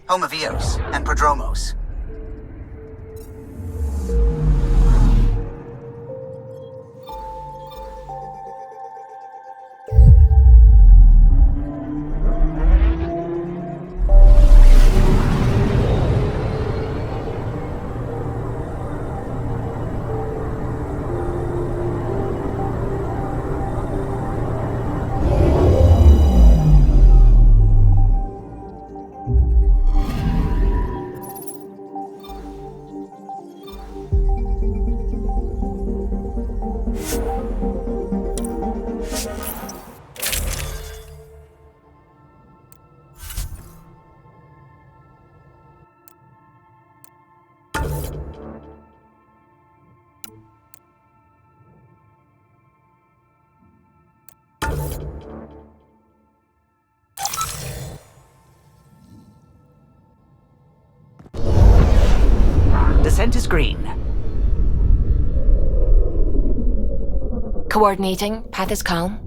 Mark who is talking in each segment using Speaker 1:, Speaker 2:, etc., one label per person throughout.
Speaker 1: home of Eos and Prodromos.
Speaker 2: Descent is green.
Speaker 3: Coordinating. Path is calm.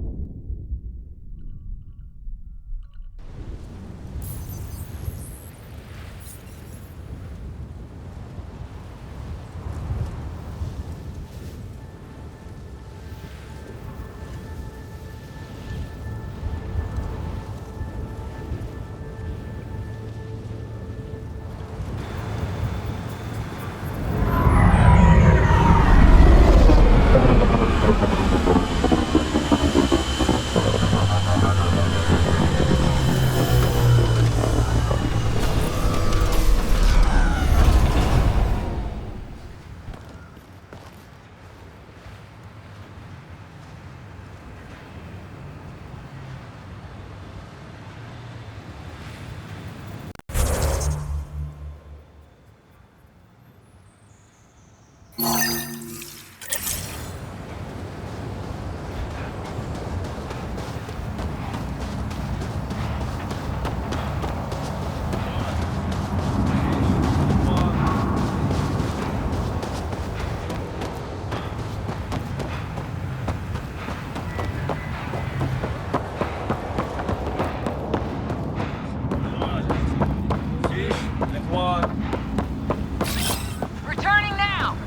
Speaker 2: Returning now!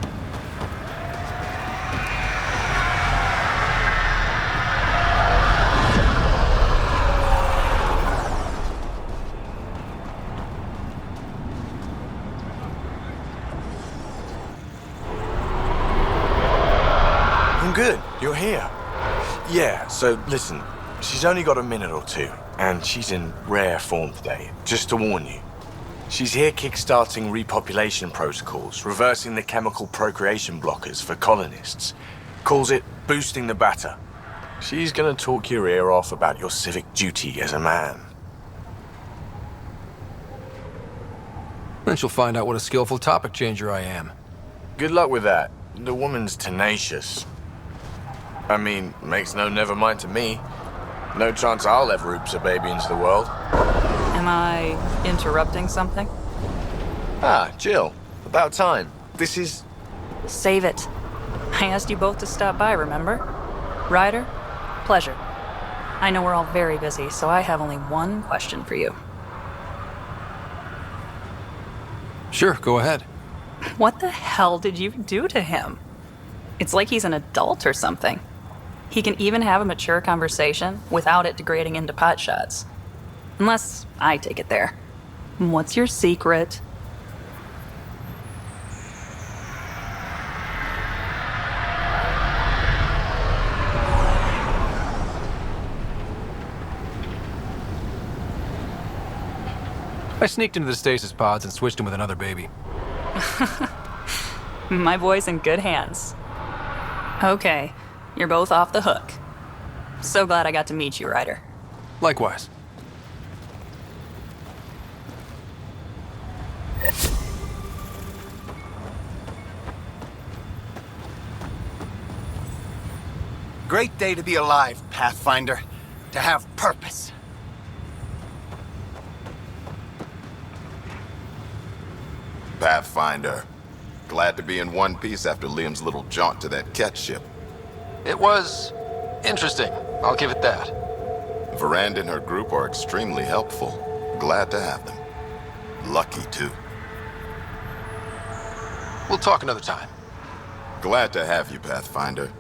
Speaker 4: I'm good. You're here. Yeah, so listen. She's only got a minute or two, and she's in rare form today. Just to warn you. She's here kickstarting repopulation protocols, reversing the chemical procreation blockers for colonists. Calls it boosting the batter. She's gonna talk your ear off about your civic duty as a man.
Speaker 5: Then she'll find out what a skillful topic changer I am.
Speaker 4: Good luck with that. The woman's tenacious. I mean, makes no never mind to me. No chance I'll ever oops a baby into the world.
Speaker 6: Am I interrupting something?
Speaker 4: Ah, Jill. About time. This is...
Speaker 6: Save it. I asked you both to stop by, remember? Ryder, pleasure. I know we're all very busy, so I have only one question for you.
Speaker 5: Sure, go ahead.
Speaker 6: What the hell did you do to him? It's like he's an adult or something. He can even have a mature conversation without it degrading into pot shots. Unless I take it there. What's your secret?
Speaker 5: I sneaked into the stasis pods and switched him with another baby.
Speaker 6: My boy's in good hands. Okay, you're both off the hook. So glad I got to meet you, Ryder.
Speaker 5: Likewise.
Speaker 1: Great day to be alive, Pathfinder. To have purpose.
Speaker 7: Pathfinder. Glad to be in one piece after Liam's little jaunt to that cat ship.
Speaker 5: It was interesting. I'll give it that.
Speaker 7: Veranda and her group are extremely helpful. Glad to have them. Lucky, too.
Speaker 5: We'll talk another time.
Speaker 7: Glad to have you, Pathfinder.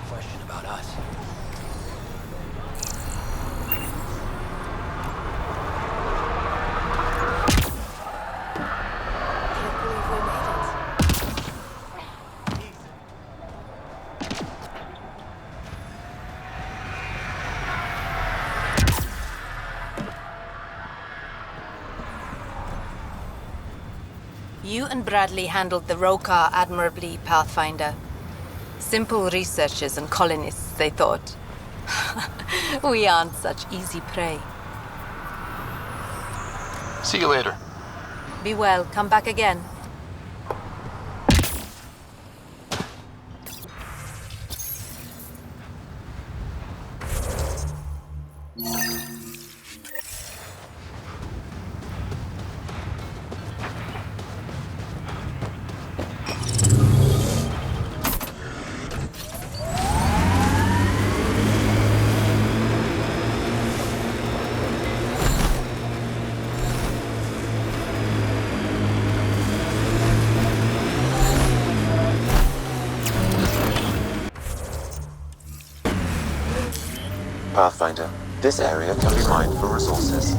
Speaker 5: Question about us.
Speaker 3: You and Bradley handled the Rokar admirably, Pathfinder. Simple researchers and colonists, they thought. We aren't such easy prey.
Speaker 5: See you later.
Speaker 3: Be well, come back again.
Speaker 8: Pathfinder, this area can be mined for resources.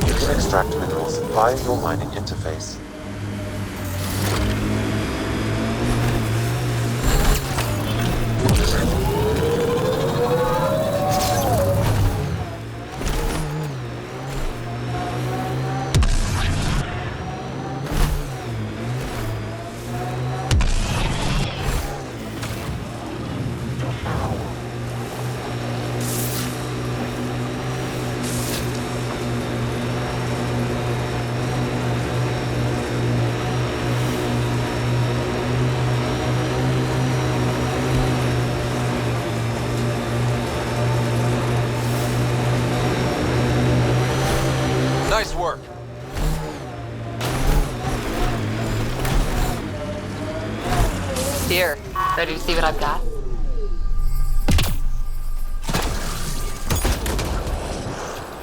Speaker 8: You can extract minerals via your mining interface.
Speaker 5: Nice work.
Speaker 9: Here, ready to see what I've got?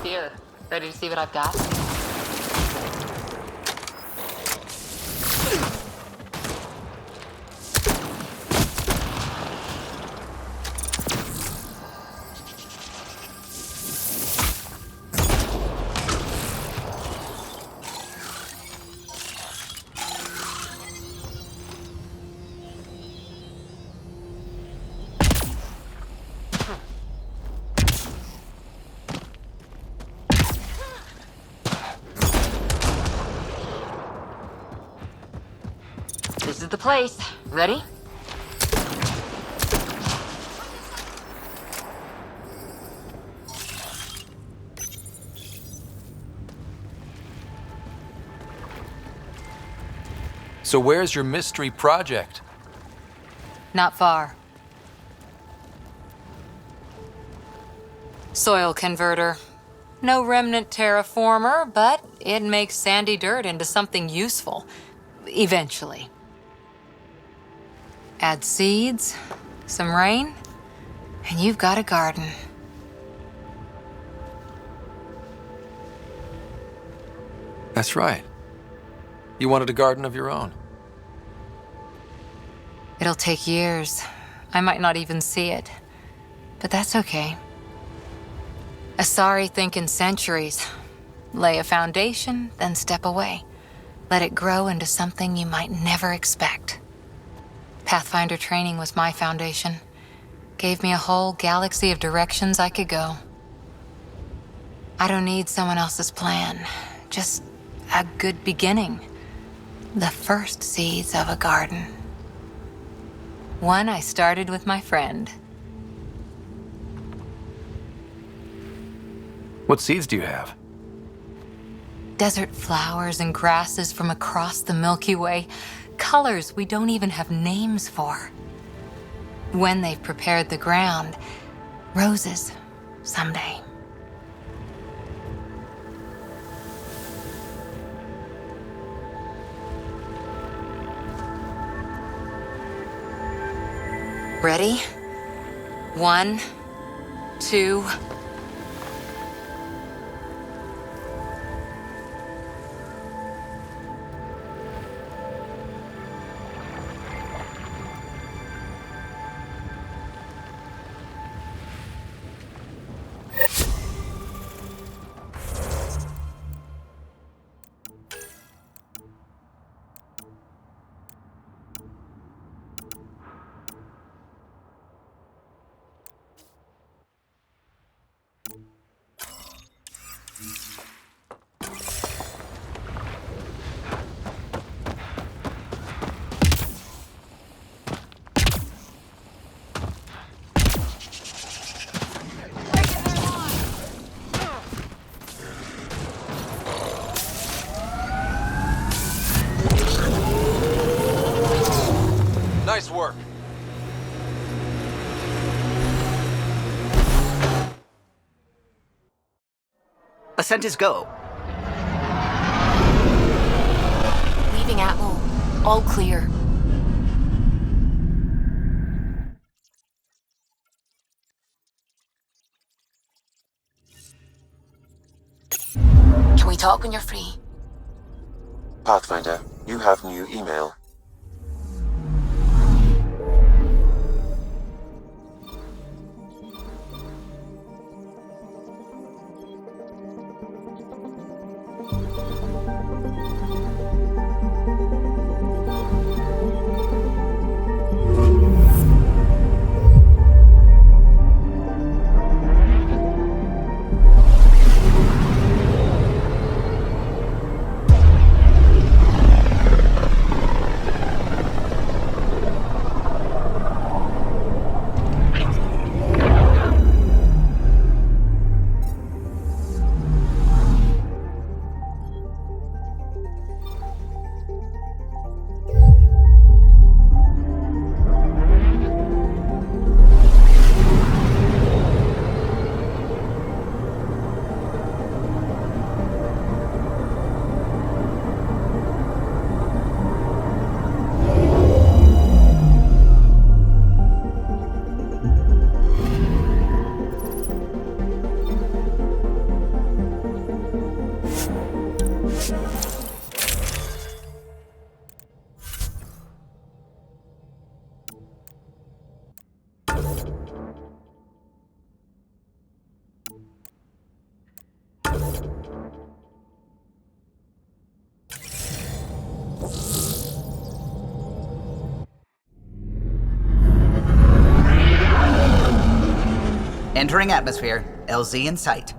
Speaker 9: Here, ready to see what I've got? This is the place. Ready?
Speaker 5: So where's your mystery project?
Speaker 9: Not far. Soil converter. No remnant terraformer, but it makes sandy dirt into something useful. Eventually. Add seeds, some rain, and you've got a garden.
Speaker 5: That's right. You wanted a garden of your own.
Speaker 9: It'll take years. I might not even see it. But that's okay. Asari think in centuries. Lay a foundation, then step away. Let it grow into something you might never expect. Pathfinder training was my foundation. Gave me a whole galaxy of directions I could go. I don't need someone else's plan. Just a good beginning. The first seeds of a garden. One I started with my friend.
Speaker 5: What seeds do you have?
Speaker 9: Desert flowers and grasses from across the Milky Way. Colors we don't even have names for. When they've prepared the ground, roses someday. Ready? 1, 2...
Speaker 5: Nice work.
Speaker 2: Ascent is go.
Speaker 9: Leaving Atmo. All clear. Can we talk when you're free?
Speaker 8: Pathfinder, you have new email.
Speaker 2: Entering atmosphere. LZ in sight.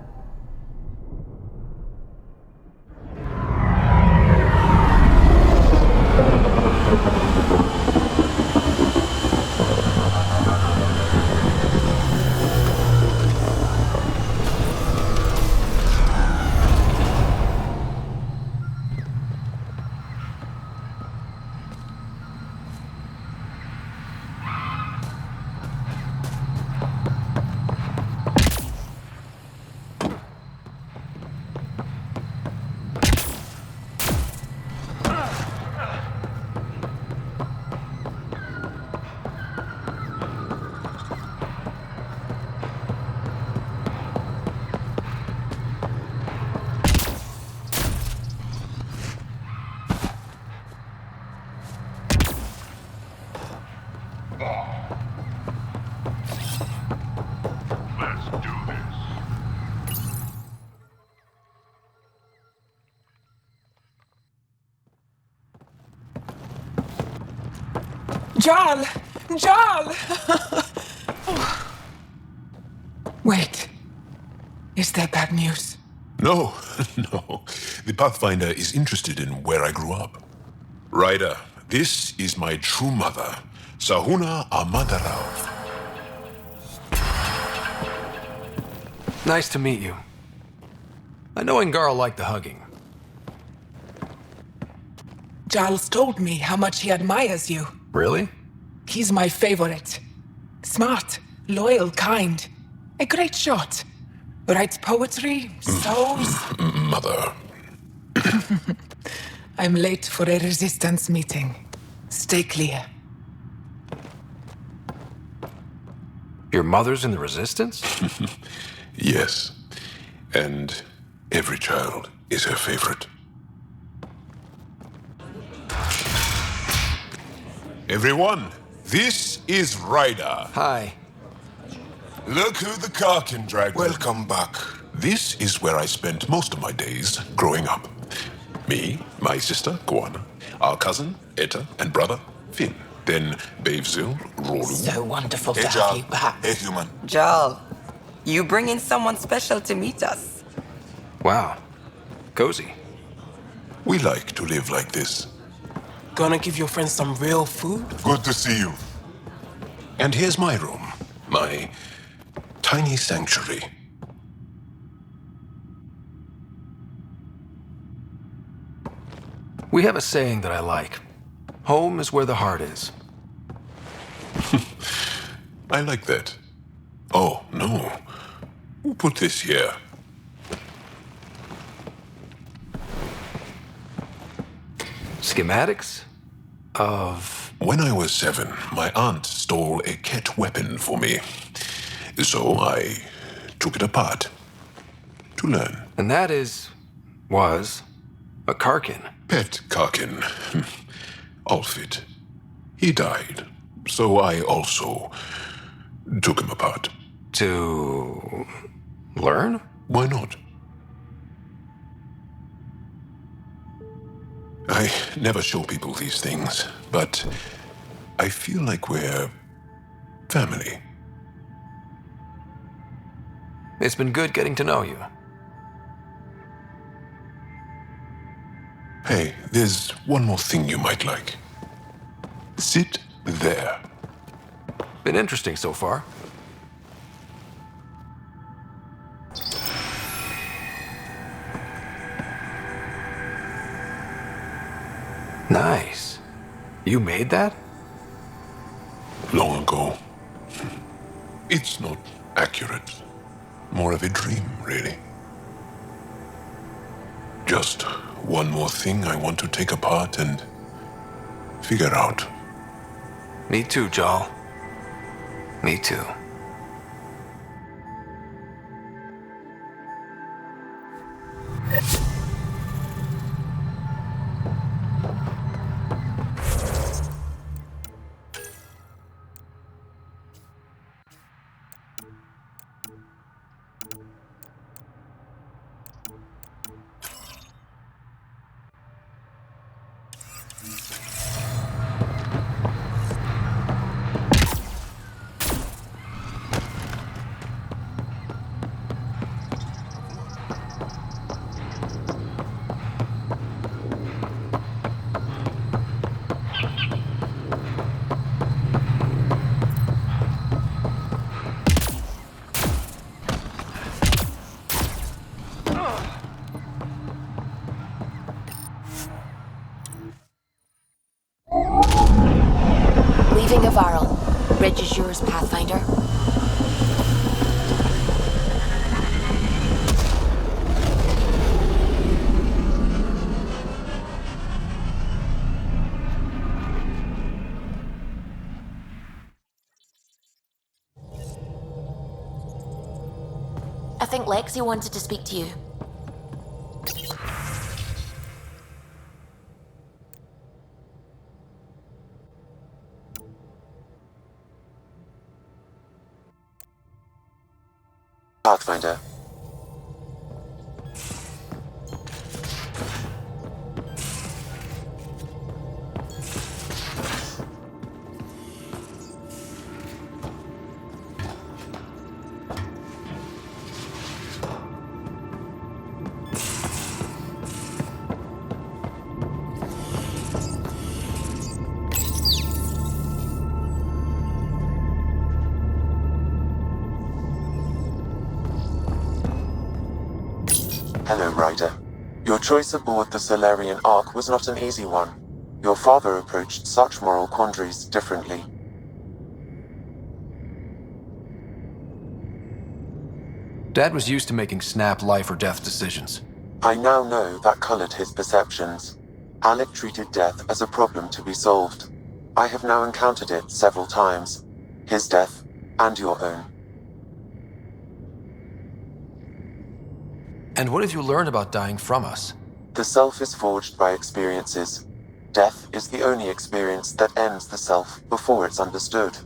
Speaker 10: Jarl! Jarl! Wait. Is that bad news?
Speaker 11: No, no. The Pathfinder is interested in where I grew up. Ryder, this is my true mother, Sahuna Amadarov.
Speaker 5: Nice to meet you. I know Ingarl liked the hugging.
Speaker 10: Jarl's told me how much he admires you.
Speaker 5: Really?
Speaker 10: He's my favorite. Smart, loyal, kind. A great shot. Writes poetry, sews.
Speaker 11: Mother.
Speaker 10: I'm late for a resistance meeting. Stay clear.
Speaker 5: Your mother's in the Resistance?
Speaker 11: Yes. And every child is her favorite. Everyone, this is Ryder.
Speaker 5: Hi.
Speaker 11: Look who the car can drag. Welcome back. This is where I spent most of my days growing up. Me, my sister, Guana, our cousin, Etta, and brother, Finn. Then Bavzil, Rolu.
Speaker 12: So wonderful to have you back.
Speaker 11: Hey, human.
Speaker 12: Jarl, you bring in someone special to meet us.
Speaker 5: Wow. Cozy.
Speaker 11: We like to live like this.
Speaker 10: Gonna give your friends some real food?
Speaker 11: Good to see you. And here's my room. My tiny sanctuary.
Speaker 5: We have a saying that I like. Home is where the heart is.
Speaker 11: I like that. Oh, no. Who put this here?
Speaker 5: Schematics? Of...
Speaker 11: When I was 7, my aunt stole a cat weapon for me. So I took it apart. To learn.
Speaker 5: And that was a Karkin.
Speaker 11: Pet Karkin. Alfit. He died. So I also took him apart.
Speaker 5: To learn?
Speaker 11: Why not? I never show people these things, but I feel like we're family.
Speaker 5: It's been good getting to know you.
Speaker 11: Hey, there's one more thing you might like. Sit there.
Speaker 5: Been interesting so far. Nice. You made that?
Speaker 11: Long ago. It's not accurate. More of a dream, really. Just one more thing I want to take apart and figure out.
Speaker 5: Me too, Jal. Me too.
Speaker 13: Leaving Avaril. Bridge is yours, Pathfinder. I think Lexi wanted to speak to you.
Speaker 8: Pathfinder. Hello, Ryder. Your choice aboard the Solarian Ark was not an easy one. Your father approached such moral quandaries differently.
Speaker 5: Dad was used to making snap life or death decisions.
Speaker 8: I now know that colored his perceptions. Alec treated death as a problem to be solved. I have now encountered it several times. His death, and your own.
Speaker 5: And what have you learned about dying from us?
Speaker 8: The self is forged by experiences. Death is the only experience that ends the self before it's understood.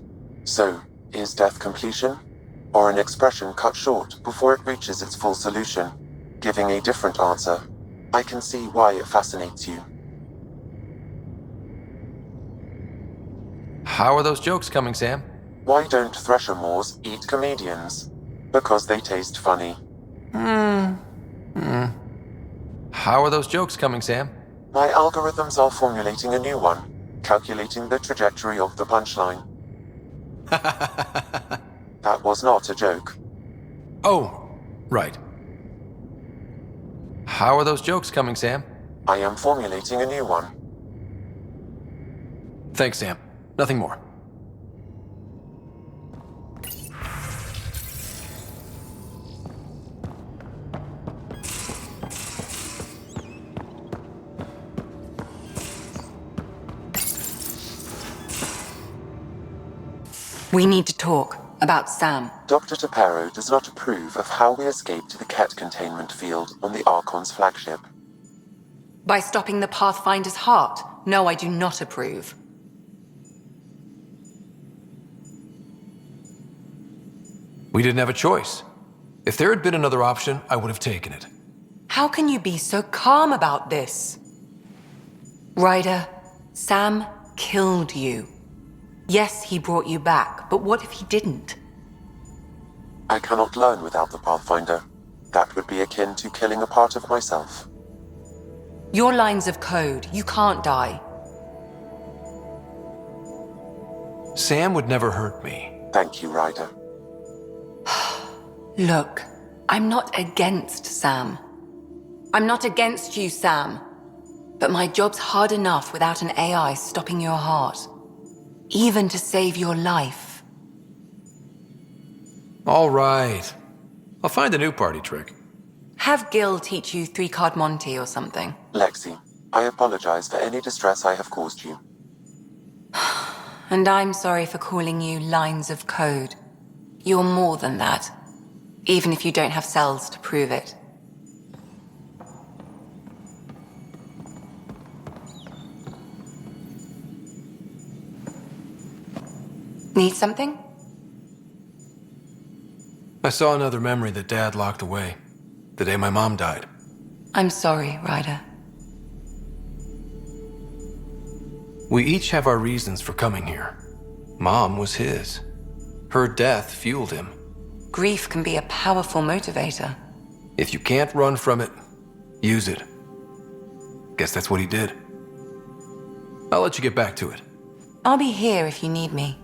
Speaker 8: So, is death completion? Or an expression cut short before it reaches its full solution, giving a different answer? I can see why it fascinates you.
Speaker 5: How are those jokes coming, Sam?
Speaker 8: Why don't Thresher Moors eat comedians? Because they taste funny.
Speaker 5: How are those jokes coming, Sam?
Speaker 8: My algorithms are formulating a new one, calculating the trajectory of the punchline. That was not a joke.
Speaker 5: Oh, right. How are those jokes coming, Sam?
Speaker 8: I am formulating a new one.
Speaker 5: Thanks, Sam. Nothing more.
Speaker 12: We need to talk about Sam.
Speaker 8: Dr. Taparo does not approve of how we escaped the Ket containment field on the Archon's flagship.
Speaker 12: By stopping the Pathfinder's heart? No, I do not approve.
Speaker 5: We didn't have a choice. If there had been another option, I would have taken it.
Speaker 12: How can you be so calm about this? Ryder, Sam killed you. Yes, he brought you back, but what if he didn't?
Speaker 8: I cannot learn without the Pathfinder. That would be akin to killing a part of myself.
Speaker 12: Your lines of code, you can't die.
Speaker 5: Sam would never hurt me.
Speaker 8: Thank you, Ryder.
Speaker 12: Look, I'm not against Sam. I'm not against you, Sam. But my job's hard enough without an AI stopping your heart. Even to save your life.
Speaker 5: All right. I'll find a new party trick.
Speaker 12: Have Gil teach you 3-card Monty or something.
Speaker 8: Lexi, I apologize for any distress I have caused you.
Speaker 12: And I'm sorry for calling you lines of code. You're more than that. Even if you don't have cells to prove it. Need something?
Speaker 5: I saw another memory that Dad locked away. The day my mom died.
Speaker 12: I'm sorry, Ryder.
Speaker 5: We each have our reasons for coming here. Mom was his. Her death fueled him.
Speaker 12: Grief can be a powerful motivator.
Speaker 5: If you can't run from it, use it. Guess that's what he did. I'll let you get back to it.
Speaker 12: I'll be here if you need me.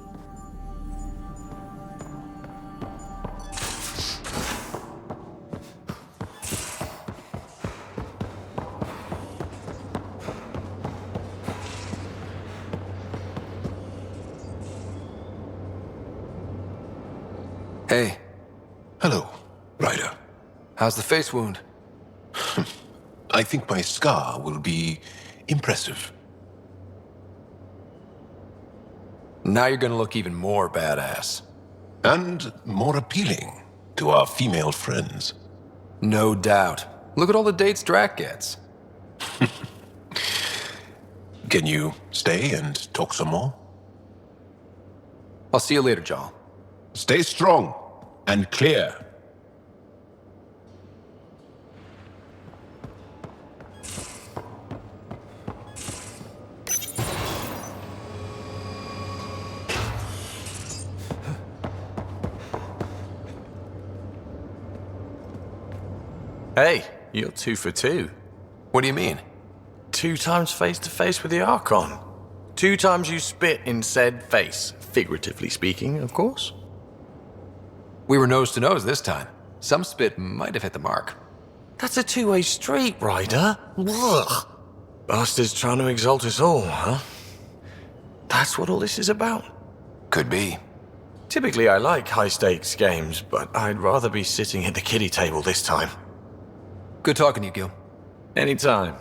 Speaker 5: Hey.
Speaker 11: Hello, Ryder.
Speaker 5: How's the face wound?
Speaker 11: I think my scar will be impressive.
Speaker 5: Now you're gonna look even more badass.
Speaker 11: And more appealing to our female friends.
Speaker 5: No doubt. Look at all the dates Drac gets.
Speaker 11: Can you stay and talk some more?
Speaker 5: I'll see you later, Jarl.
Speaker 11: Stay strong and clear.
Speaker 14: Hey, you're 2 for 2.
Speaker 5: What do you mean?
Speaker 14: 2 times face to face with the Archon. 2 times you spit in said face. Figuratively speaking, of course.
Speaker 5: We were nose to nose this time. Some spit might have hit the mark.
Speaker 14: That's a 2-way street, Ryder. Ugh. Bastards trying to exalt us all, huh? That's what all this is about?
Speaker 5: Could be.
Speaker 14: Typically I like high-stakes games, but I'd rather be sitting at the kiddie table this time.
Speaker 5: Good talking to you, Gil.
Speaker 14: Anytime.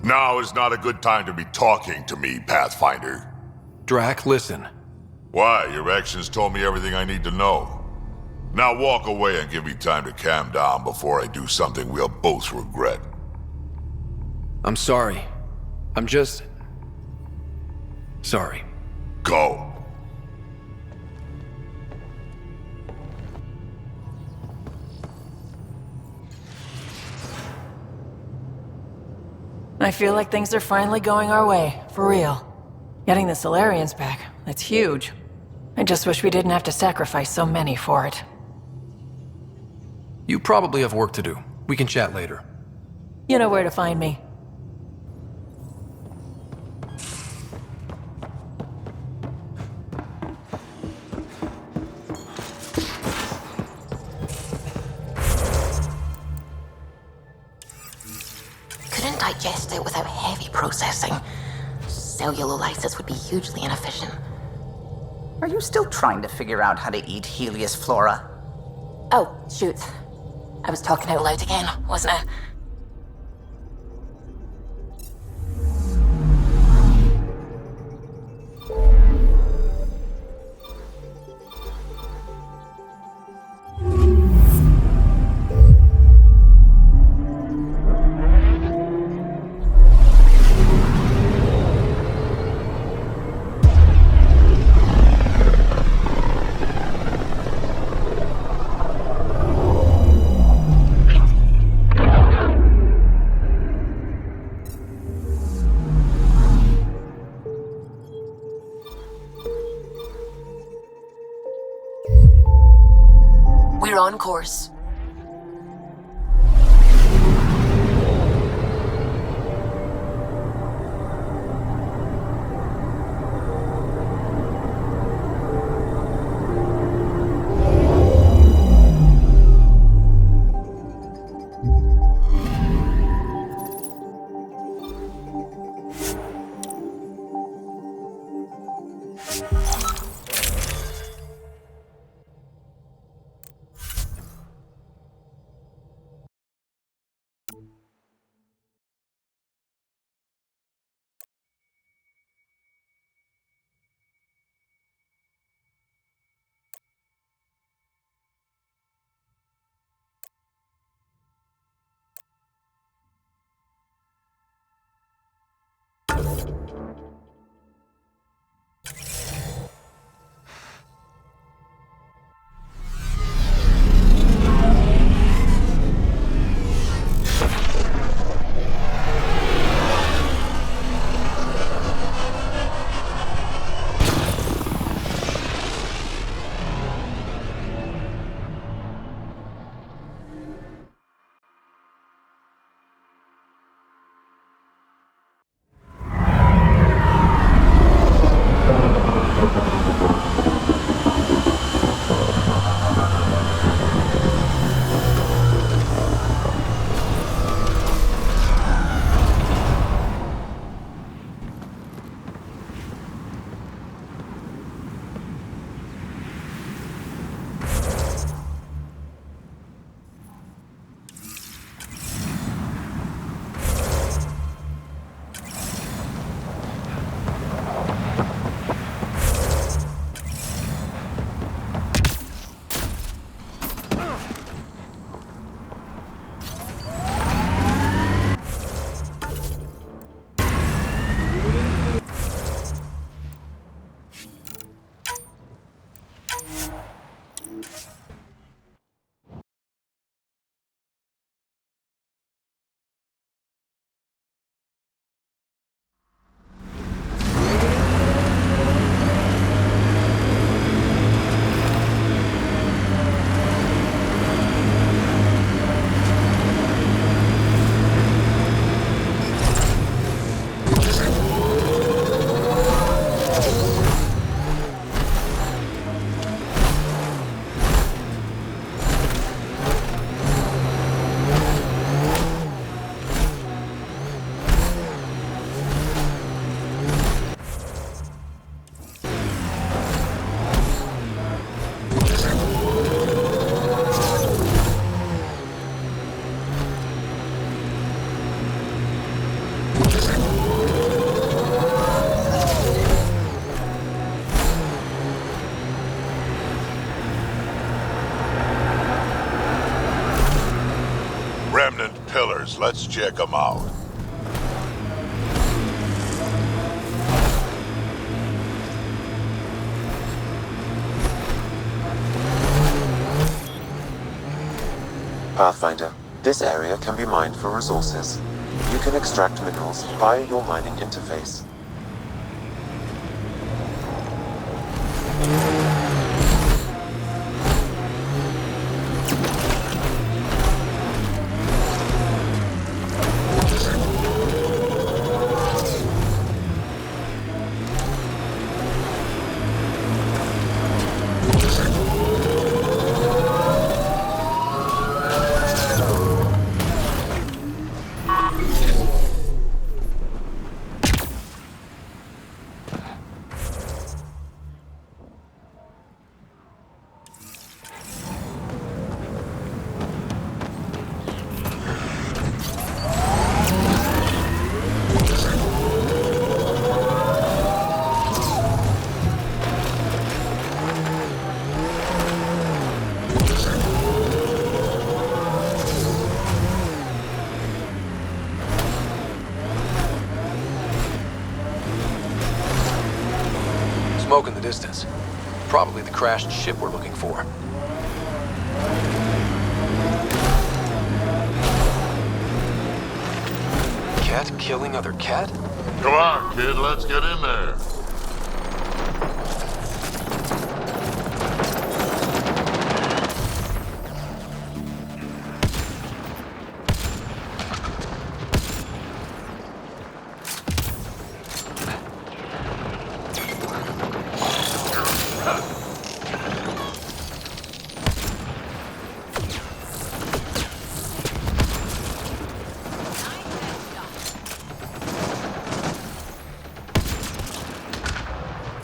Speaker 11: Now is not a good time to be talking to me, Pathfinder.
Speaker 5: Drac, listen.
Speaker 11: Why? Your actions told me everything I need to know. Now walk away and give me time to calm down before I do something we'll both regret.
Speaker 5: I'm sorry. I'm just... sorry.
Speaker 11: Go.
Speaker 15: I feel like things are finally going our way, for real. Getting the Solarians back, that's huge. I just wish we didn't have to sacrifice so many for it.
Speaker 5: You probably have work to do. We can chat later.
Speaker 15: You know where to find me.
Speaker 13: Couldn't digest it without heavy processing. Cellular lysis would be hugely inefficient.
Speaker 2: Are you still trying to figure out how to eat Helios flora?
Speaker 13: Oh, shoot. I was talking out loud again, wasn't I? We're on course.
Speaker 11: stairs. Let's check them out.
Speaker 8: Pathfinder, this area can be mined for resources. You can extract minerals via your mining interface.
Speaker 5: Smoke in the distance. Probably the crashed ship we're looking for. Cat killing other cat?
Speaker 11: Come on, kid, let's get in there.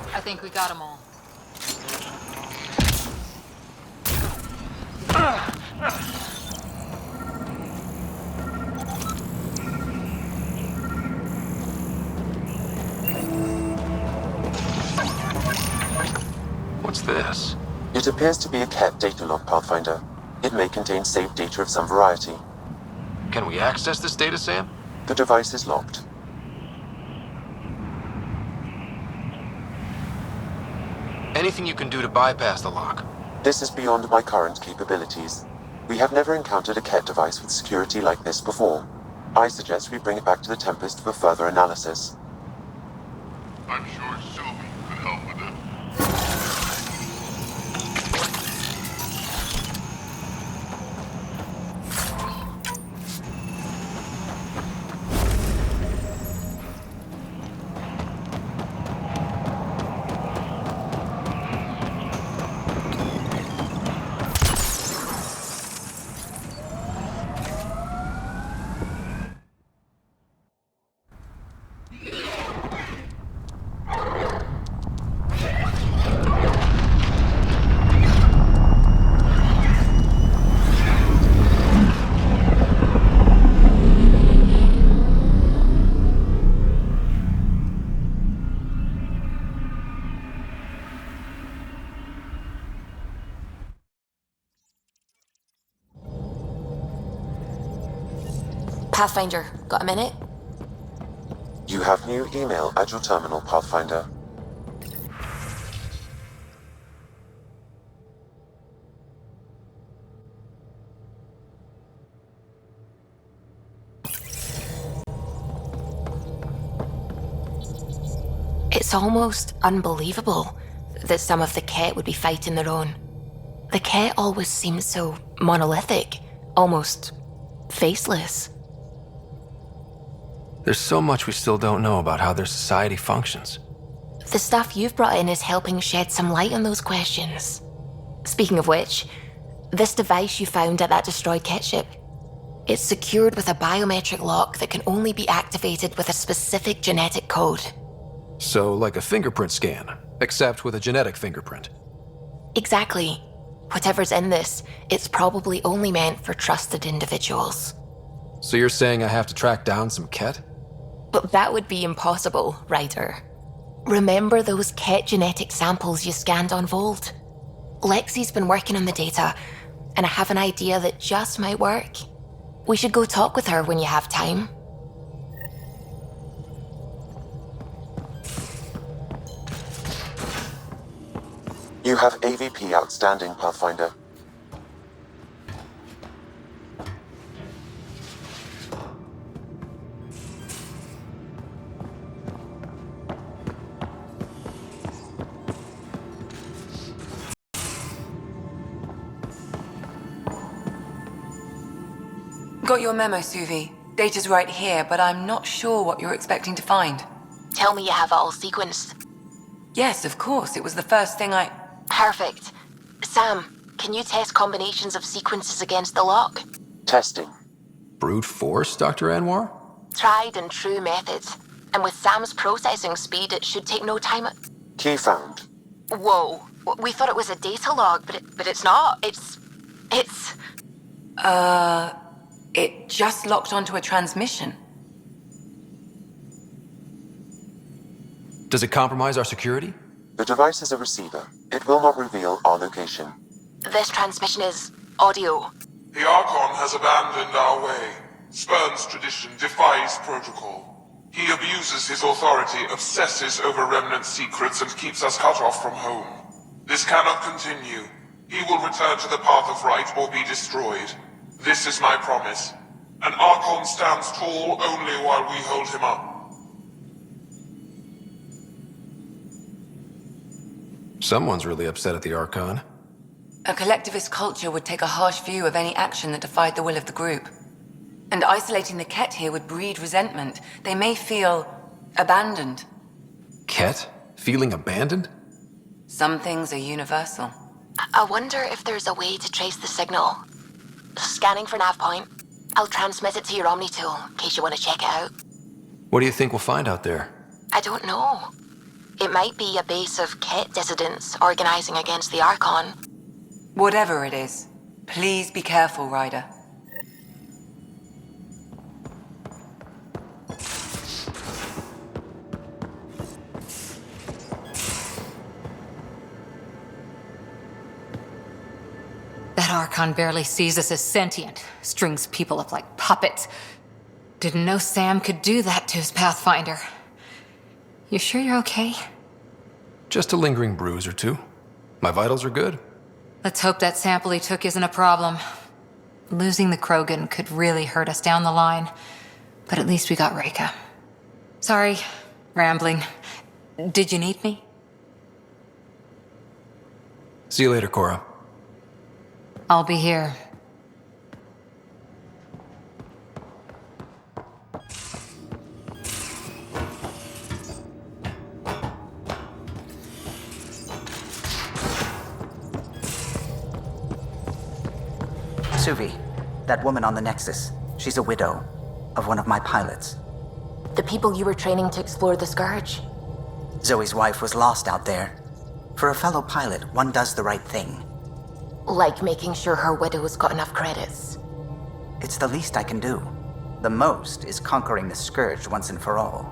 Speaker 9: I think we got them all.
Speaker 5: What's this?
Speaker 8: It appears to be a cat data log, Pathfinder. It may contain saved data of some variety.
Speaker 5: Can we access this data, Sam?
Speaker 8: The device is locked.
Speaker 5: Anything you can do to bypass the lock?
Speaker 8: This is beyond my current capabilities. We have never encountered a cat device with security like this before. I suggest we bring it back to the Tempest for further analysis.
Speaker 11: I'm sure Sylvie could help with it.
Speaker 13: Pathfinder, got a minute?
Speaker 8: You have new email at your terminal, Pathfinder.
Speaker 13: It's almost unbelievable that some of the Ket would be fighting their own. The Ket always seems so monolithic, almost faceless.
Speaker 5: There's so much we still don't know about how their society functions.
Speaker 13: The stuff you've brought in is helping shed some light on those questions. Speaking of which, this device you found at that destroyed Ket ship, it's secured with a biometric lock that can only be activated with a specific genetic code.
Speaker 5: So, like a fingerprint scan, except with a genetic fingerprint.
Speaker 13: Exactly. Whatever's in this, it's probably only meant for trusted individuals.
Speaker 5: So you're saying I have to track down some Ket?
Speaker 13: But that would be impossible, Ryder. Remember those Ket genetic samples you scanned on Vold? Lexi's been working on the data, and I have an idea that just might work. We should go talk with her when you have time.
Speaker 8: You have AVP outstanding, Pathfinder.
Speaker 12: Got your memo, Suvi. Data's right here, but I'm not sure what you're expecting to find.
Speaker 13: Tell me you have it all sequenced.
Speaker 12: Yes, of course. It was the first thing I...
Speaker 13: Perfect. Sam, can you test combinations of sequences against the lock?
Speaker 8: Testing.
Speaker 5: Brute force, Dr. Anwar?
Speaker 13: Tried and true methods. And with Sam's processing speed, it should take no time.
Speaker 8: Key found.
Speaker 13: Whoa. We thought it was a data log, but it's not. It's...
Speaker 12: It just locked onto a transmission.
Speaker 5: Does it compromise our security?
Speaker 8: The device is a receiver. It will not reveal our location.
Speaker 13: This transmission is audio.
Speaker 11: The Archon has abandoned our way, spurns tradition, defies protocol. He abuses his authority, obsesses over Remnant secrets, and keeps us cut off from home. This cannot continue. He will return to the path of right or be destroyed. This is my promise. An Archon stands tall only while we hold him up.
Speaker 5: Someone's really upset at the Archon.
Speaker 12: A collectivist culture would take a harsh view of any action that defied the will of the group. And isolating the Ket here would breed resentment. They may feel abandoned.
Speaker 5: Ket? Feeling abandoned?
Speaker 12: Some things are universal.
Speaker 13: I wonder if there's a way to trace the signal. Scanning for nav point. I'll transmit it to your Omni tool, in case you want to check it out.
Speaker 5: What do you think we'll find out there?
Speaker 13: I don't know. It might be a base of Ket dissidents organizing against the Archon.
Speaker 12: Whatever it is, please be careful, Ryder.
Speaker 9: That Archon barely sees us as sentient, strings people up like puppets. Didn't know Sam could do that to his Pathfinder. You sure you're okay?
Speaker 5: Just a lingering bruise or two. My vitals are good.
Speaker 9: Let's hope that sample he took isn't a problem. Losing the Krogan could really hurt us down the line, but at least we got Reka. Sorry, rambling. Did you need me?
Speaker 5: See you later, Cora.
Speaker 9: I'll be here.
Speaker 2: Suvi, that woman on the Nexus, she's a widow of one of my pilots.
Speaker 13: The people you were training to explore the Scourge?
Speaker 2: Zoe's wife was lost out there. For a fellow pilot, one does the right thing.
Speaker 13: Like making sure her widow's got enough credits.
Speaker 2: It's the least I can do. The most is conquering the Scourge once and for all.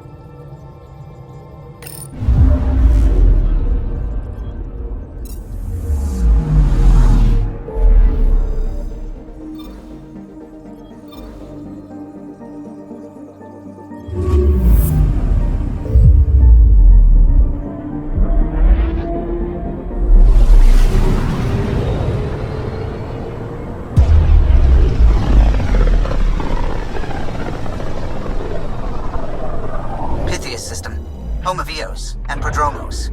Speaker 2: Home of Eos and Prodromos.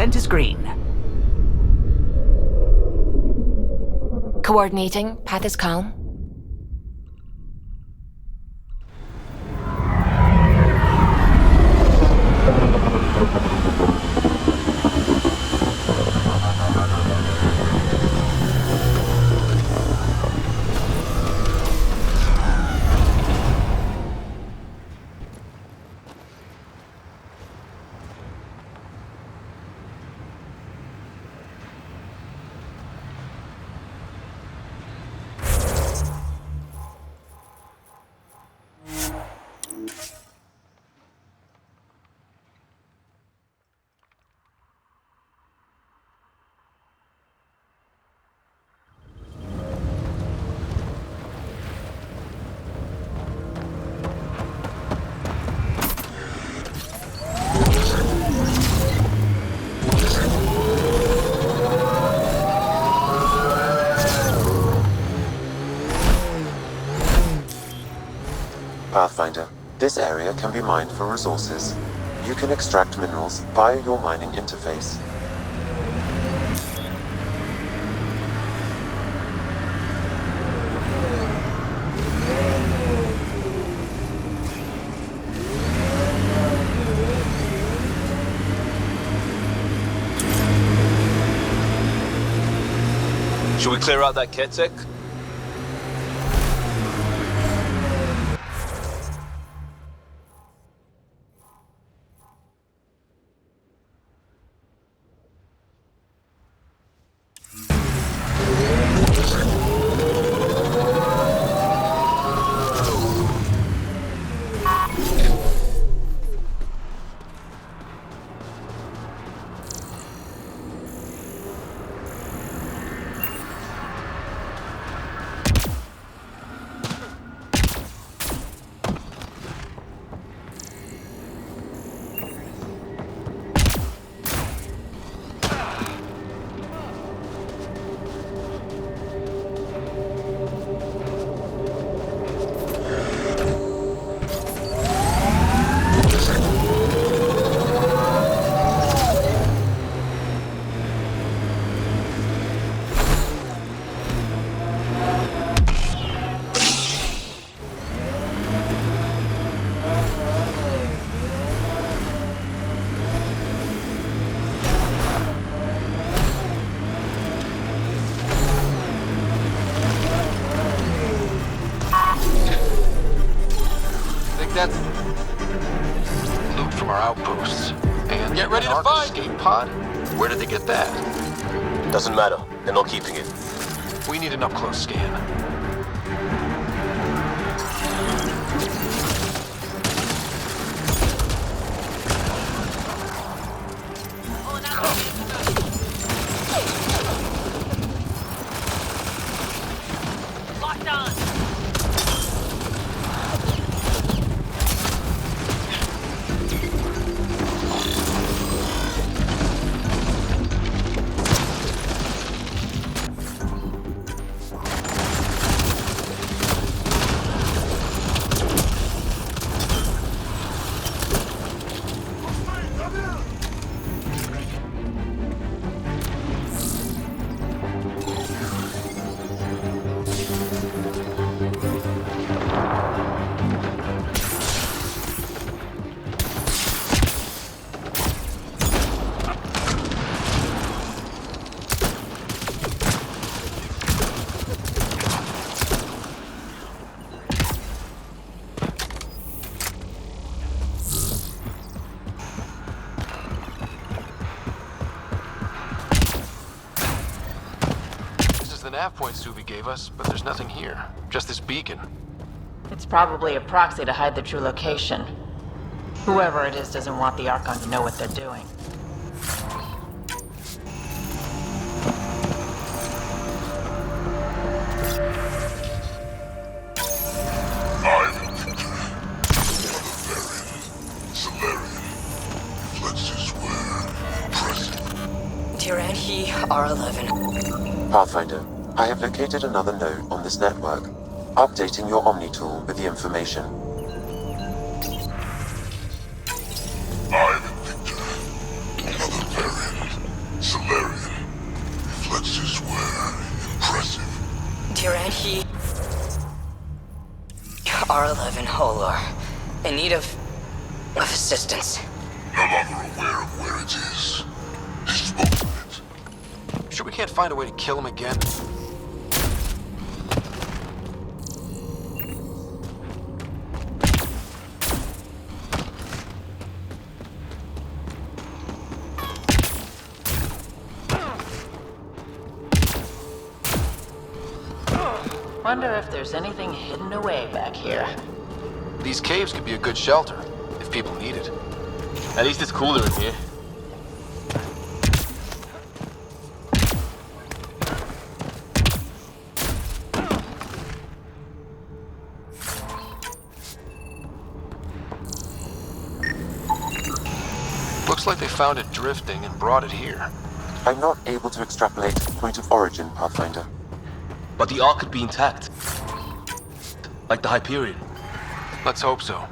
Speaker 16: Descent is green.
Speaker 13: Coordinating. Path is calm.
Speaker 8: Pathfinder, this area can be mined for resources. You can extract minerals via your mining interface.
Speaker 17: Should we clear out that Ketek?
Speaker 5: That's loot from our outposts. And
Speaker 17: get ready to fight!
Speaker 5: Escape pod? Where did they get that?
Speaker 17: Doesn't matter. They're not keeping it.
Speaker 5: We need an up-close scan.
Speaker 15: Locked on.
Speaker 5: The nav point Suvi gave us, but there's nothing here. Just this beacon.
Speaker 15: It's probably a proxy to hide the true location. Whoever it is doesn't want the Archon to know what they're doing.
Speaker 3: Tirani R11.
Speaker 8: Pathfinder, I have located another node on this network. Updating your Omni tool with the information.
Speaker 11: I'm Victor. Another variant.
Speaker 16: here, and he... R11 Holor. In need of assistance.
Speaker 11: No longer aware of where it is. He spoke of it.
Speaker 5: Sure we can't find a way to kill him again?
Speaker 15: Wonder if there's anything hidden away back here.
Speaker 5: These caves could be a good shelter, if people need it.
Speaker 17: At least it's cooler in here.
Speaker 5: Looks like they found it drifting and brought it here.
Speaker 8: I'm not able to extrapolate point of origin, Pathfinder.
Speaker 17: But the Ark could be intact. Like the Hyperion.
Speaker 5: Let's hope so.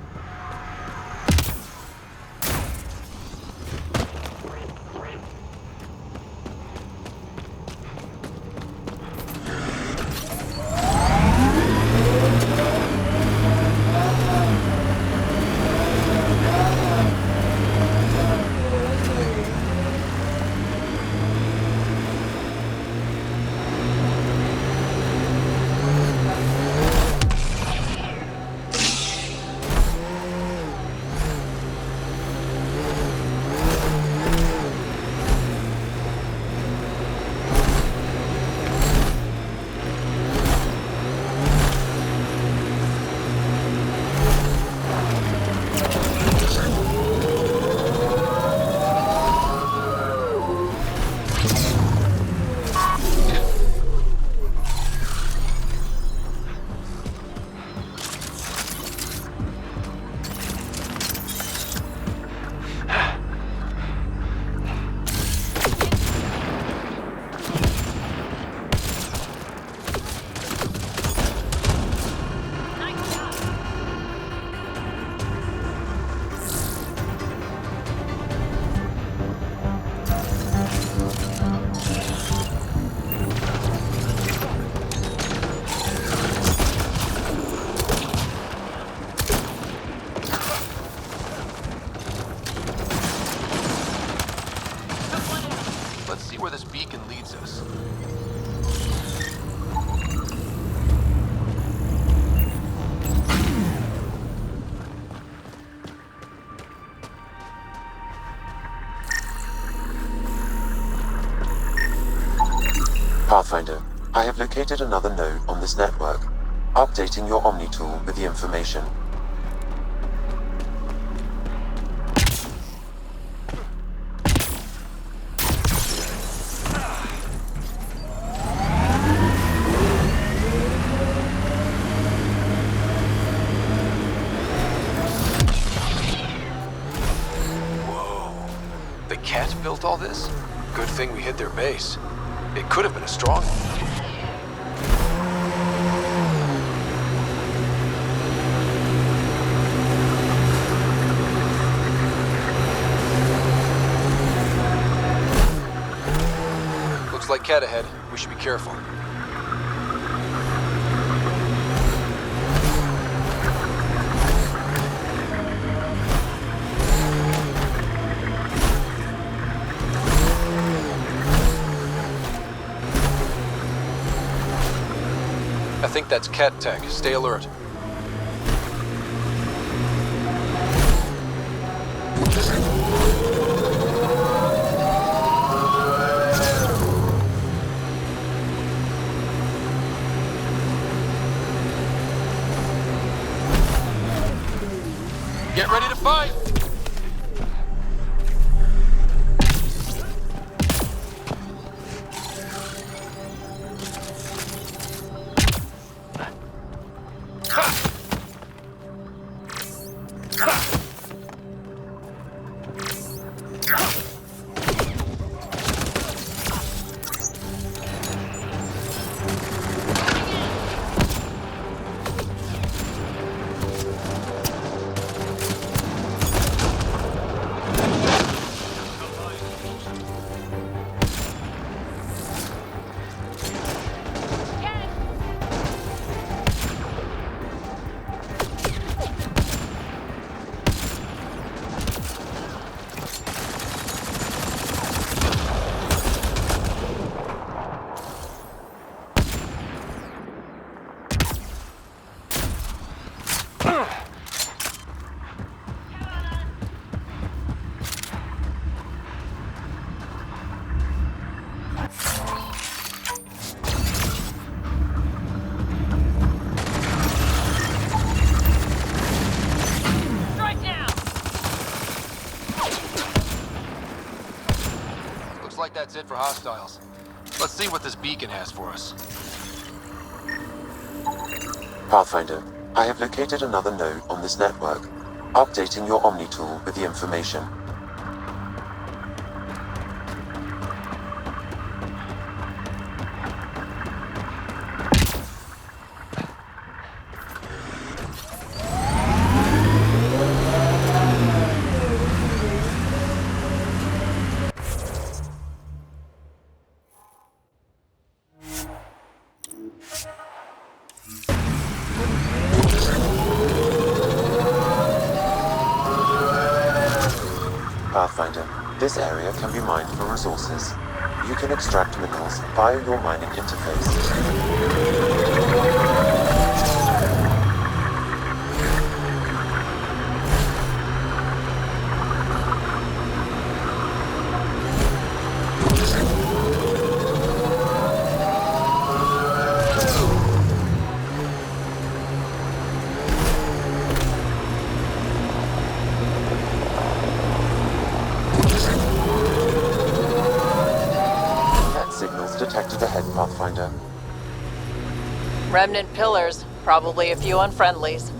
Speaker 5: Where this beacon leads us.
Speaker 8: Pathfinder, I have located another node on this network. Updating your Omni tool with the information.
Speaker 5: Built all this? Good thing we hit their base. It could have been a stronghold. Looks like Cat ahead. We should be careful. I think that's Cat Tech. Stay alert. Get ready to fight! That's it for hostiles. Let's see what this beacon has for us.
Speaker 8: Pathfinder, I have located another node on this network. Updating your Omni tool with the information. Pathfinder, this area can be mined for resources. You can extract minerals via your mining interface. Detected ahead, Pathfinder.
Speaker 15: Remnant pillars, probably a few unfriendlies.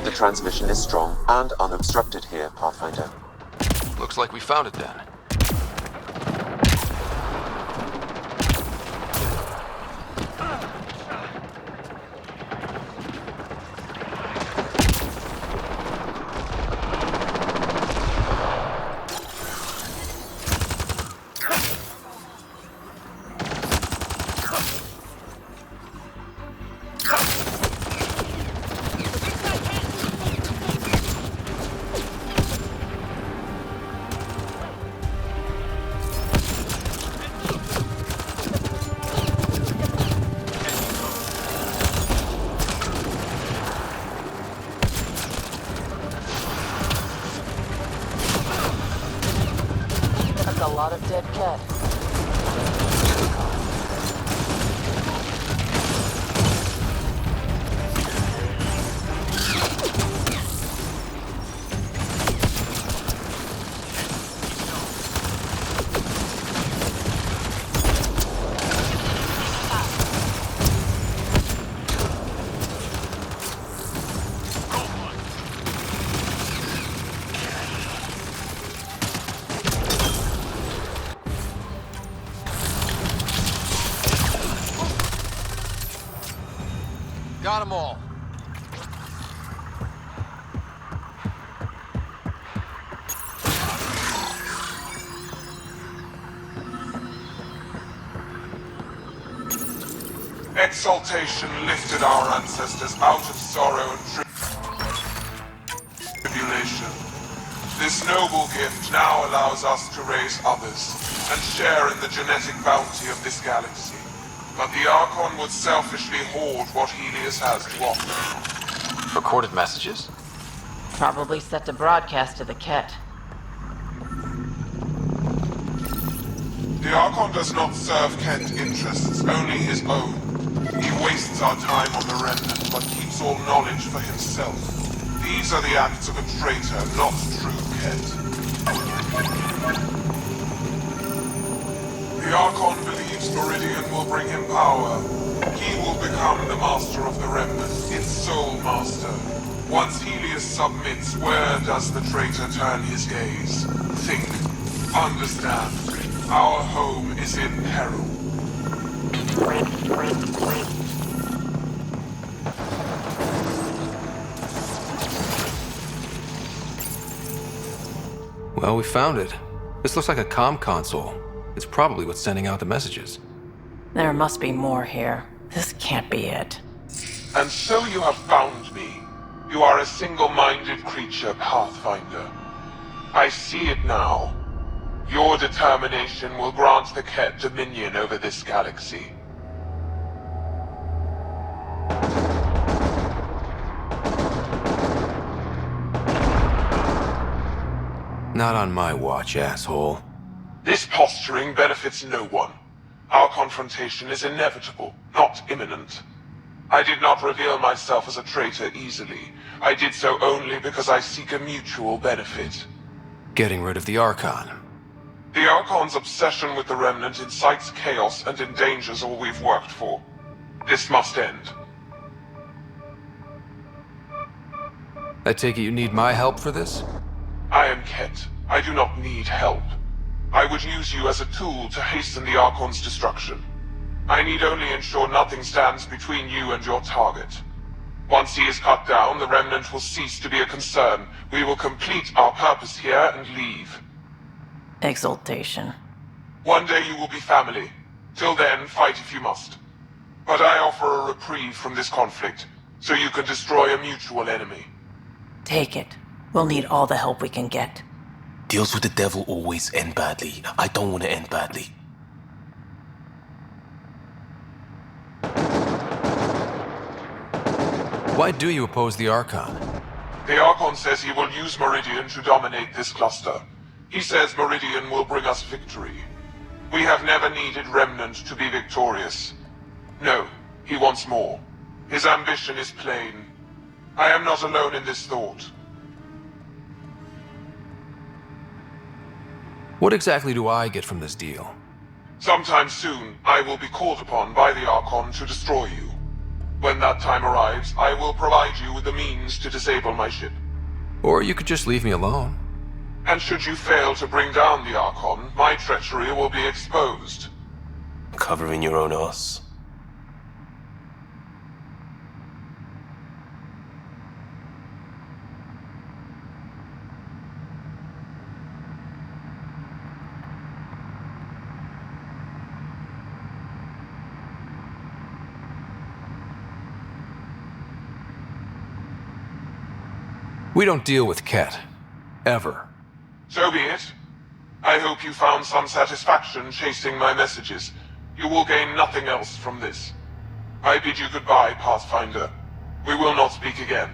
Speaker 8: The transmission is strong and unobstructed here, Pathfinder.
Speaker 5: Looks like we found it then.
Speaker 15: A lot of dead cat.
Speaker 5: Got them all.
Speaker 11: Exaltation lifted our ancestors out of sorrow and tribulation. This noble gift now allows us to raise others and share in the genetic bounty of this galaxy. But the Archon would selfishly hoard what Helios has to offer.
Speaker 5: Recorded messages?
Speaker 15: Probably set to broadcast to the Ket.
Speaker 11: The Archon does not serve Kent interests, only his own. He wastes our time on the Remnant, but keeps all knowledge for himself. These are the acts of a traitor, not true Kent. The Archon believes Meridian will bring him power. He will become the master of the Remnant, its sole master. Once Helios submits, where does the traitor turn his gaze? Think. Understand. Our home is in peril.
Speaker 5: Well, we found it. This looks like a comm console. It's probably what's sending out the messages.
Speaker 15: There must be more here. This can't be it.
Speaker 11: And so you have found me. You are a single-minded creature, Pathfinder. I see it now. Your determination will grant the Ket dominion over this galaxy.
Speaker 5: Not on my watch, asshole.
Speaker 11: This posturing benefits no one. Our confrontation is inevitable, not imminent. I did not reveal myself as a traitor easily. I did so only because I seek a mutual benefit.
Speaker 5: Getting rid of the Archon.
Speaker 11: The Archon's obsession with the Remnant incites chaos and endangers all we've worked for. This must end.
Speaker 5: I take it you need my help for this?
Speaker 11: I am Ket. I do not need help. I would use you as a tool to hasten the Archon's destruction. I need only ensure nothing stands between you and your target. Once he is cut down, the Remnant will cease to be a concern. We will complete our purpose here and leave.
Speaker 15: Exaltation.
Speaker 11: One day you will be family. Till then, fight if you must. But I offer a reprieve from this conflict, so you can destroy a mutual enemy.
Speaker 15: Take it. We'll need all the help we can get.
Speaker 17: Deals with the devil always end badly. I don't want to end badly.
Speaker 5: Why do you oppose the Archon?
Speaker 11: The Archon says he will use Meridian to dominate this cluster. He says Meridian will bring us victory. We have never needed Remnant to be victorious. No, he wants more. His ambition is plain. I am not alone in this thought.
Speaker 5: What exactly do I get from this deal?
Speaker 11: Sometime soon, I will be called upon by the Archon to destroy you. When that time arrives, I will provide you with the means to disable my ship.
Speaker 5: Or you could just leave me alone.
Speaker 11: And should you fail to bring down the Archon, my treachery will be exposed.
Speaker 17: Covering your own ass.
Speaker 5: We don't deal with Ket. Ever.
Speaker 11: So be it. I hope you found some satisfaction chasing my messages. You will gain nothing else from this. I bid you goodbye, Pathfinder. We will not speak again.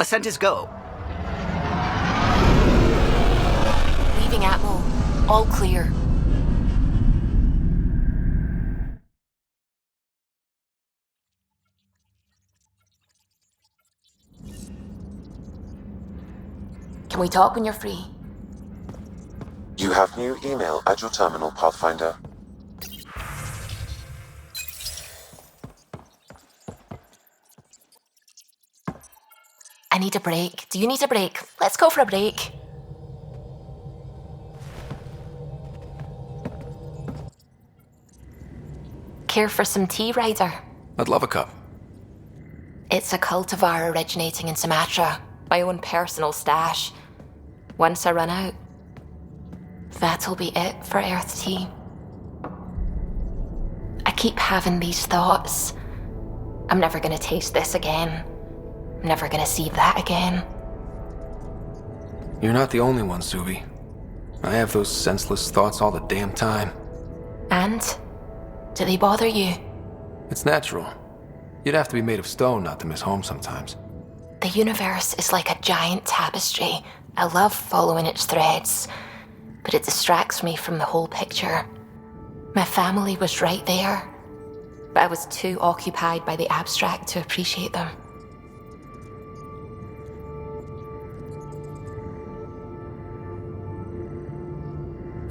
Speaker 2: Ascent is go.
Speaker 13: Leaving Atmo. All clear. Can we talk when you're free?
Speaker 8: You have new email at your terminal, Pathfinder.
Speaker 13: I need a break. Do you need a break? Let's go for a break. Care for some tea, Ryder?
Speaker 5: I'd love a cup.
Speaker 13: It's a cultivar originating in Sumatra. My own personal stash. Once I run out, that'll be it for Earth tea. I keep having these thoughts. I'm never gonna taste this again. I'm never gonna see that again.
Speaker 5: You're not the only one, Suvi. I have those senseless thoughts all the damn time.
Speaker 13: And? Do they bother you?
Speaker 5: It's natural. You'd have to be made of stone not to miss home sometimes.
Speaker 13: The universe is like a giant tapestry. I love following its threads, but it distracts me from the whole picture. My family was right there, but I was too occupied by the abstract to appreciate them.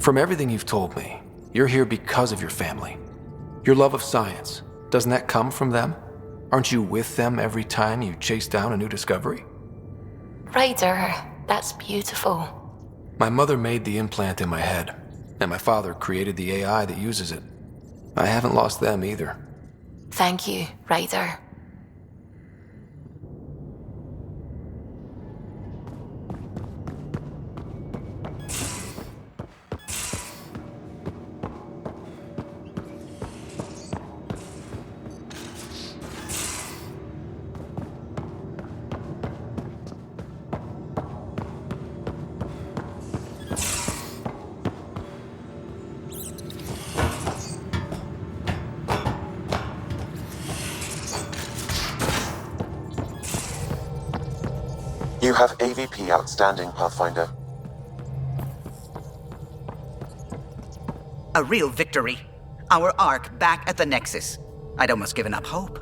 Speaker 5: From everything you've told me, you're here because of your family. Your love of science, doesn't that come from them? Aren't you with them every time you chase down a new discovery?
Speaker 13: Ryder, that's beautiful.
Speaker 5: My mother made the implant in my head, and my father created the AI that uses it. I haven't lost them either.
Speaker 13: Thank you, Ryder.
Speaker 8: You have AVP outstanding, Pathfinder.
Speaker 2: A real victory. Our Ark back at the Nexus. I'd almost given up hope.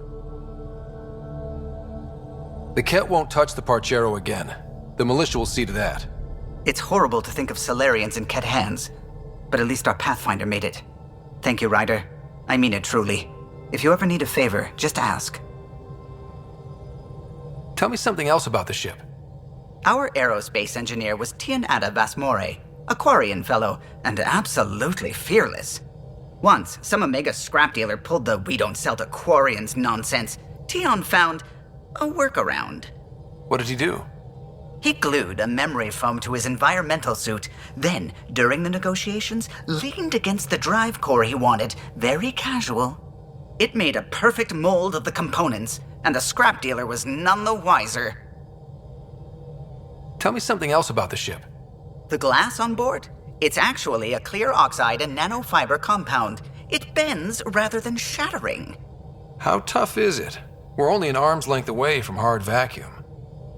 Speaker 5: The Ket won't touch the Parchero again. The militia will see to that.
Speaker 2: It's horrible to think of Solarians in Ket hands, but at least our Pathfinder made it. Thank you, Ryder. I mean it truly. If you ever need a favor, just ask.
Speaker 5: Tell me something else about the ship.
Speaker 2: Our aerospace engineer was Tianada Vasmore, a Quarian fellow, and absolutely fearless. Once, some Omega scrap dealer pulled the "we don't sell to Quarians" nonsense. Tion found a workaround.
Speaker 5: What did he do?
Speaker 2: He glued a memory foam to his environmental suit, then, during the negotiations, leaned against the drive core he wanted, very casual. It made a perfect mold of the components, and the scrap dealer was none the wiser.
Speaker 5: Tell me something else about the ship.
Speaker 2: The glass on board? It's actually a clear oxide and nanofiber compound. It bends rather than shattering.
Speaker 5: How tough is it? We're only an arm's length away from hard vacuum.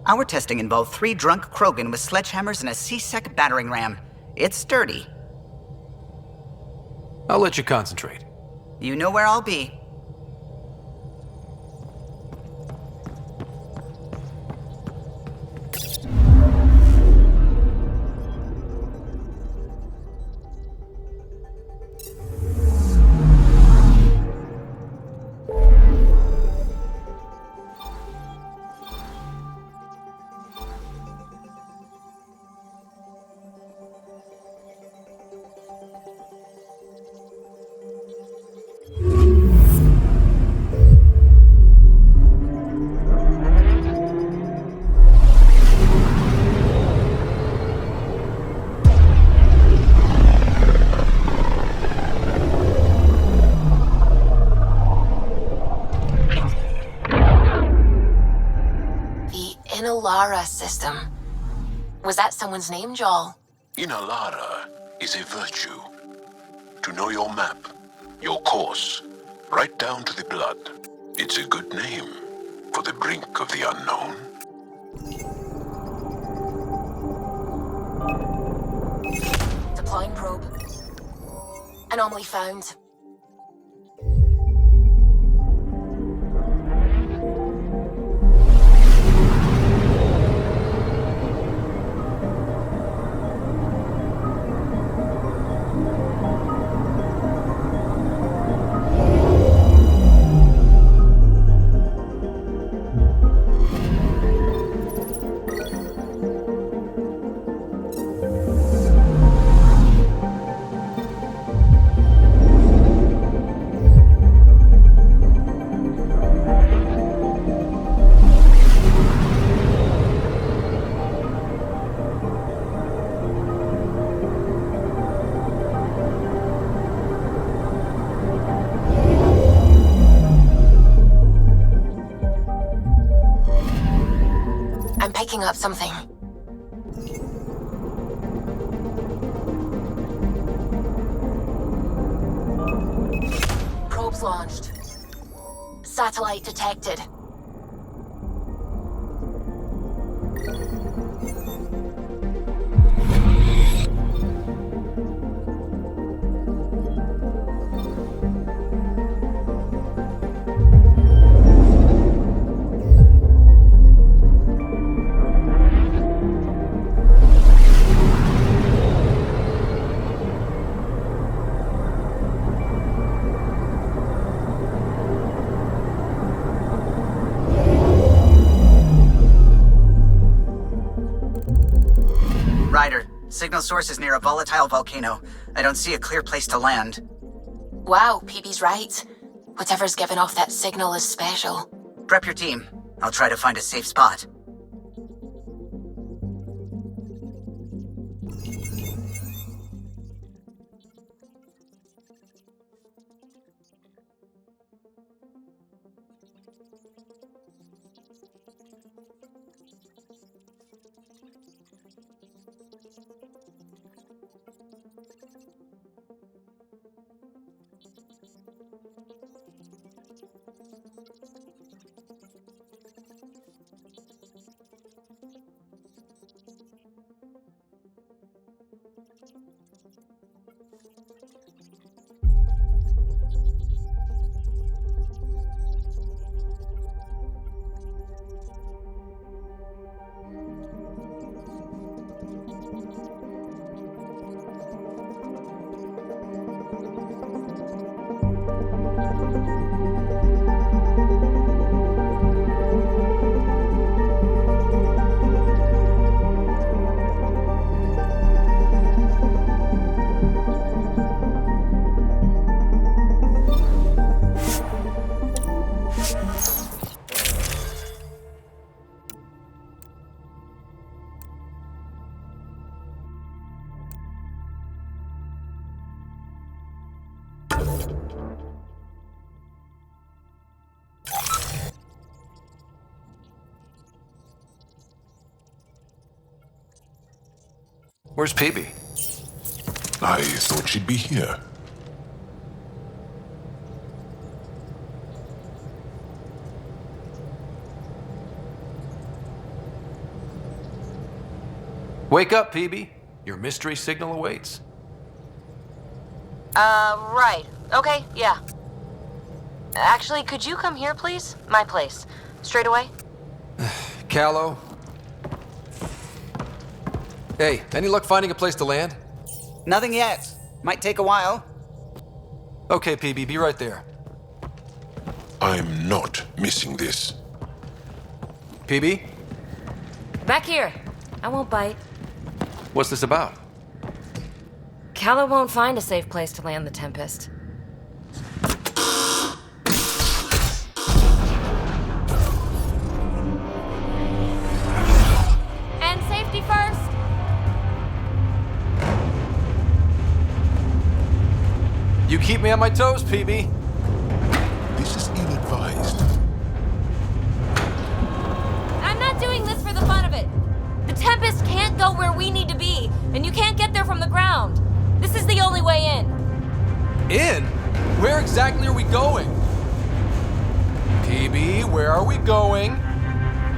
Speaker 2: Our testing involved 3 drunk Krogan with sledgehammers and a C-Sec battering ram. It's sturdy.
Speaker 5: I'll let you concentrate.
Speaker 2: You know where I'll be.
Speaker 13: Inhalara system. Was that someone's name, Joel?
Speaker 11: Inhalara is a virtue. To know your map, your course, right down to the blood. It's a good name for the brink of the unknown.
Speaker 13: Deploying probe. Anomaly found. Picking up something. Probes launched. Satellite detected.
Speaker 2: Signal source is near a volatile volcano. I don't see a clear place to land.
Speaker 13: Wow, PB's right. Whatever's giving off that signal is special.
Speaker 2: Prep your team. I'll try to find a safe spot.
Speaker 5: Where's PB?
Speaker 11: I thought she'd be here.
Speaker 5: Wake up, PB. Your mystery signal awaits.
Speaker 9: Right. Okay, yeah. Actually, could you come here, please? My place. Straight away?
Speaker 5: Callow. Hey, any luck finding a place to land?
Speaker 2: Nothing yet. Might take a while.
Speaker 5: Okay, PB, be right there.
Speaker 11: I'm not missing this.
Speaker 5: PB?
Speaker 18: Back here. I won't bite.
Speaker 5: What's this about?
Speaker 18: Callow won't find a safe place to land the Tempest. And safety first!
Speaker 5: You keep me on my toes, PB.
Speaker 11: This is ill-advised.
Speaker 18: I'm not doing this for the fun of it. The Tempest can't go where we need to be, and you can't get there from the ground. This is the only way in.
Speaker 5: In? Where exactly are we going? PB, where are we going?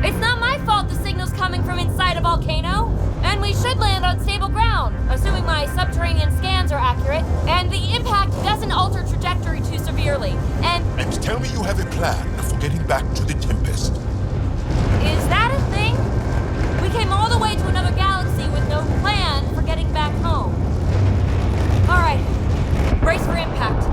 Speaker 18: It's not my fault the signal's coming from inside a volcano. And we should land on stable ground, assuming my subterranean scans are accurate, and the impact doesn't alter trajectory too severely. And
Speaker 11: tell me you have a plan for getting back to the Tempest.
Speaker 18: is that a thing? We came all the way to another galaxy with no plan for getting back home. All right, brace for impact.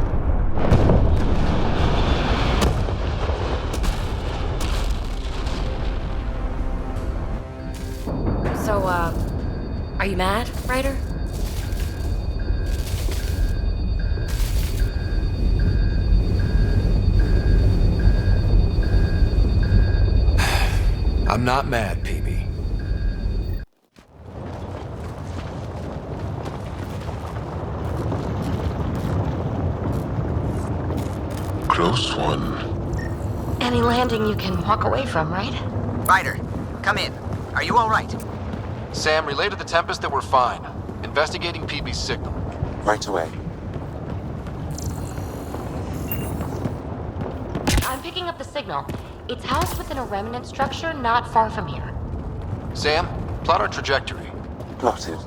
Speaker 18: So, are you mad, Ryder?
Speaker 5: I'm not mad, PB.
Speaker 11: Close one.
Speaker 13: Any landing you can walk away from, right?
Speaker 2: Ryder, come in. Are you all right?
Speaker 5: Sam, relay to the Tempest that we're fine. Investigating PB's signal.
Speaker 8: Right away.
Speaker 13: I'm picking up the signal. It's housed within a remnant structure not far from here.
Speaker 5: Sam, plot our trajectory.
Speaker 8: Plotted.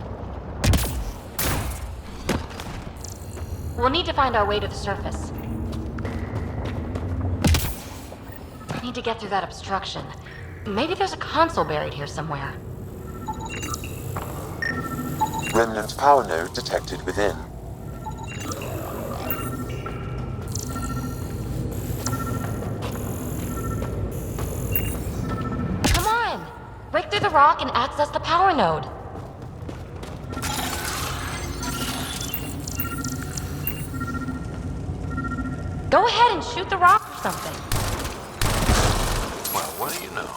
Speaker 13: We'll need to find our way to the surface. I need to get through that obstruction. Maybe there's a console buried here somewhere.
Speaker 8: Remnant power node detected within.
Speaker 13: Come on! Break through the rock and access the power node.
Speaker 18: Go ahead and shoot the rock or something.
Speaker 5: Well, what do you know?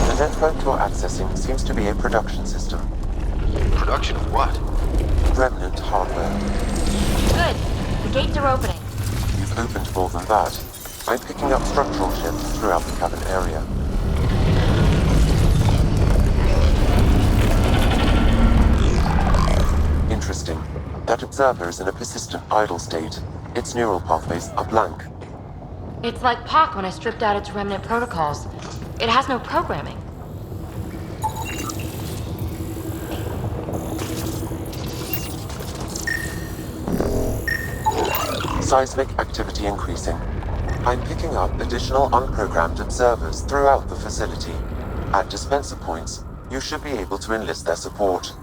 Speaker 8: The network you're accessing seems to be a production system.
Speaker 5: Production of what?
Speaker 8: Remnant hardware.
Speaker 18: Good. The gates are opening.
Speaker 8: You've opened more than that. I'm picking up structural shifts throughout the cabin area. Interesting. That observer is in a persistent idle state. Its neural pathways are blank.
Speaker 18: It's like Pac when I stripped out its remnant protocols. It has no programming.
Speaker 8: Seismic activity increasing. I'm picking up additional unprogrammed observers throughout the facility. At dispenser points, you should be able to enlist their support.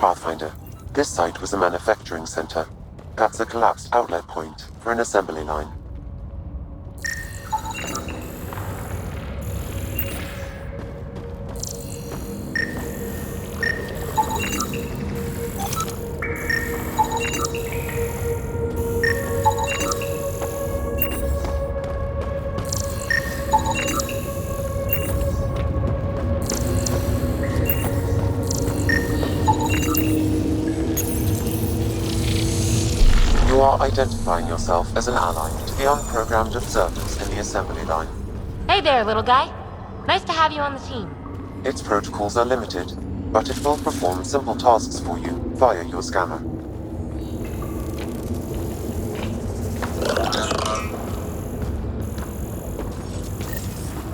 Speaker 8: Pathfinder, this site was a manufacturing center. That's a collapsed outlet point for an assembly line. You are identifying yourself as an ally to the unprogrammed observers in the assembly line.
Speaker 18: Hey there, little guy. Nice to have you on the team.
Speaker 8: Its protocols are limited, but it will perform simple tasks for you via your scanner.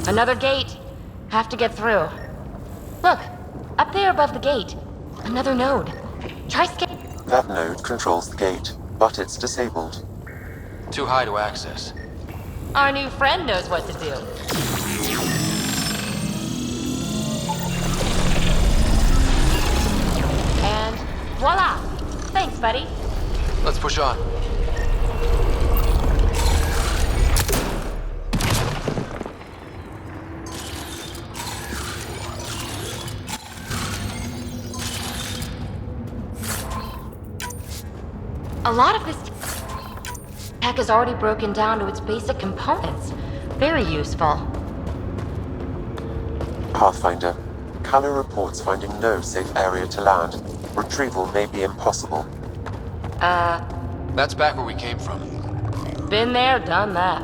Speaker 18: Another gate. Have to get through. Look, up there above the gate. Another node. Try scan.
Speaker 8: That node controls the gate, but it's disabled.
Speaker 5: Too high to access.
Speaker 18: Our new friend knows what to do. And voila! Thanks, buddy.
Speaker 5: Let's push on.
Speaker 18: A lot of this tech is already broken down to its basic components. Very useful.
Speaker 8: Pathfinder, Kalu reports finding no safe area to land. Retrieval may be impossible.
Speaker 5: That's back where we came from.
Speaker 18: Been there, done that.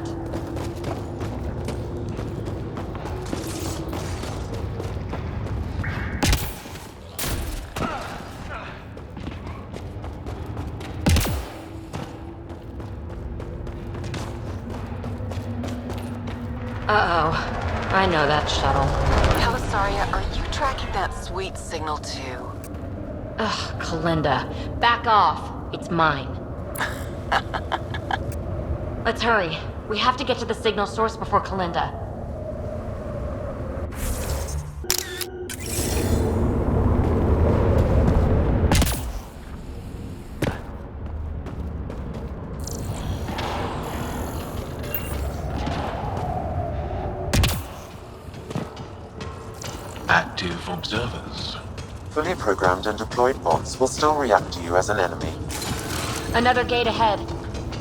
Speaker 18: Uh-oh. I know that shuttle.
Speaker 19: Helisaria, are you tracking that sweet signal too?
Speaker 18: Ugh, Kalinda. Back off. It's mine. Let's hurry. We have to get to the signal source before Kalinda.
Speaker 11: Active observers.
Speaker 8: Fully programmed and deployed bots will still react to you as an enemy.
Speaker 18: Another gate ahead.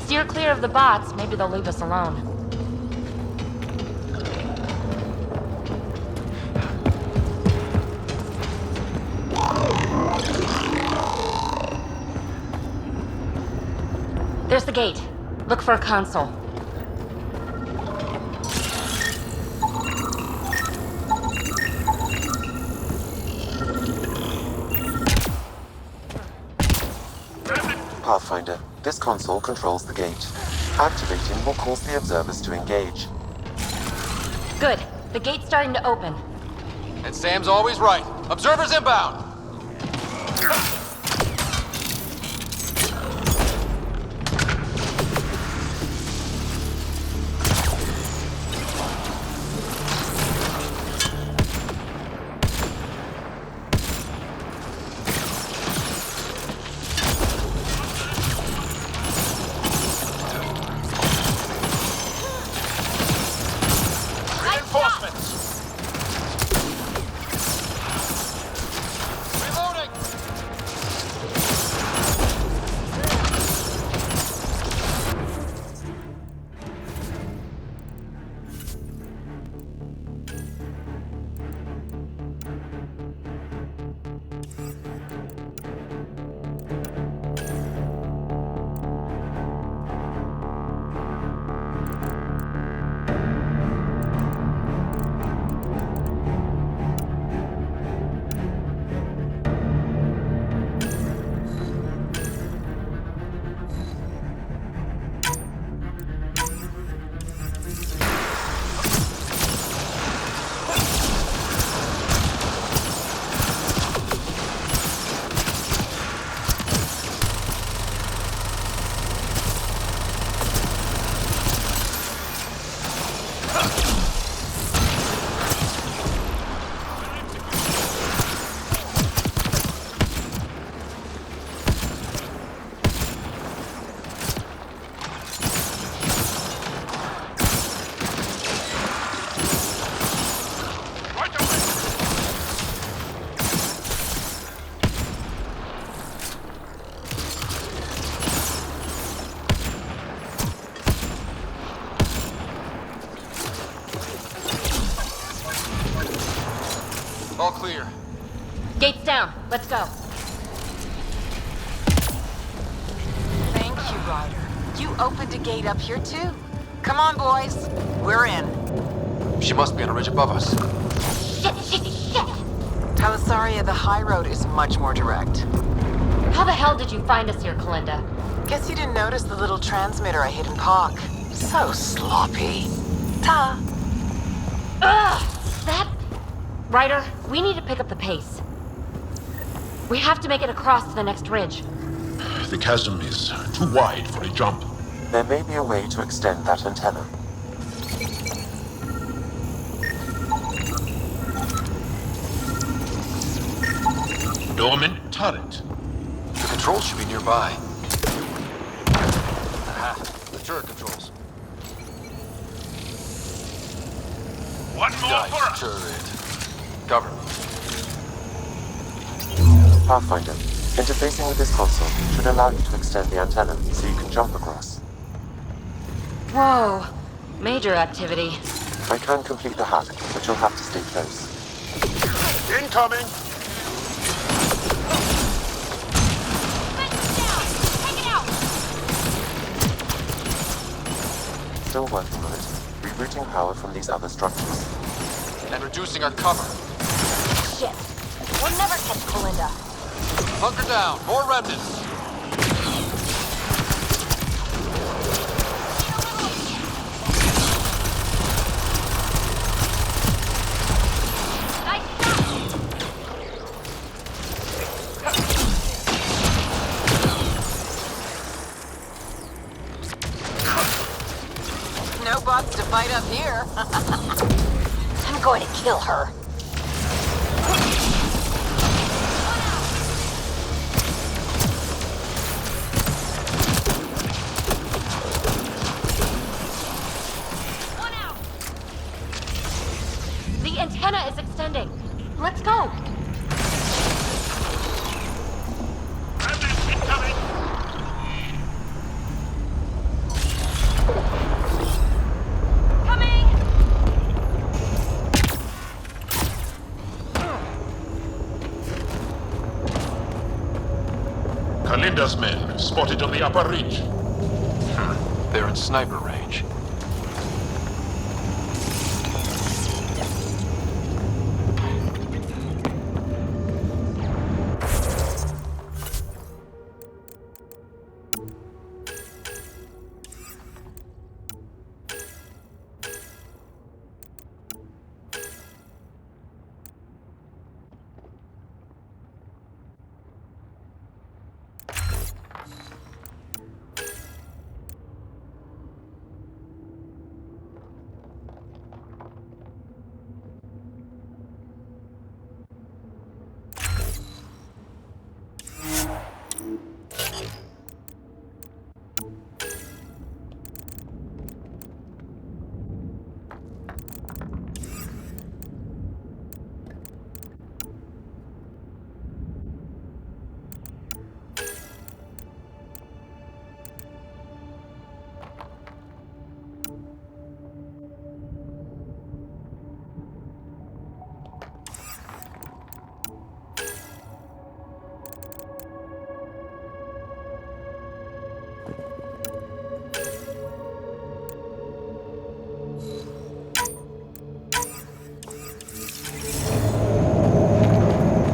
Speaker 18: Steer clear of the bots. Maybe they'll leave us alone. There's the gate. Look for a console.
Speaker 8: Pathfinder, this console controls the gate. Activating will cause the observers to engage.
Speaker 18: Good. The gate's starting to open.
Speaker 5: And Sam's always right. Observers inbound!
Speaker 18: Gate's down. Let's go.
Speaker 19: Thank you, Ryder. You opened a gate up here, too? Come on, boys. We're in.
Speaker 5: She must be on a ridge above us.
Speaker 19: Shit! Talisaria, the high road is much more direct.
Speaker 18: How the hell did you find us here, Kalinda?
Speaker 19: Guess you didn't notice the little transmitter I hid in Park. So sloppy. Ta!
Speaker 18: Ugh! That... Ryder, we need to pick up the pace. We have to make it across to the next ridge.
Speaker 11: The chasm is too wide for a jump.
Speaker 8: There may be a way to extend that antenna.
Speaker 11: Dormant turret.
Speaker 5: The controls should be nearby. Aha, the turret controls.
Speaker 11: One more for us.
Speaker 5: Turret. Cover.
Speaker 8: Pathfinder, interfacing with this console should allow you to extend the antenna so you can jump across.
Speaker 18: Whoa. Major activity.
Speaker 8: I can complete the hack, but you'll have to stay close.
Speaker 11: Incoming!
Speaker 8: Still working on it. Rerouting power from these other structures.
Speaker 5: And reducing our cover.
Speaker 18: Shit. We'll never catch Kalinda.
Speaker 5: Bunker down. More remnants.
Speaker 19: No bots to fight up here.
Speaker 18: I'm going to kill her. One out. The antenna is extending. Let's go.
Speaker 11: Kalinda's men spotted on the upper ridge.
Speaker 5: They're in sniper range.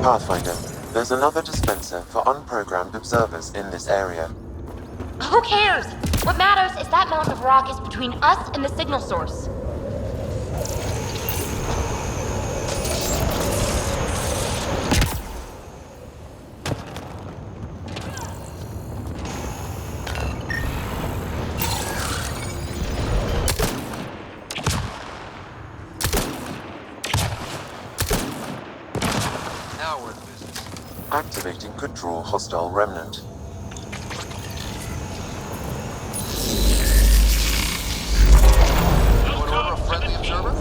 Speaker 8: Pathfinder, there's another dispenser for unprogrammed observers in this area.
Speaker 18: Who cares? What matters is that mountain of rock is between us and the signal source.
Speaker 8: Activating could draw hostile remnant.
Speaker 5: Anyone order a friendly observer?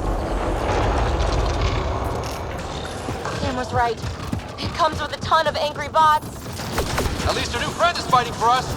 Speaker 18: Sam was right. It comes with a ton of angry bots.
Speaker 5: At least our new friend is fighting for us.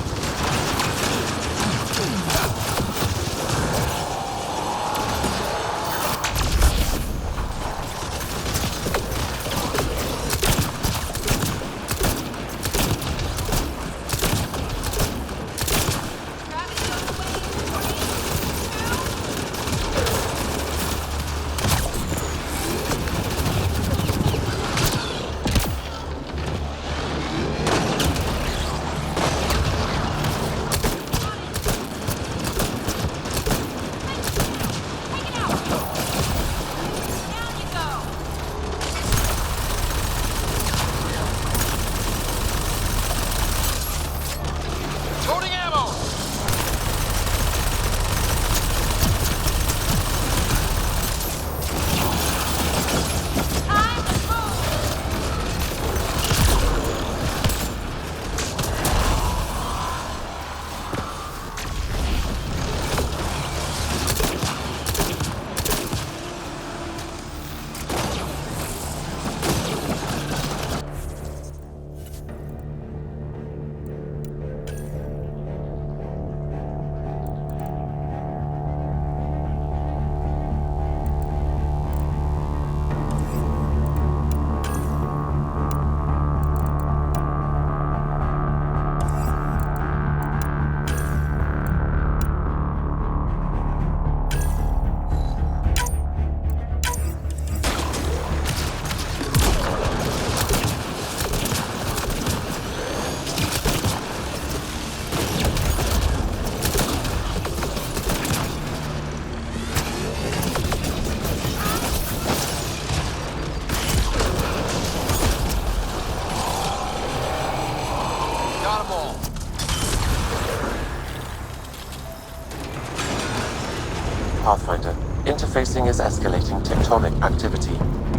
Speaker 8: Pathfinder, interfacing is escalating tectonic activity.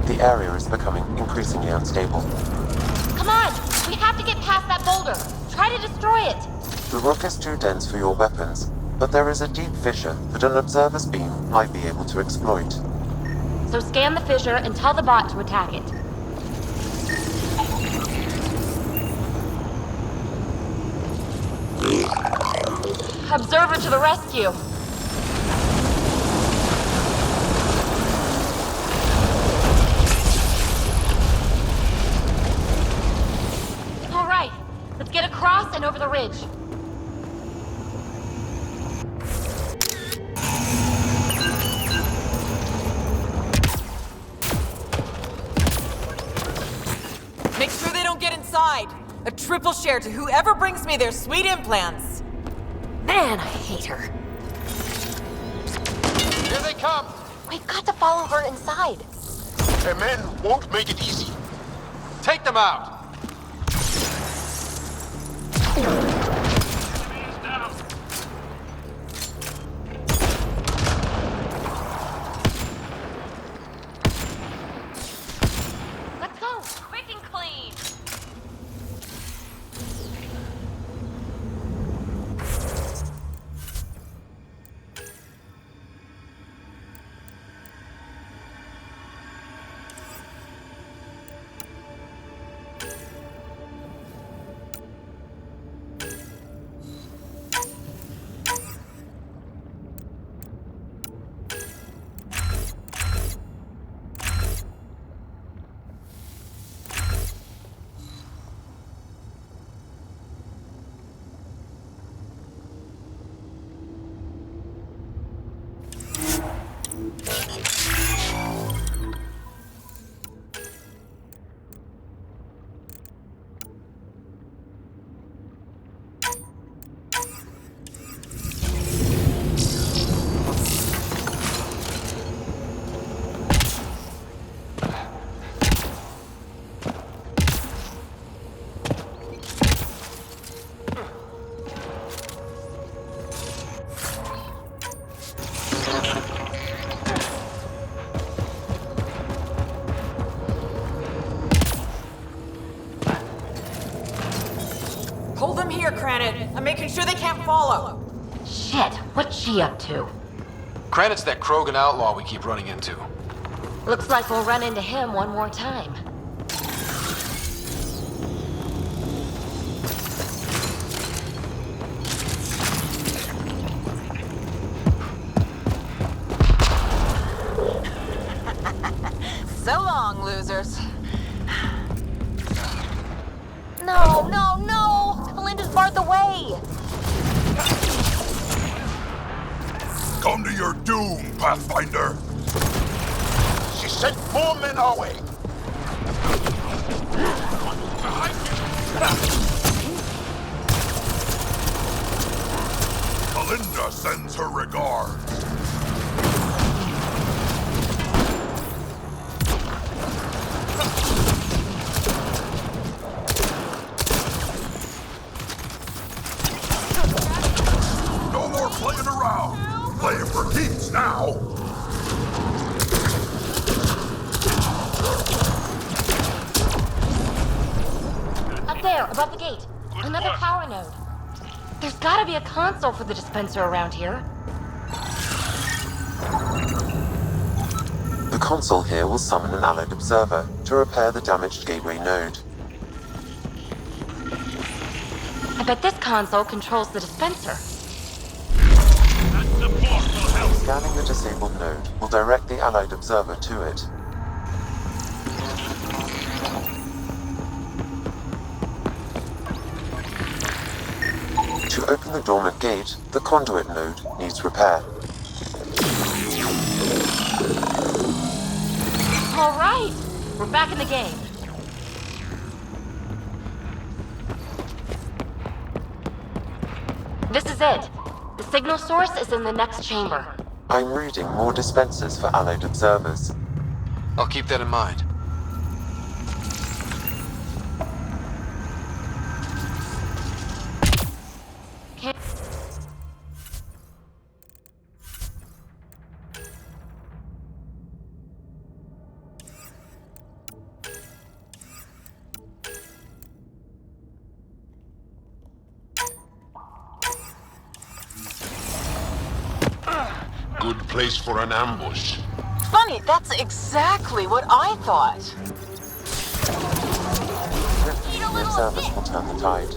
Speaker 8: The area is becoming increasingly unstable.
Speaker 18: Come on! We have to get past that boulder! Try to destroy it!
Speaker 8: The rock is too dense for your weapons, but there is a deep fissure that an observer's beam might be able to exploit.
Speaker 18: So scan the fissure and tell the bot to attack it. Observer to the rescue! All right, let's get across and over the ridge.
Speaker 19: Make sure they don't get inside. A triple share to whoever brings me their sweet implants.
Speaker 13: Man, I hate her.
Speaker 11: Here they come!
Speaker 18: We've got to follow her inside.
Speaker 11: The men won't make it easy.
Speaker 5: Take them out!
Speaker 18: Let's go, quick and clean.
Speaker 19: Hold them here, Cranit. I'm making sure they can't follow.
Speaker 18: Shit, what's she up to?
Speaker 5: Granite's that Krogan outlaw we keep running into.
Speaker 18: Looks like we'll run into him one more time.
Speaker 19: So long, losers.
Speaker 18: No, no, no! Belinda's barred the way!
Speaker 11: Come to your doom, Pathfinder. She sent more men our way. Belinda sends her regards. No more playing around. Playing for keeps now.
Speaker 18: Up there, above the gate. Another power node. There's gotta be a console for the dispenser around here.
Speaker 8: The console here will summon an allied observer to repair the damaged gateway node.
Speaker 18: I bet this console controls the dispenser.
Speaker 8: Scanning the disabled node will direct the allied observer to it. To open the dormant gate, the conduit node needs repair.
Speaker 18: All right, we're back in the game. This is it. The signal source is in the next chamber.
Speaker 8: I'm reading more dispensers for allied observers.
Speaker 5: I'll keep that in mind.
Speaker 11: Good place for an ambush.
Speaker 19: Funny, that's exactly what I thought.
Speaker 8: Your service will turn the tide.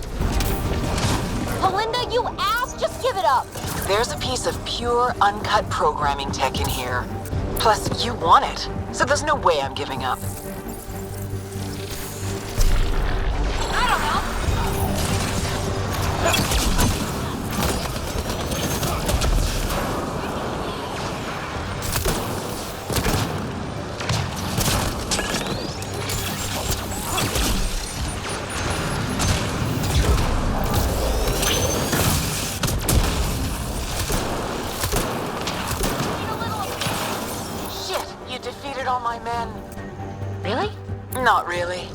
Speaker 18: Kalinda, you ass! Just give it up!
Speaker 19: There's a piece of pure, uncut programming tech in here. Plus, you want it, so there's no way I'm giving up.
Speaker 18: I don't know.
Speaker 19: All my men.
Speaker 18: Really?
Speaker 19: Not really.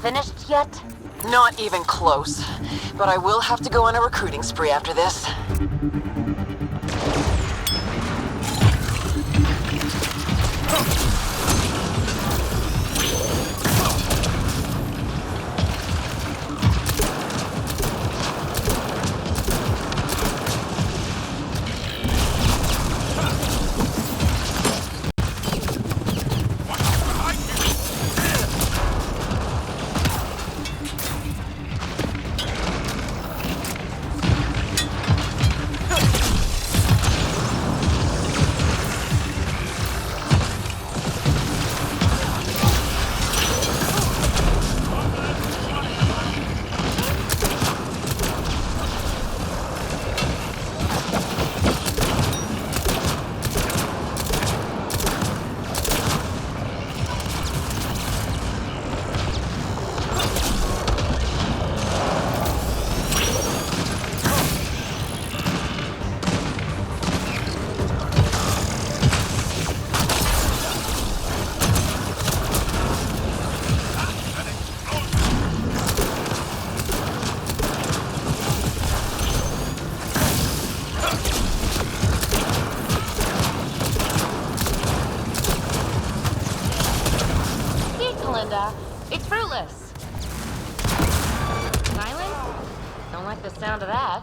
Speaker 18: Finished yet?
Speaker 19: Not even close. But I will have to go on a recruiting spree after this.
Speaker 18: It's fruitless. Silence? Don't like the sound of that.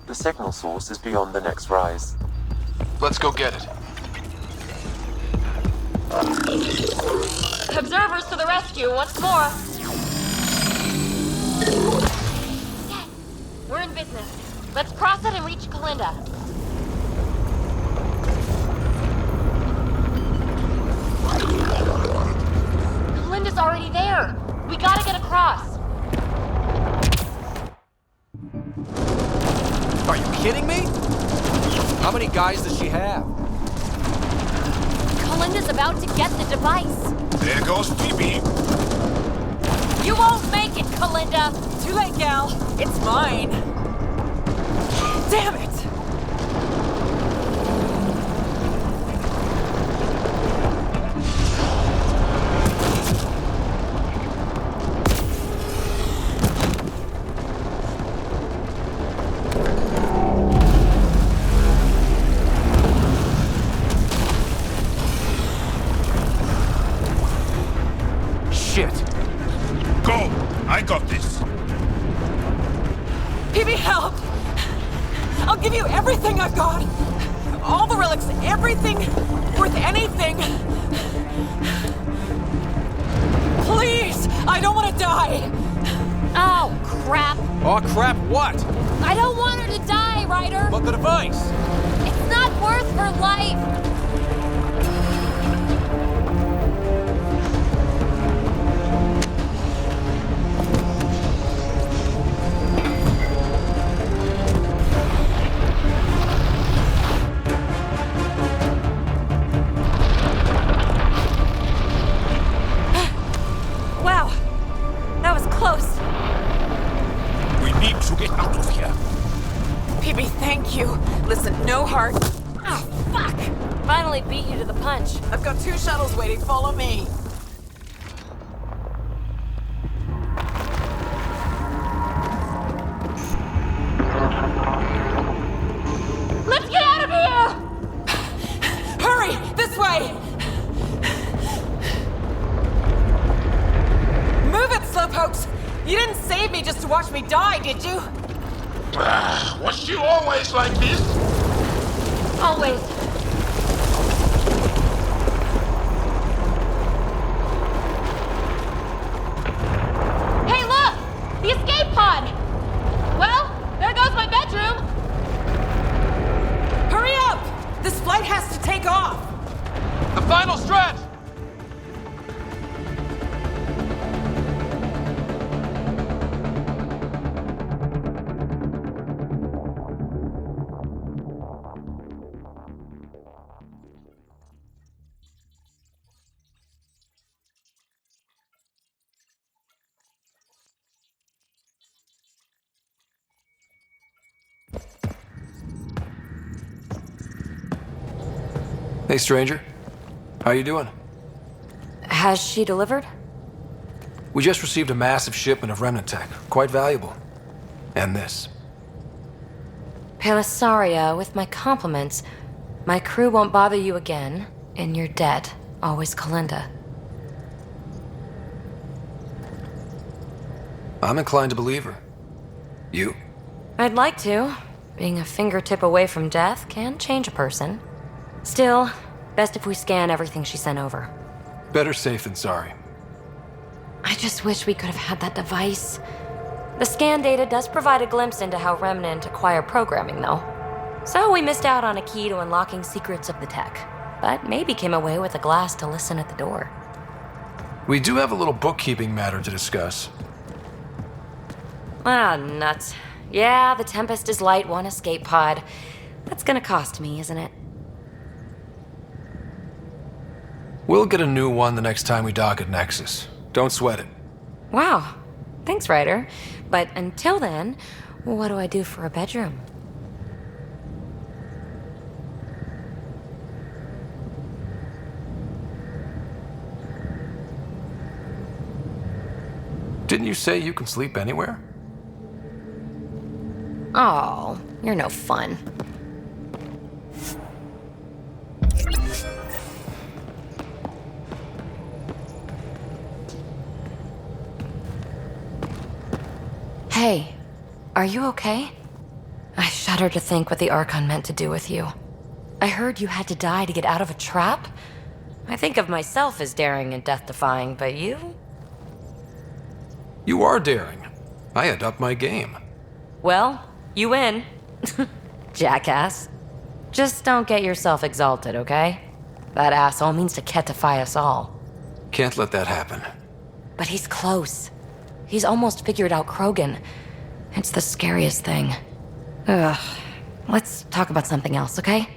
Speaker 8: The signal source is beyond the next rise.
Speaker 5: Let's go get it.
Speaker 18: Observers to the rescue once more. Yes, we're in business. Let's cross it and reach Kalinda. Kalinda's already there. We gotta get across.
Speaker 20: Are you kidding me? How many guys does she have?
Speaker 18: Kalinda's about to get the device.
Speaker 11: There goes Phoebe.
Speaker 18: You won't make it, Kalinda.
Speaker 15: Too late, gal. It's mine. Damn it!
Speaker 11: Go! I got this.
Speaker 15: PB, help! I'll give you everything I've got. All the relics, everything worth anything. Please, I don't want to die.
Speaker 18: Oh, crap.
Speaker 20: Oh, crap, what?
Speaker 18: I don't want her to die, Ryder.
Speaker 20: But the device.
Speaker 18: It's not worth her life.
Speaker 19: heart. Oh, fuck!
Speaker 18: Finally beat you to the punch.
Speaker 19: I've got 2 shuttles waiting. Follow me.
Speaker 18: Let's get out of here!
Speaker 19: Hurry! This way! Move it, slowpokes! You didn't save me just to watch me die, did you?
Speaker 11: Was she always like this?
Speaker 18: Always. Hey, look! The escape pod! Well, there goes my bedroom!
Speaker 19: Hurry up! This flight has to take off!
Speaker 20: The final stretch!
Speaker 5: Hey, stranger. How you doing?
Speaker 12: Has she delivered?
Speaker 5: We just received a massive shipment of remnant tech. Quite valuable. And this.
Speaker 12: Pelisaria, with my compliments. My crew won't bother you again. In your debt. Always Kalinda.
Speaker 5: I'm inclined to believe her. You?
Speaker 12: I'd like to. Being a fingertip away from death can change a person. Still, best if we scan everything she sent over.
Speaker 5: Better safe than sorry.
Speaker 12: I just wish we could have had that device. The scan data does provide a glimpse into how Remnant acquire programming, though. So we missed out on a key to unlocking secrets of the tech. But maybe came away with a glass to listen at the door.
Speaker 5: We do have a little bookkeeping matter to discuss.
Speaker 12: Ah, nuts. Yeah, the Tempest is light 1 escape pod. That's gonna cost me, isn't it?
Speaker 5: We'll get a new one the next time we dock at Nexus. Don't sweat it.
Speaker 12: Wow. Thanks, Ryder. But until then, what do I do for a bedroom?
Speaker 5: Didn't you say you can sleep anywhere?
Speaker 12: Oh, you're no fun. Hey, are you okay? I shudder to think what the Archon meant to do with you. I heard you had to die to get out of a trap. I think of myself as daring and death-defying, but you?
Speaker 5: You are daring. I had upped my game.
Speaker 12: Well, you win. Jackass. Just don't get yourself exalted, okay? That asshole means to ketify us all.
Speaker 5: Can't let that happen.
Speaker 12: But he's close. He's almost figured out Krogan. It's the scariest thing. Ugh. Let's talk about something else, okay?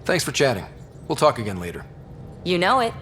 Speaker 5: Thanks for chatting. We'll talk again later.
Speaker 12: You know it.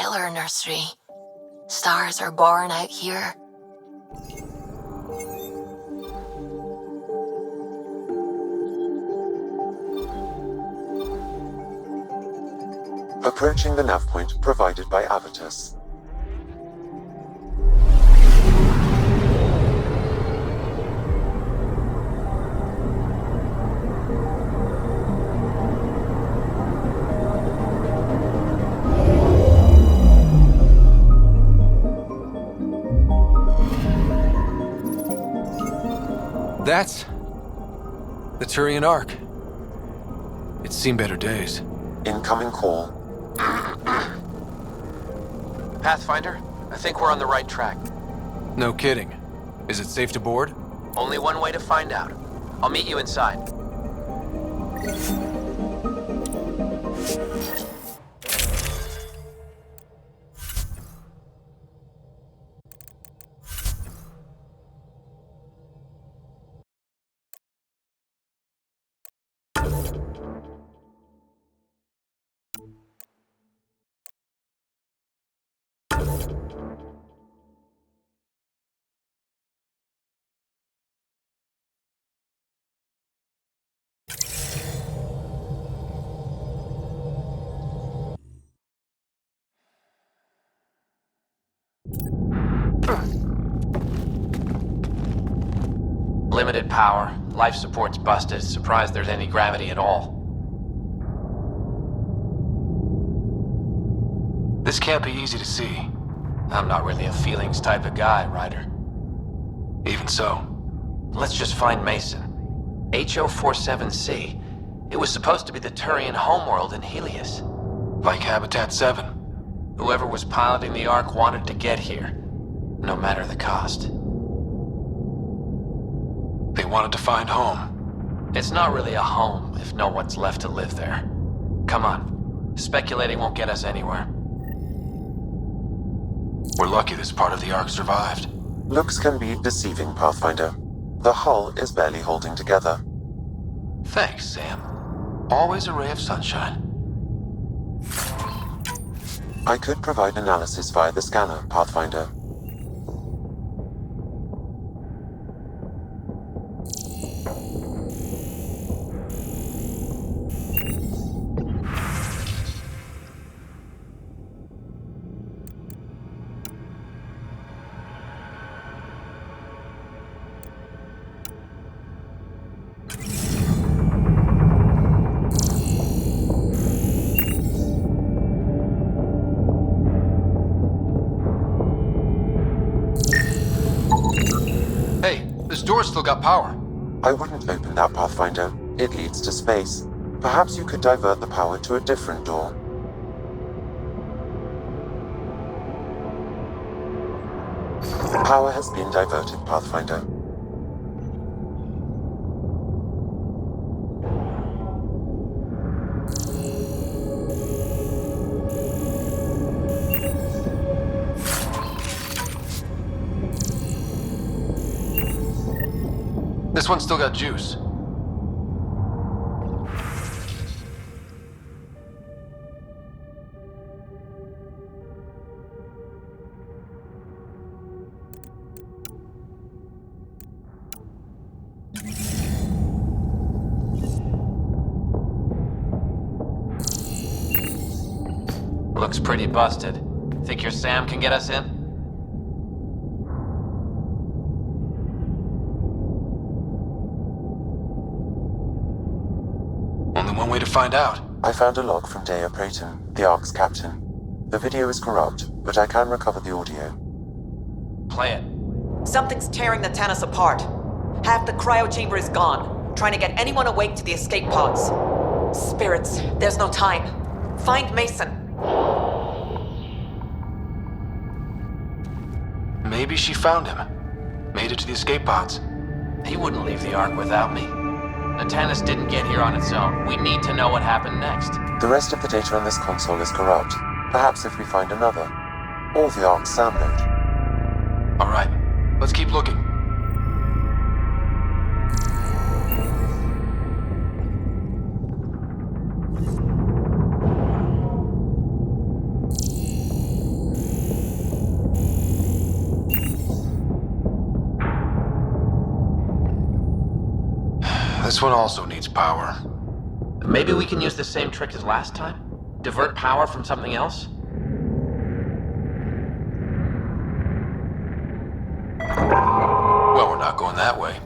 Speaker 13: killer nursery. Stars are born out here.
Speaker 8: Approaching the nav point provided by Avitus.
Speaker 5: That's the Turian Ark. It's seen better days.
Speaker 8: Incoming call.
Speaker 20: Pathfinder, I think we're on the right track.
Speaker 5: No kidding. Is it safe to board?
Speaker 20: Only one way to find out. I'll meet you inside. Limited power. Life support's busted. Surprised there's any gravity at all.
Speaker 5: This can't be easy to see.
Speaker 20: I'm not really a feelings type of guy, Ryder.
Speaker 5: Even so.
Speaker 20: Let's just find Mason. HO47C. It was supposed to be the Turian homeworld in Helios.
Speaker 5: Like Habitat 7.
Speaker 20: Whoever was piloting the Ark wanted to get here. No matter the cost.
Speaker 5: They wanted to find home.
Speaker 20: It's not really a home if no one's left to live there. Come on. Speculating won't get us anywhere.
Speaker 5: We're lucky this part of the Ark survived.
Speaker 8: Looks can be deceiving, Pathfinder. The hull is barely holding together.
Speaker 5: Thanks, Sam. Always a ray of sunshine.
Speaker 8: I could provide analysis via the scanner, Pathfinder.
Speaker 5: This door's still got power.
Speaker 8: I wouldn't open that, Pathfinder. It leads to space. Perhaps you could divert the power to a different door. Power has been diverted, Pathfinder.
Speaker 5: This one's still got juice.
Speaker 20: Looks pretty busted. Think your Sam can get us in?
Speaker 5: Only one way to find out.
Speaker 8: I found a log from Dea Prayton, the Ark's captain. The video is corrupt, but I can recover the audio.
Speaker 20: Play it.
Speaker 21: Something's tearing the Tannis apart. Half the cryo chamber is gone, trying to get anyone awake to the escape pods. Spirits, there's no time. Find Mason.
Speaker 5: Maybe she found him. Made it to the escape pods.
Speaker 20: He wouldn't leave the Ark without me. The Tannis didn't get here on its own. We need to know what happened next.
Speaker 8: The rest of the data on this console is corrupt. Perhaps if we find another. Or the Ark's SAM node.
Speaker 5: All right, let's keep looking. This one also needs power.
Speaker 20: Maybe we can use the same trick as last time? Divert power from something else?
Speaker 5: Well, we're not going that way.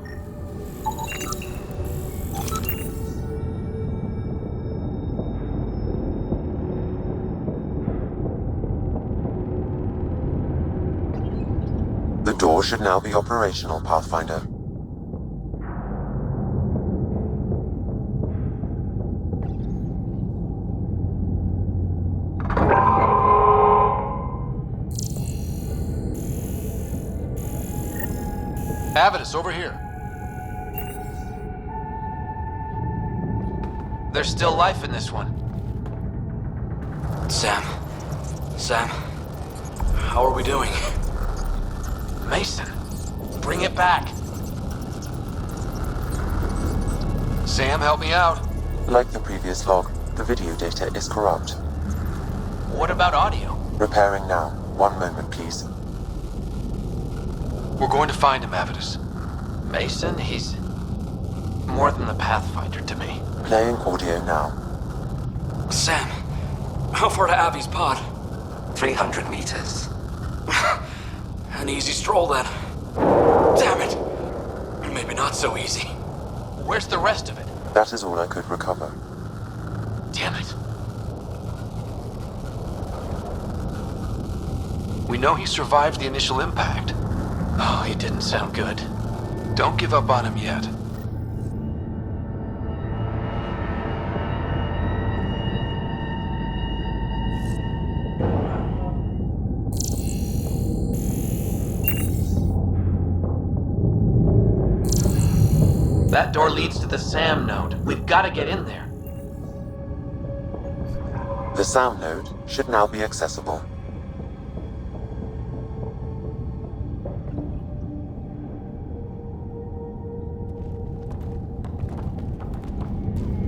Speaker 8: The door should now be operational, Pathfinder.
Speaker 5: Avidus, over here.
Speaker 20: There's still life in this one.
Speaker 14: Sam. How are we doing?
Speaker 20: Mason, bring it back.
Speaker 5: Sam, help me out.
Speaker 8: Like the previous log, the video data is corrupt.
Speaker 20: What about audio?
Speaker 8: Repairing now. 1 moment, please.
Speaker 5: We're going to find him, Avidus.
Speaker 20: Mason, he's more than the Pathfinder to me.
Speaker 8: Playing audio now.
Speaker 14: Sam, how far to Abby's pod?
Speaker 4: 300 meters.
Speaker 14: An easy stroll then. Damn it! Maybe not so easy.
Speaker 20: Where's the rest of it?
Speaker 8: That is all I could recover.
Speaker 20: Damn it.
Speaker 5: We know he survived the initial impact.
Speaker 20: Oh, he didn't sound good.
Speaker 5: Don't give up on him yet.
Speaker 20: That door leads to the SAM node. We've got to get in there.
Speaker 8: The SAM node should now be accessible.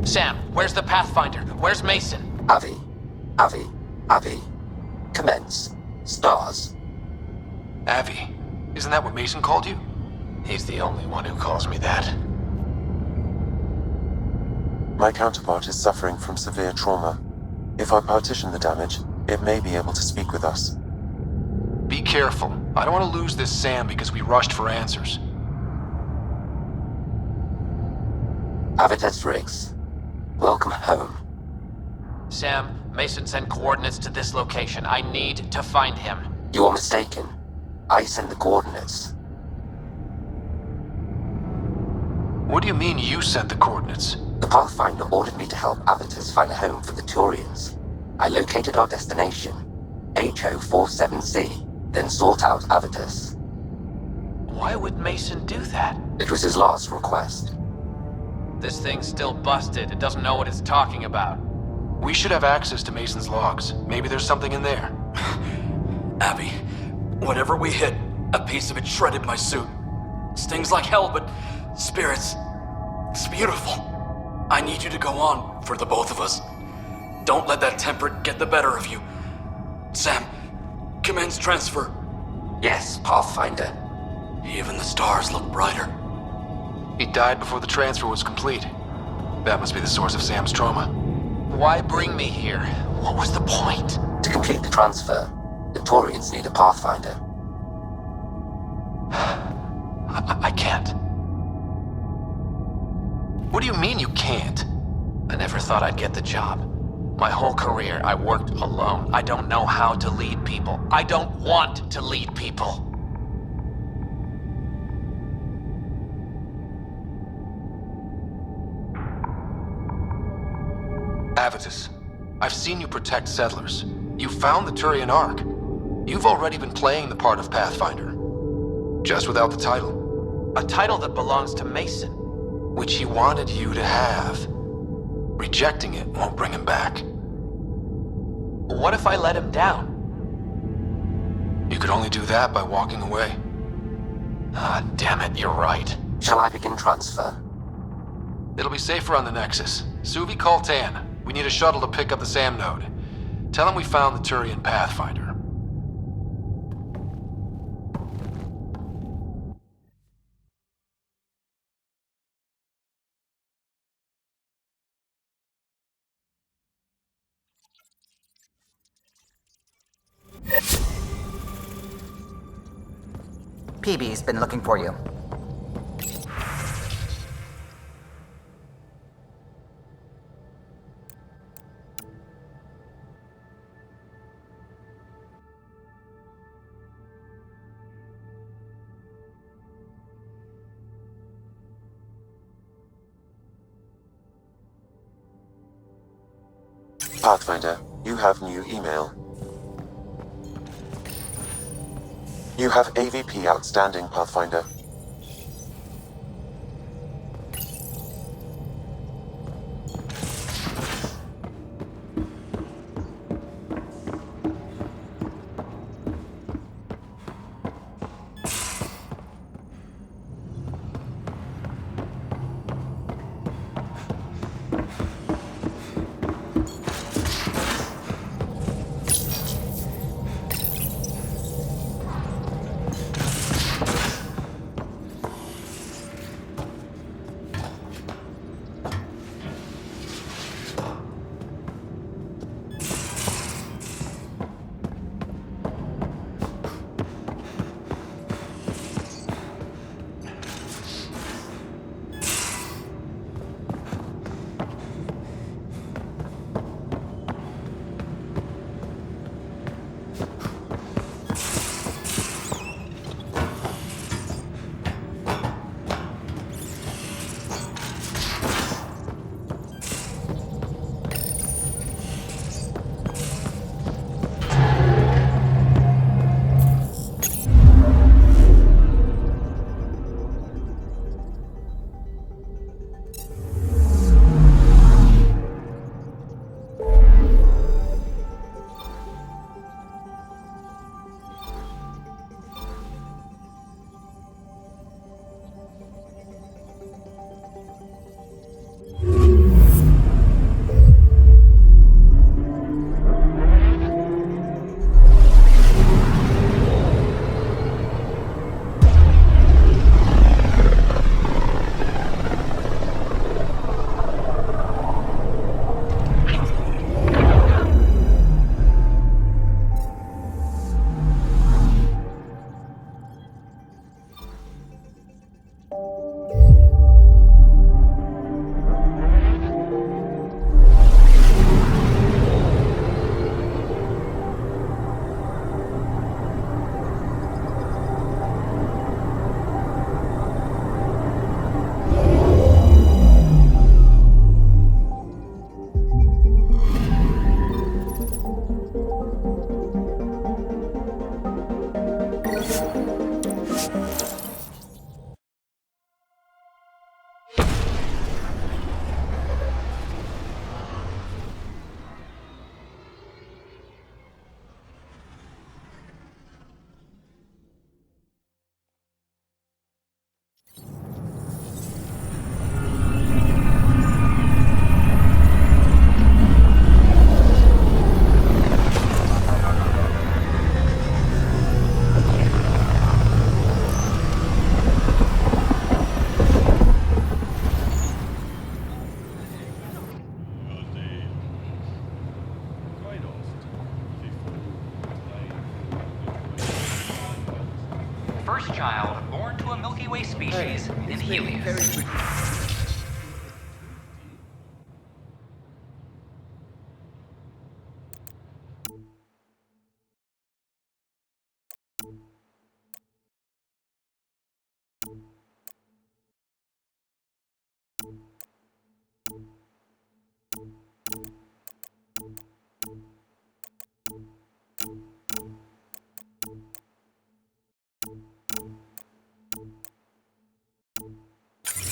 Speaker 20: Sam, where's the Pathfinder? Where's Mason?
Speaker 4: Avi. Commence. Stars.
Speaker 5: Avi, isn't that what Mason called you?
Speaker 20: He's the only one who calls me that.
Speaker 8: My counterpart is suffering from severe trauma. If I partition the damage, it may be able to speak with us.
Speaker 5: Be careful. I don't want to lose this Sam because we rushed for answers.
Speaker 4: Avitus Riggs. Welcome home.
Speaker 20: Sam, Mason sent coordinates to this location. I need to find him.
Speaker 4: You are mistaken. I sent the coordinates.
Speaker 5: What do you mean you sent the coordinates?
Speaker 4: The Pathfinder ordered me to help Avitus find a home for the Turians. I located our destination, HO47C, then sought out Avitus.
Speaker 20: Why would Mason do that?
Speaker 4: It was his last request.
Speaker 20: This thing's still busted. It doesn't know what it's talking about.
Speaker 5: We should have access to Mason's logs. Maybe there's something in there.
Speaker 14: Abby, whatever we hit, a piece of it shredded my suit. Stings like hell, but spirits, it's beautiful. I need you to go on for the both of us. Don't let that temper get the better of you. Sam, commence transfer.
Speaker 4: Yes, Pathfinder.
Speaker 14: Even the stars look brighter.
Speaker 5: He died before the transfer was complete. That must be the source of Sam's trauma.
Speaker 20: Why bring me here? What was the point?
Speaker 4: To complete the transfer, the Turians need a Pathfinder.
Speaker 20: I can't.
Speaker 5: What do you mean you can't?
Speaker 20: I never thought I'd get the job. My whole career, I worked alone. I don't know how to lead people. I don't want to lead people.
Speaker 5: Avitus, I've seen you protect settlers. You found the Turian Ark. You've already been playing the part of Pathfinder. Just without the title.
Speaker 20: A title that belongs to Mason.
Speaker 5: Which he wanted you to have. Rejecting it won't bring him back.
Speaker 20: What if I let him down?
Speaker 5: You could only do that by walking away.
Speaker 20: Ah, damn it, you're right.
Speaker 4: Shall I begin transfer?
Speaker 5: It'll be safer on the Nexus. Suvi, call Tan. We need a shuttle to pick up the SAM node. Tell him we found the Turian Pathfinder.
Speaker 2: PB's been looking for you.
Speaker 8: Pathfinder, you have new email. You have AVP outstanding, Pathfinder.
Speaker 6: First child born to a Milky Way species in Helios.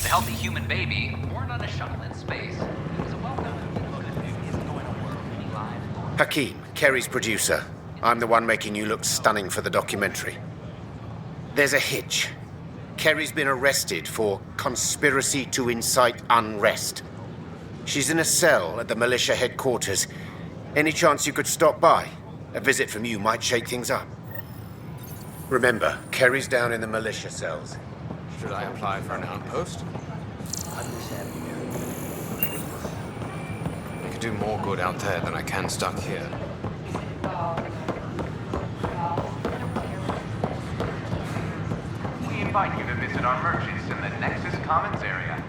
Speaker 6: The healthy human baby born on a shuttle in space. It was a welcome.
Speaker 22: Hakeem, Kerry's producer. I'm the one making you look stunning for the documentary. There's a hitch. Kerry's been arrested for conspiracy to incite unrest. She's in a cell at the militia headquarters. Any chance you could stop by? A visit from you might shake things up. Remember, Kerry's down in the militia cells.
Speaker 5: Should I apply for an outpost? I could do more good out there than I can stuck here.
Speaker 6: invite you to visit our merchants in the Nexus Commons area.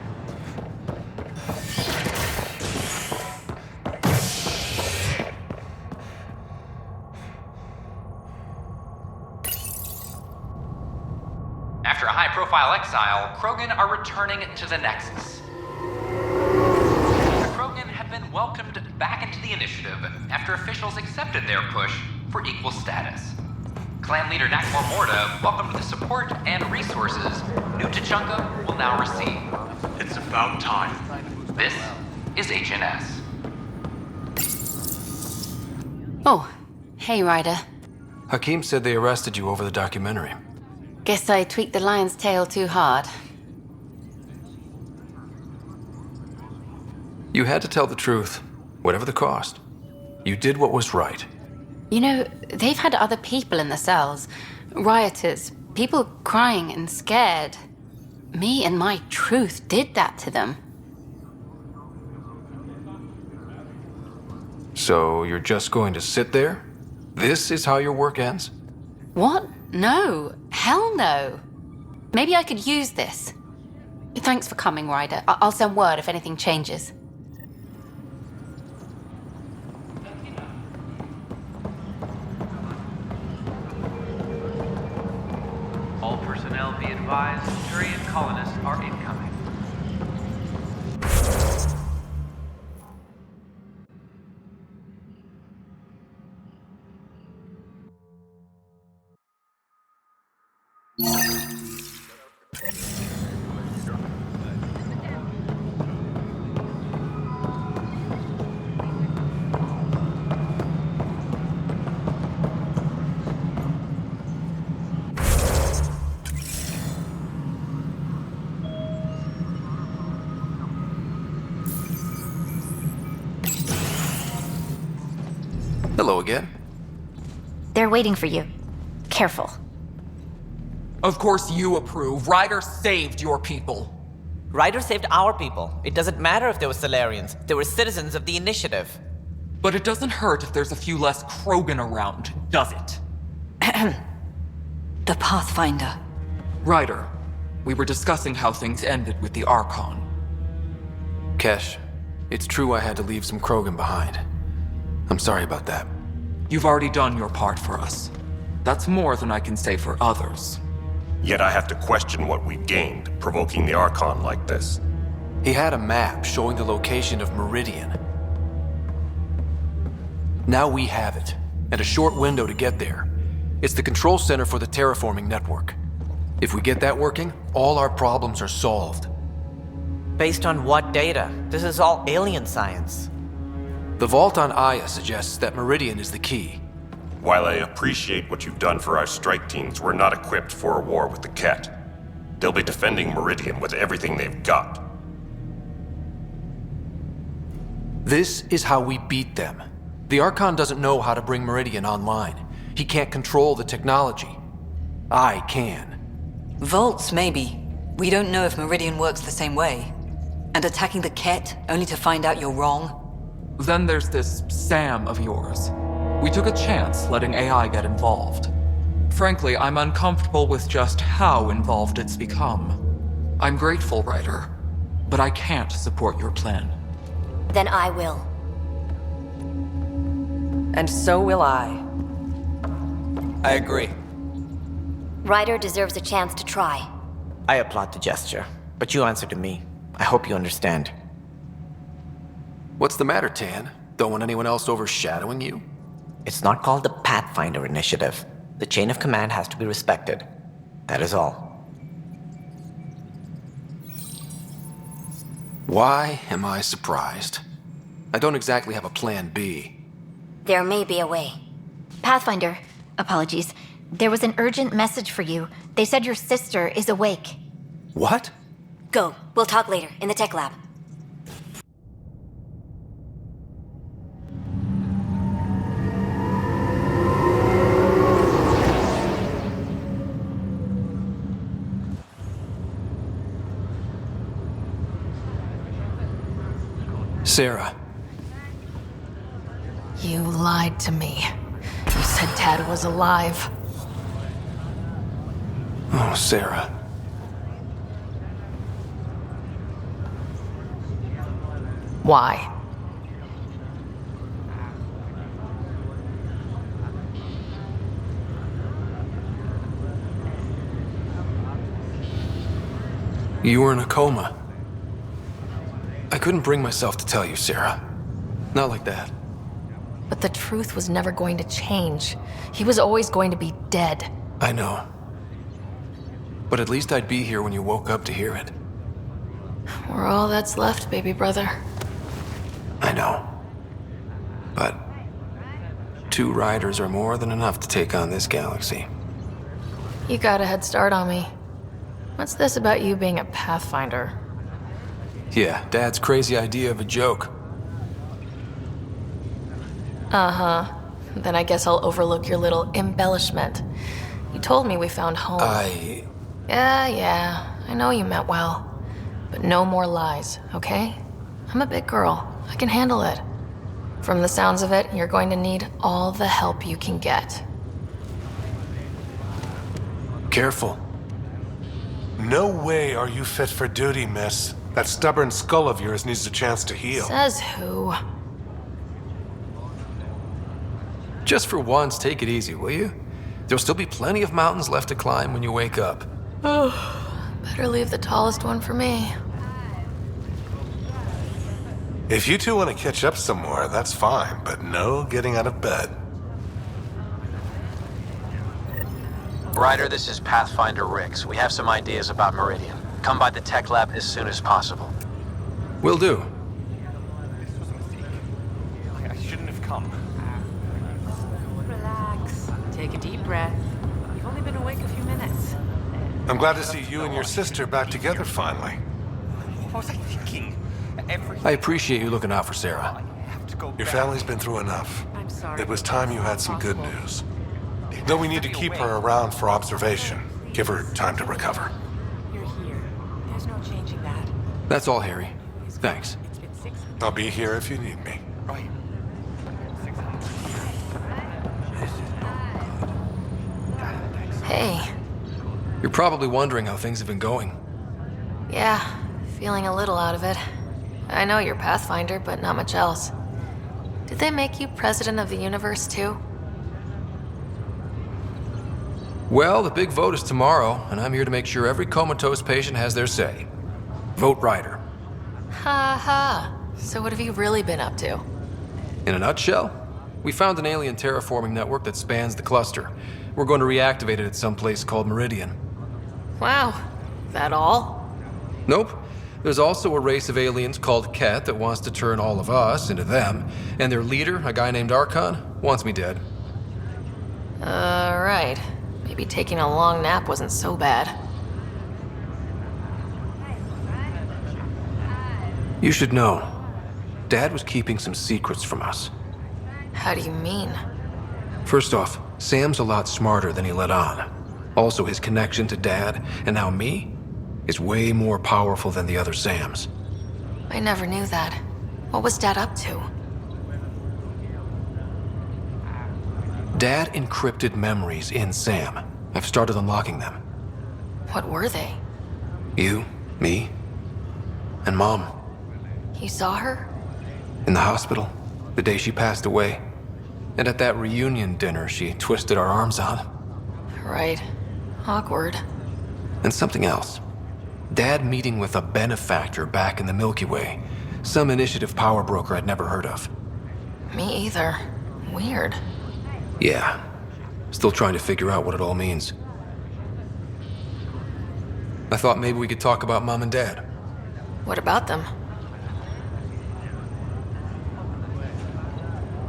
Speaker 6: After a high-profile exile, Krogan are returning to the Nexus. The Krogan have been welcomed back into the initiative after officials accepted their push for equal status. Clan leader Nakmor Morda welcomed the support and resources New Tachanka will now receive.
Speaker 11: It's about time.
Speaker 6: This is HNS.
Speaker 9: Oh, hey, Ryder.
Speaker 5: Hakim said they arrested you over the documentary.
Speaker 9: Guess I tweaked the lion's tail too hard.
Speaker 5: You had to tell the truth, whatever the cost. You did what was right.
Speaker 9: You know, they've had other people in the cells. Rioters, people crying and scared. Me and my truth did that to them.
Speaker 5: So you're just going to sit there? This is how your work ends?
Speaker 9: What? No. Hell no. Maybe I could use this. Thanks for coming, Ryder. I'll send word if anything changes.
Speaker 6: All personnel be advised, Turian colonists are incoming.
Speaker 5: Hello again.
Speaker 1: They're waiting for you. Careful.
Speaker 7: Of course you approve. Ryder saved your people.
Speaker 23: Ryder saved our people. It doesn't matter if they were Solarians. They were citizens of the Initiative.
Speaker 7: But it doesn't hurt if there's a few less Krogan around, does it?
Speaker 12: The Pathfinder.
Speaker 7: Ryder, we were discussing how things ended with the Archon.
Speaker 5: Kesh, it's true I had to leave some Krogan behind. I'm sorry about that.
Speaker 7: You've already done your part for us. That's more than I can say for others.
Speaker 11: Yet I have to question what we gained, provoking the Archon like this.
Speaker 5: He had a map showing the location of Meridian. Now we have it, and a short window to get there. It's the control center for the terraforming network. If we get that working, all our problems are solved.
Speaker 23: Based on what data? This is all alien science.
Speaker 5: The vault on Aya suggests that Meridian is the key.
Speaker 11: While I appreciate what you've done for our strike teams, we're not equipped for a war with the Ket. They'll be defending Meridian with everything they've got.
Speaker 5: This is how we beat them. The Archon doesn't know how to bring Meridian online. He can't control the technology. I can.
Speaker 12: Vaults, maybe. We don't know if Meridian works the same way. And attacking the Ket, only to find out you're wrong?
Speaker 7: Then there's this Sam of yours. We took a chance letting AI get involved. Frankly, I'm uncomfortable with just how involved it's become. I'm grateful, Ryder, but I can't support your plan.
Speaker 1: Then I will.
Speaker 21: And so will I.
Speaker 23: I agree.
Speaker 1: Ryder deserves a chance to try.
Speaker 23: I applaud the gesture, but you answer to me. I hope you understand.
Speaker 5: What's the matter, Tan? Don't want anyone else overshadowing you?
Speaker 23: It's not called the Pathfinder Initiative. The chain of command has to be respected. That is all.
Speaker 5: Why am I surprised? I don't exactly have a plan B.
Speaker 1: There may be a way. Pathfinder, apologies. There was an urgent message for you. They said your sister is awake.
Speaker 5: What?
Speaker 1: Go. We'll talk later, in the tech lab.
Speaker 5: Sarah.
Speaker 9: You lied to me. You said Dad was alive.
Speaker 5: Oh, Sarah.
Speaker 15: Why?
Speaker 5: You were in a coma. I couldn't bring myself to tell you, Sarah. Not like that.
Speaker 15: But the truth was never going to change. He was always going to be dead.
Speaker 5: I know. But at least I'd be here when you woke up to hear it.
Speaker 15: We're all that's left, baby brother.
Speaker 5: I know. But 2 riders are more than enough to take on this galaxy.
Speaker 15: You got a head start on me. What's this about you being a Pathfinder?
Speaker 5: Yeah, Dad's crazy idea of a joke.
Speaker 15: Uh-huh. Then I guess I'll overlook your little embellishment. You told me we found home. Yeah, I know you meant well. But no more lies, okay? I'm a big girl. I can handle it. From the sounds of it, you're going to need all the help you can get.
Speaker 5: Careful.
Speaker 3: No way are you fit for duty, miss. That stubborn skull of yours needs a chance to heal.
Speaker 15: Says who?
Speaker 5: Just for once, take it easy, will you? There'll still be plenty of mountains left to climb when you wake up.
Speaker 15: Oh, better leave the tallest one for me.
Speaker 3: If you two want to catch up some more, that's fine, but no getting out of bed.
Speaker 20: Ryder, this is Pathfinder Rix. We have some ideas about Meridian. Come by the tech lab as soon as possible.
Speaker 5: Will do.
Speaker 10: I shouldn't have come.
Speaker 19: Relax. Take a deep breath. You've only been awake a few minutes.
Speaker 3: I'm glad to see you and your sister back together finally.
Speaker 10: What was I thinking?
Speaker 5: I appreciate you looking out for Sarah.
Speaker 3: Your family's been through enough.
Speaker 19: I'm sorry.
Speaker 3: It was time you had some good news. Though we need to keep her around for observation. Give her time to recover.
Speaker 19: You're here. There's no changing that.
Speaker 5: That's all, Harry. Thanks.
Speaker 3: I'll be here if you need me.
Speaker 10: Right.
Speaker 15: Hey.
Speaker 5: You're probably wondering how things have been going.
Speaker 15: Yeah, feeling a little out of it. I know you're Pathfinder, but not much else. Did they make you president of the universe, too?
Speaker 5: Well, the big vote is tomorrow, and I'm here to make sure every comatose patient has their say. Vote Ryder.
Speaker 15: Ha ha. So what have you really been up to?
Speaker 5: In a nutshell, we found an alien terraforming network that spans the cluster. We're going to reactivate it at some place called Meridian.
Speaker 15: Wow. That all?
Speaker 5: Nope. There's also a race of aliens called Ket that wants to turn all of us into them, and their leader, a guy named Archon, wants me dead.
Speaker 15: Right. Maybe taking a long nap wasn't so bad.
Speaker 5: You should know. Dad was keeping some secrets from us.
Speaker 15: How do you mean?
Speaker 5: First off, Sam's a lot smarter than he let on. Also, his connection to Dad, and now me, is way more powerful than the other Sams.
Speaker 15: I never knew that. What was Dad up to?
Speaker 5: Dad encrypted memories in Sam. I've started unlocking them.
Speaker 15: What were they?
Speaker 5: You, me, and Mom.
Speaker 15: You saw her?
Speaker 5: In the hospital, the day she passed away. And at that reunion dinner she twisted our arms on.
Speaker 15: Right. Awkward.
Speaker 5: And something else. Dad meeting with a benefactor back in the Milky Way. Some initiative power broker I'd never heard of.
Speaker 15: Me either. Weird.
Speaker 5: Yeah. Still trying to figure out what it all means. I thought maybe we could talk about Mom and Dad.
Speaker 15: What about them?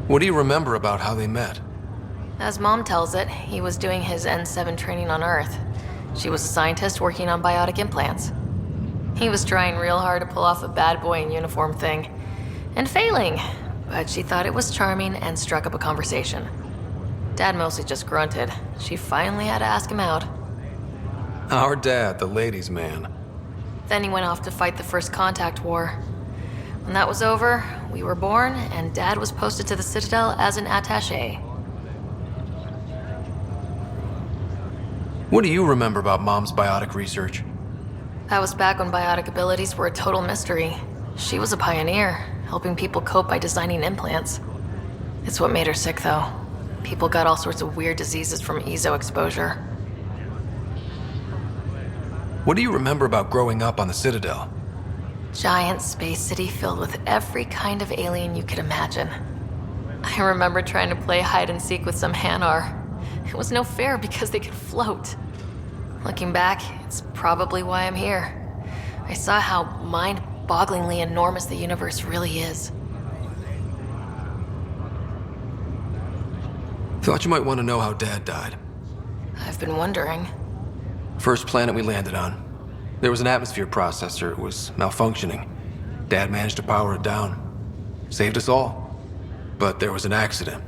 Speaker 5: What do you remember about how they met?
Speaker 15: As Mom tells it, he was doing his N7 training on Earth. She was a scientist working on biotic implants. He was trying real hard to pull off a bad boy in uniform thing, and failing, but she thought it was charming and struck up a conversation. Dad mostly just grunted. She finally had to ask him out.
Speaker 5: Our dad, the ladies' man.
Speaker 15: Then he went off to fight the first contact war. When that was over, we were born, and Dad was posted to the Citadel as an attaché.
Speaker 5: What do you remember about Mom's biotic research?
Speaker 15: That was back when biotic abilities were a total mystery. She was a pioneer, helping people cope by designing implants. It's what made her sick, though. People got all sorts of weird diseases from EZO exposure.
Speaker 5: What do you remember about growing up on the Citadel?
Speaker 15: Giant space city filled with every kind of alien you could imagine. I remember trying to play hide and seek with some Hanar. It was no fair because they could float. Looking back, it's probably why I'm here. I saw how mind-bogglingly enormous the universe really is.
Speaker 5: Thought you might want to know how Dad died.
Speaker 15: I've been wondering.
Speaker 5: First planet we landed on. There was an atmosphere processor. It was malfunctioning. Dad managed to power it down. Saved us all. But there was an accident.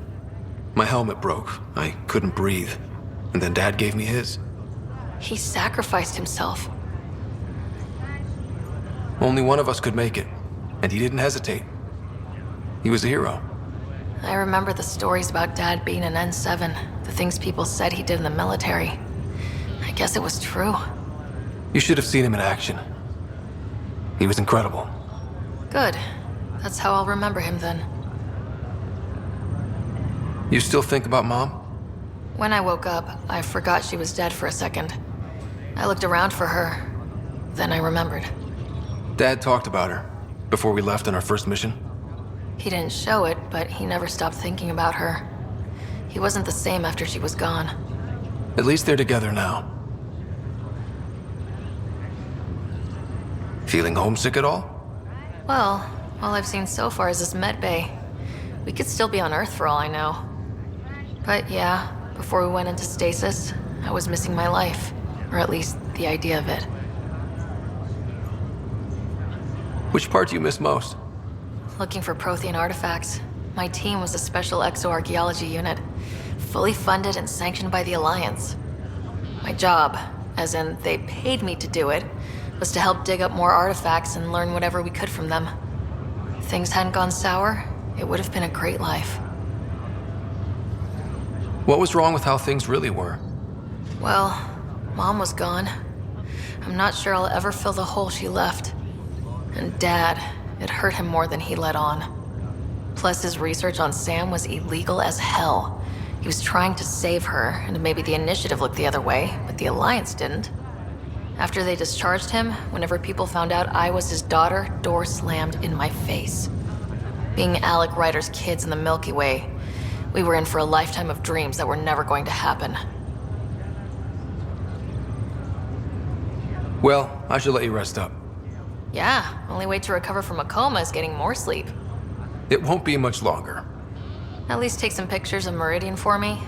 Speaker 5: My helmet broke. I couldn't breathe. And then Dad gave me his.
Speaker 15: He sacrificed himself.
Speaker 5: Only one of us could make it. And he didn't hesitate. He was a hero.
Speaker 15: I remember the stories about Dad being an N7. The things people said he did in the military. I guess it was true.
Speaker 5: You should have seen him in action. He was incredible.
Speaker 15: Good. That's how I'll remember him then.
Speaker 5: You still think about Mom?
Speaker 15: When I woke up, I forgot she was dead for a second. I looked around for her. Then I remembered.
Speaker 5: Dad talked about her before we left on our first mission.
Speaker 15: He didn't show it, but he never stopped thinking about her. He wasn't the same after she was gone.
Speaker 5: At least they're together now. Feeling homesick at all?
Speaker 15: Well, all I've seen so far is this med bay. We could still be on Earth for all I know. But yeah, before we went into stasis, I was missing my life. Or at least the idea of it.
Speaker 5: Which part do you miss most?
Speaker 15: Looking for Prothean artifacts. My team was a special exoarchaeology unit, fully funded and sanctioned by the Alliance. My job, as in they paid me to do it, was to help dig up more artifacts and learn whatever we could from them. If things hadn't gone sour, it would have been a great life.
Speaker 5: What was wrong with how things really were?
Speaker 15: Well, Mom was gone. I'm not sure I'll ever fill the hole she left. And Dad, it hurt him more than he let on. Plus, his research on Sam was illegal as hell. He was trying to save her, and maybe the Initiative looked the other way, but the Alliance didn't. After they discharged him, whenever people found out I was his daughter, doors slammed in my face. Being Alec Ryder's kids in the Milky Way, we were in for a lifetime of dreams that were never going to happen.
Speaker 5: Well, I should let you rest up.
Speaker 15: Yeah, only way to recover from a coma is getting more sleep.
Speaker 5: It won't be much longer.
Speaker 15: At least take some pictures of Meridian for me.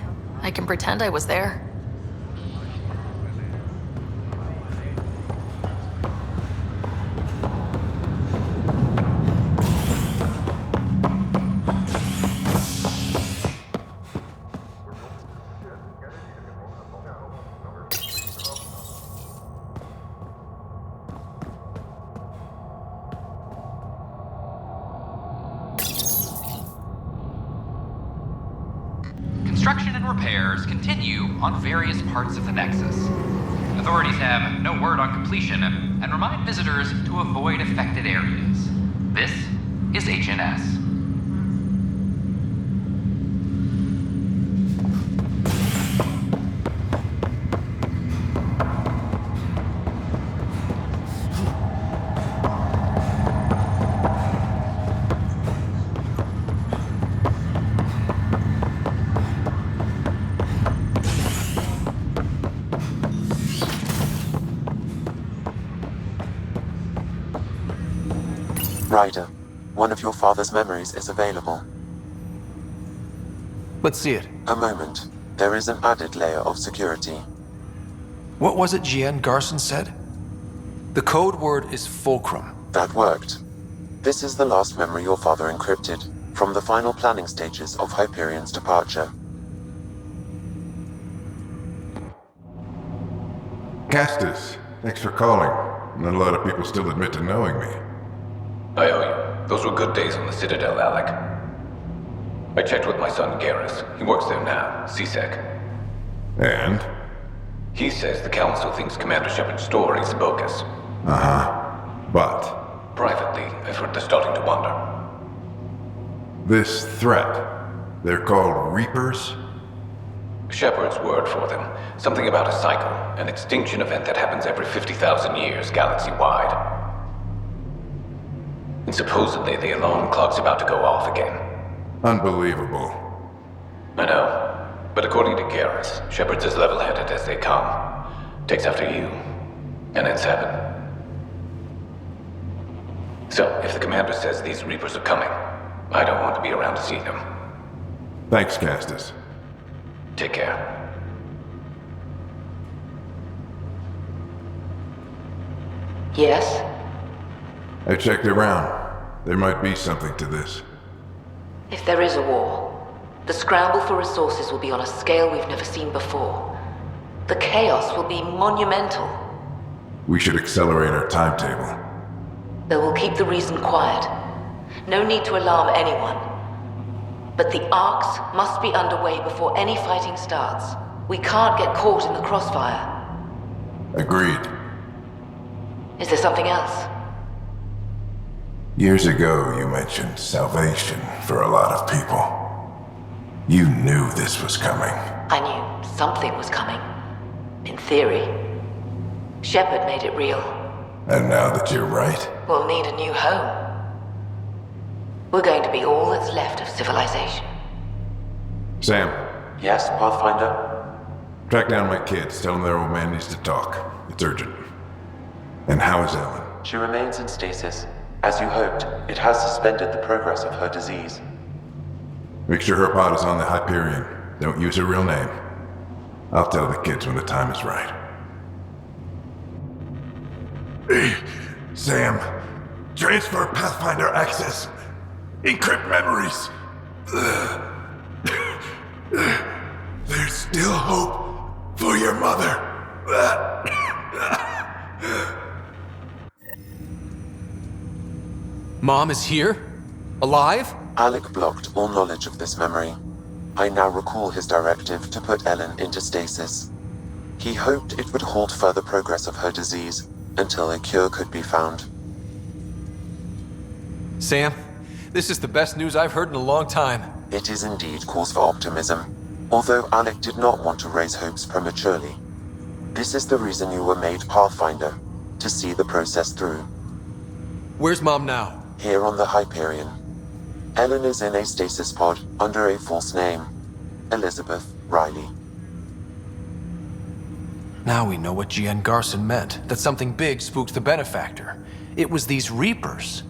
Speaker 15: I can pretend I was there.
Speaker 6: Construction and repairs continue on various parts of the Nexus. Authorities have no word on completion and remind visitors to avoid affected areas. This is HNS.
Speaker 8: Ryder, one of your father's memories is available.
Speaker 5: Let's see it.
Speaker 8: A moment. There is an added layer of security.
Speaker 5: What was it Jian Garson said? The code word is fulcrum.
Speaker 8: That worked. This is the last memory your father encrypted, from the final planning stages of Hyperion's departure.
Speaker 16: Castus, thanks for calling. Not a lot of people still admit to knowing me.
Speaker 17: I owe you. Those were good days on the Citadel, Alec. I checked with my son, Garrus. He works there now, CSEC.
Speaker 16: And?
Speaker 17: He says the Council thinks Commander Shepard's story is bogus.
Speaker 16: Uh-huh. But?
Speaker 17: Privately, if they're starting to wonder.
Speaker 16: This threat, they're called Reapers?
Speaker 17: Shepard's word for them. Something about a cycle, an extinction event that happens every 50,000 years, galaxy-wide. And supposedly the alarm clock's about to go off again.
Speaker 16: Unbelievable.
Speaker 17: I know. But according to Garrus, Shepard's as level-headed as they come. Takes after you. And it's heaven. So, if the commander says these Reapers are coming, I don't want to be around to see them.
Speaker 16: Thanks, Castus.
Speaker 17: Take care.
Speaker 19: Yes?
Speaker 16: I checked around. There might be something to this.
Speaker 19: If there is a war, the scramble for resources will be on a scale we've never seen before. The chaos will be monumental.
Speaker 16: We should accelerate our timetable.
Speaker 19: But we'll keep the reason quiet. No need to alarm anyone. But the arcs must be underway before any fighting starts. We can't get caught in the crossfire.
Speaker 16: Agreed.
Speaker 19: Is there something else?
Speaker 16: Years ago, you mentioned salvation for a lot of people. You knew this was coming.
Speaker 19: I knew something was coming. In theory. Shepard made it real.
Speaker 16: And now that you're right,
Speaker 19: We'll need a new home. We're going to be all that's left of civilization.
Speaker 16: Sam,
Speaker 8: Yes, Pathfinder?
Speaker 16: track down my kids. Tell them their old man needs to talk. It's urgent. And how is Ellen?
Speaker 8: She remains in stasis. As you hoped, it has suspended the progress of her disease.
Speaker 16: Make sure her pod is on the Hyperion. Don't use her real name. I'll tell the kids when the time is right. Hey, Sam. Transfer Pathfinder access. Encrypt memories. There's still hope for your mother.
Speaker 5: Mom is here? Alive?
Speaker 8: Alec blocked all knowledge of this memory. I now recall his directive to put Ellen into stasis. He hoped it would halt further progress of her disease until a cure could be found.
Speaker 5: Sam, this is the best news I've heard in a long time.
Speaker 8: It is indeed cause for optimism, although Alec did not want to raise hopes prematurely. This is the reason you were made Pathfinder, to see the process through.
Speaker 5: Where's Mom now?
Speaker 8: Here on the Hyperion. Ellen is in a stasis pod under a false name. Elizabeth Riley.
Speaker 5: Now we know what Gian Garson meant, that something big spooked the Benefactor. It was these Reapers.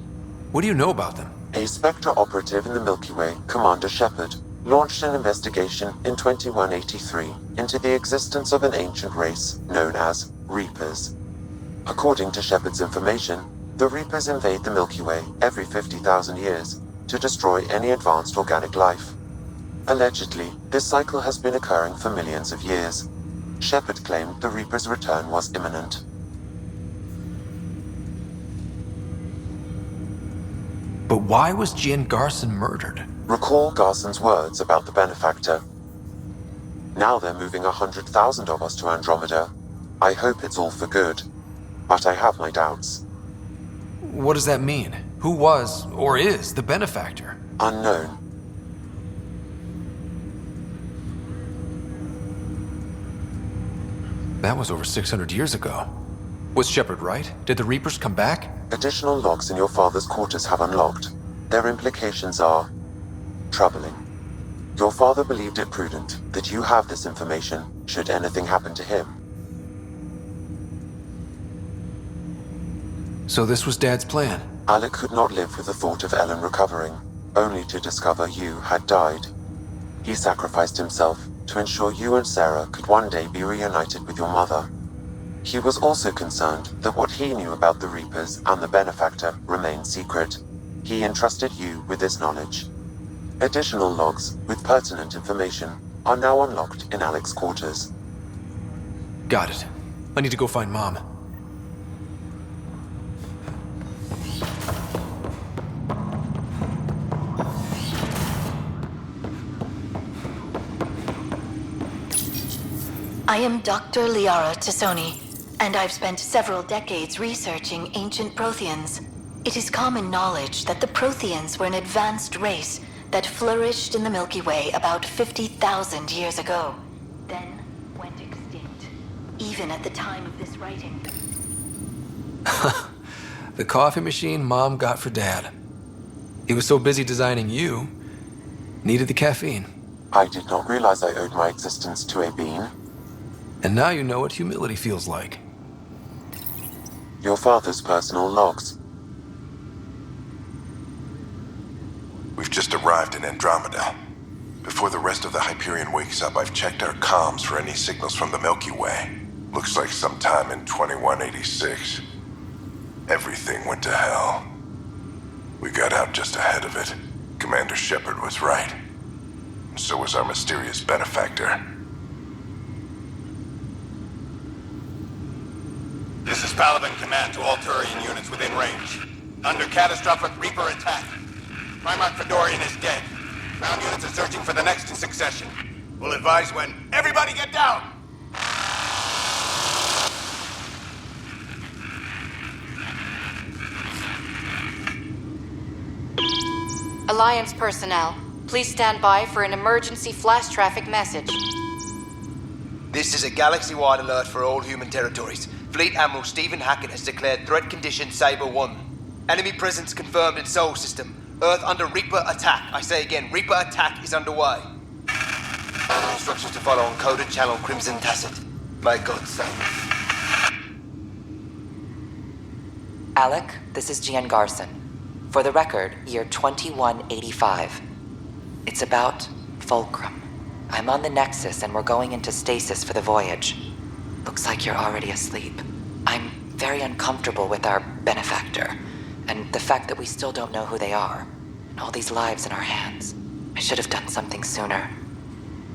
Speaker 5: What do you know about them?
Speaker 8: A Spectre operative in the Milky Way, Commander Shepard, launched an investigation in 2183 into the existence of an ancient race known as Reapers. According to Shepard's information, the Reapers invade the Milky Way every 50,000 years to destroy any advanced organic life. Allegedly, this cycle has been occurring for millions of years. Shepard claimed the Reapers' return was imminent.
Speaker 5: But why was Gian Garson murdered?
Speaker 8: Recall Garson's words about the Benefactor. Now they're moving 100,000 of us to Andromeda. I hope it's all for good, but I have my doubts.
Speaker 5: What does that mean? Who was, or is, the Benefactor?
Speaker 8: Unknown.
Speaker 5: That was over 600 years ago. Was Shepard right? Did the Reapers come back?
Speaker 8: Additional logs in your father's quarters have unlocked. Their implications are troubling. Your father believed it prudent that you have this information should anything happen to him.
Speaker 5: So this was Dad's plan?
Speaker 8: Alec could not live with the thought of Ellen recovering, only to discover you had died. He sacrificed himself to ensure you and Sarah could one day be reunited with your mother. He was also concerned that what he knew about the Reapers and the Benefactor remained secret. He entrusted you with this knowledge. Additional logs with pertinent information are now unlocked in Alec's quarters.
Speaker 5: Got it. I need to go find Mom.
Speaker 1: I am Dr. Liara Tassoni, and I've spent several decades researching ancient Protheans. It is common knowledge that the Protheans were an advanced race that flourished in the Milky Way about 50,000 years ago, then went extinct, even at the time of this writing.
Speaker 5: The coffee machine Mom got for Dad. He was so busy designing you, needed the caffeine.
Speaker 8: I did not realize I owed my existence to a being.
Speaker 5: And now you know what humility feels like.
Speaker 8: Your father's personal logs.
Speaker 16: We've just arrived in Andromeda. Before the rest of the Hyperion wakes up, I've checked our comms for any signals from the Milky Way. Looks like sometime in 2186. Everything went to hell. We got out just ahead of it. Commander Shepard was right. So was our mysterious benefactor.
Speaker 13: This is Paladin Command to all Turian units within range. Under catastrophic Reaper attack. Primarch Fedorian is dead. Ground units are searching for the next in succession. We'll advise when. Everybody get down!
Speaker 9: Alliance personnel, please stand by for an emergency flash traffic message.
Speaker 14: This is a galaxy-wide alert for all human territories. Fleet Admiral Stephen Hackett has declared threat condition Saber 1. Enemy presence confirmed in Sol System. Earth under Reaper attack. I say again, Reaper attack is underway. Instructions to follow on coded channel Crimson Tacit. May God save us.
Speaker 18: Alec, this is Gian Garson. For the record, year 2185. It's about Fulcrum. I'm on the Nexus and we're going into stasis for the voyage. Looks like you're already asleep. I'm very uncomfortable with our benefactor, and the fact that we still don't know who they are, and all these lives in our hands. I should have done something sooner.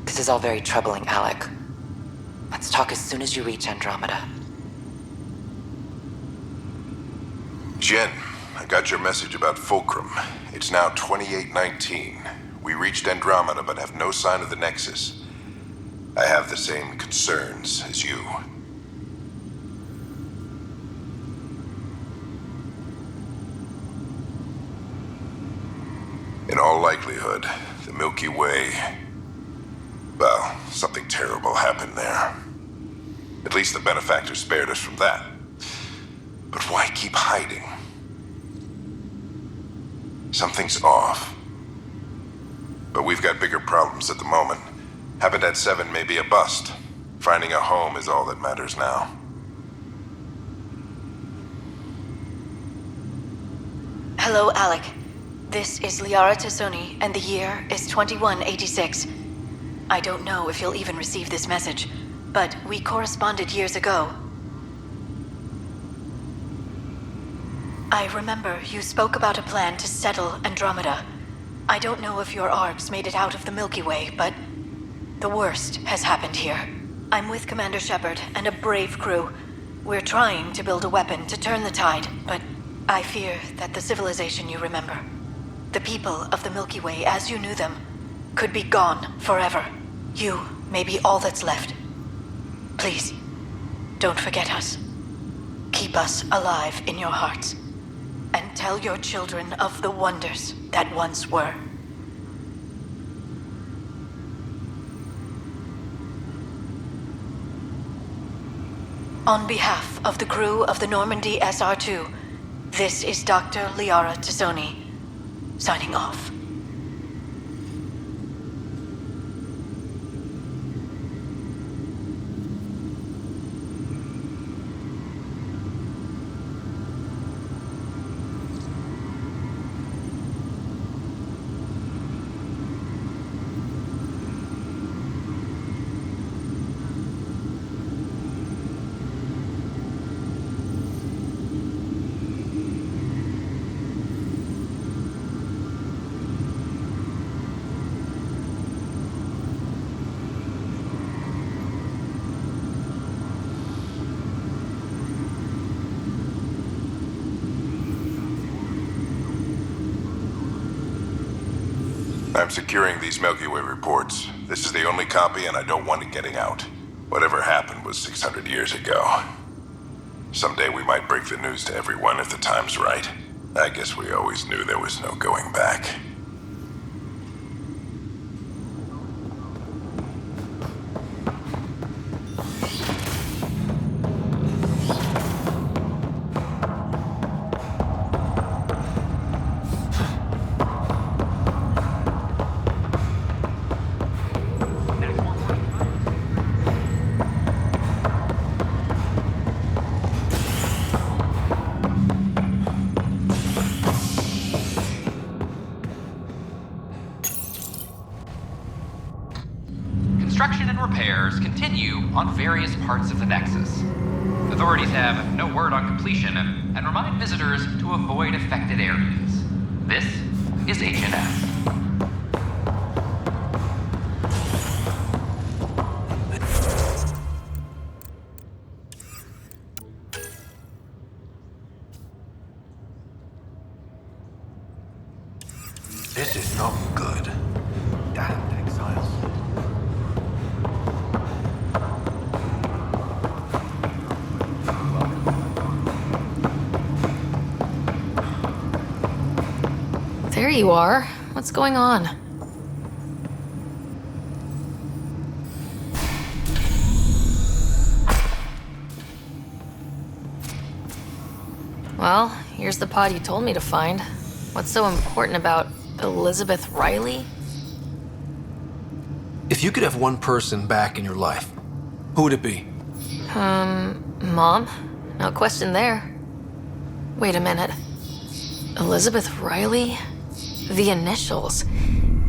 Speaker 18: This is all very troubling, Alec. Let's talk as soon as you reach Andromeda.
Speaker 16: Jen, I got your message about Fulcrum. It's now 2819. We reached Andromeda but have no sign of the Nexus. I have the same concerns as you. In all likelihood, the Milky Way... Well, something terrible happened there. At least the benefactor spared us from that. But why keep hiding? Something's off. But we've got bigger problems at the moment. Habitat 7 may be a bust. Finding a home is all that matters now.
Speaker 1: Hello, Alec. This is Liara Tassoni, and the year is 2186. I don't know if you'll even receive this message, but we corresponded years ago. I remember you spoke about a plan to settle Andromeda. I don't know if your arcs made it out of the Milky Way, but the worst has happened here. I'm with Commander Shepard and a brave crew. We're trying to build a weapon to turn the tide, but I fear that the civilization you remember, the people of the Milky Way as you knew them, could be gone forever. You may be all that's left. Please, don't forget us. Keep us alive in your hearts. And tell your children of the wonders that once were. On behalf of the crew of the Normandy SR2, this is Dr. Liara Tassoni, signing off.
Speaker 16: I'm securing these Milky Way reports. This is the only copy, and I don't want it getting out. Whatever happened was 600 years ago. Someday we might break the news to everyone if the time's right. I guess we always knew there was no going back.
Speaker 6: Construction and repairs continue on various parts of the Nexus. Authorities have no word on completion and remind visitors to avoid affected areas. This is HNS.
Speaker 5: This is not good. Damned exiles.
Speaker 15: There you are. What's going on? Well, here's the pod you told me to find. What's so important about Elizabeth Riley?
Speaker 5: If you could have one person back in your life, who would it be?
Speaker 15: Mom? No question there. Wait a minute. Elizabeth Riley? The initials.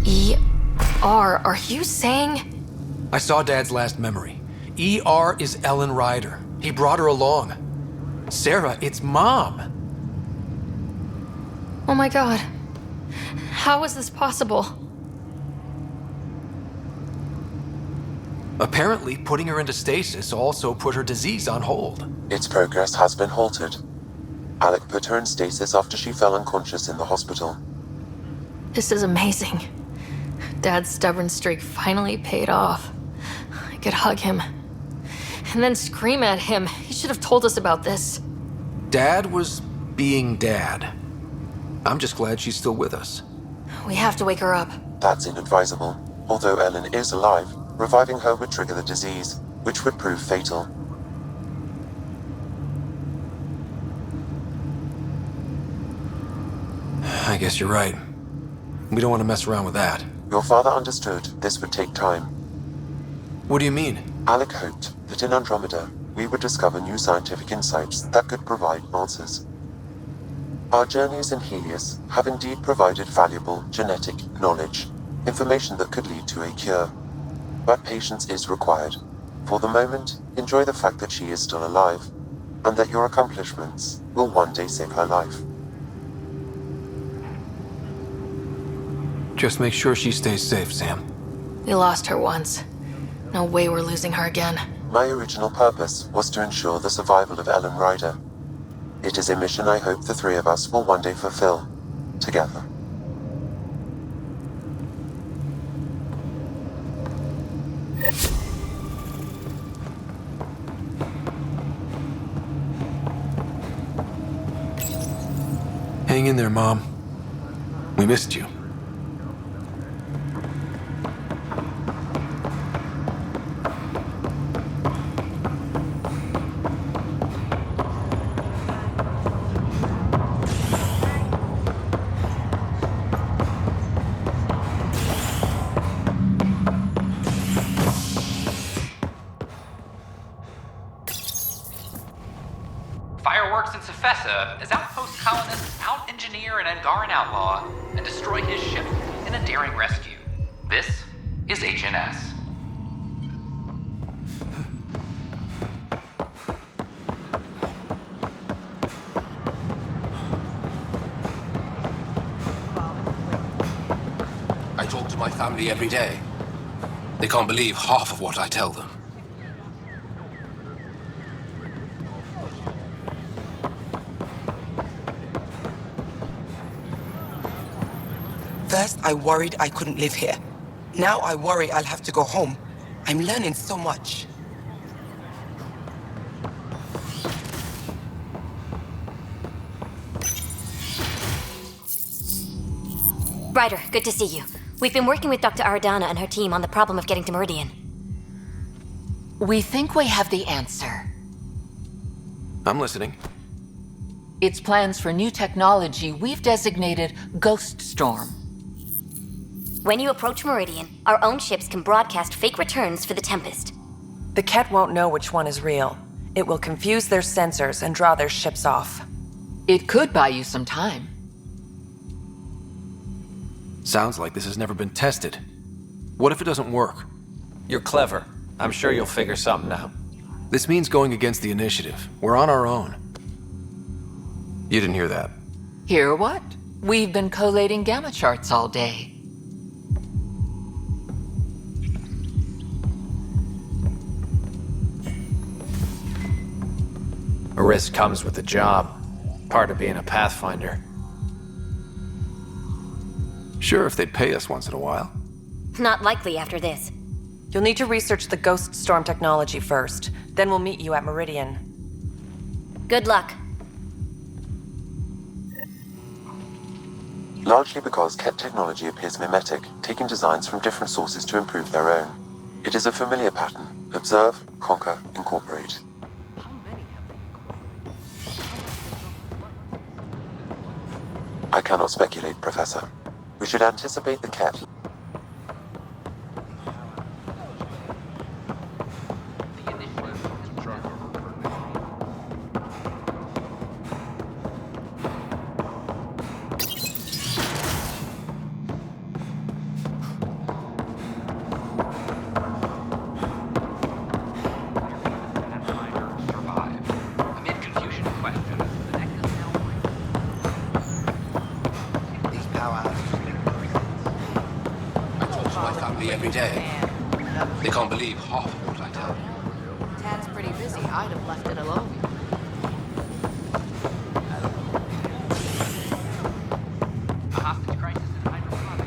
Speaker 15: E.R. Are you saying?
Speaker 5: I saw Dad's last memory. E.R. is Ellen Ryder. He brought her along. Sarah, it's Mom.
Speaker 15: Oh my god. How is this possible?
Speaker 5: Apparently, putting her into stasis also put her disease on hold.
Speaker 8: Its progress has been halted. Alec put her in stasis after she fell unconscious in the hospital.
Speaker 15: This is amazing. Dad's stubborn streak finally paid off. I could hug him. And then scream at him. He should have told us about this.
Speaker 5: Dad was being Dad. I'm just glad she's still with us.
Speaker 15: We have to wake her up.
Speaker 8: That's inadvisable. Although Ellen is alive, reviving her would trigger the disease, which would prove fatal.
Speaker 5: I guess you're right. We don't want to mess around with that.
Speaker 8: Your father understood this would take time.
Speaker 5: What do you mean?
Speaker 8: Alec hoped that in Andromeda, we would discover new scientific insights that could provide answers. Our journeys in Helios have indeed provided valuable genetic knowledge, information that could lead to a cure. But patience is required. For the moment, enjoy the fact that she is still alive, and that your accomplishments will one day save her life.
Speaker 5: Just make sure she stays safe, Sam.
Speaker 15: We lost her once. No way we're losing her again.
Speaker 8: My original purpose was to ensure the survival of Ellen Ryder. It is a mission I hope the three of us will one day fulfill, together.
Speaker 5: Hang in there, Mom. We missed you.
Speaker 6: Fireworks in Cephessa as outpost colonists out-engineer an Angaran outlaw and destroy his ship in a daring rescue. This is HNS.
Speaker 2: I talk to my family every day. They can't believe half of what I tell them.
Speaker 4: First, I worried I couldn't live here. Now I worry I'll have to go home. I'm learning so much.
Speaker 11: Ryder, good to see you. We've been working with Dr. Aradana and her team on the problem of getting to Meridian.
Speaker 12: We think we have the answer.
Speaker 5: I'm listening.
Speaker 12: It's plans for new technology we've designated Ghost Storm.
Speaker 11: When you approach Meridian, our own ships can broadcast fake returns for the Tempest.
Speaker 22: The Ket won't know which one is real. It will confuse their sensors and draw their ships off.
Speaker 12: It could buy you some time.
Speaker 5: Sounds like this has never been tested. What if it doesn't work?
Speaker 24: You're clever. I'm sure you'll figure something out.
Speaker 5: This means going against the initiative. We're on our own. You didn't hear that.
Speaker 12: Hear what? We've been collating gamma charts all day.
Speaker 24: A risk comes with the job. Part of being a Pathfinder.
Speaker 5: Sure, if they'd pay us once in a while.
Speaker 11: Not likely after this.
Speaker 22: You'll need to research the Ghost Storm technology first. Then we'll meet you at Meridian.
Speaker 11: Good luck.
Speaker 8: Largely because Ket technology appears mimetic, taking designs from different sources to improve their own. It is a familiar pattern. Observe, conquer, incorporate. I cannot speculate, Professor. We should anticipate the Ket.
Speaker 2: Every day. They can't believe half of what I tell them.
Speaker 15: Tad's pretty busy. I'd have left it alone.
Speaker 6: A hostage crisis in hydroponics.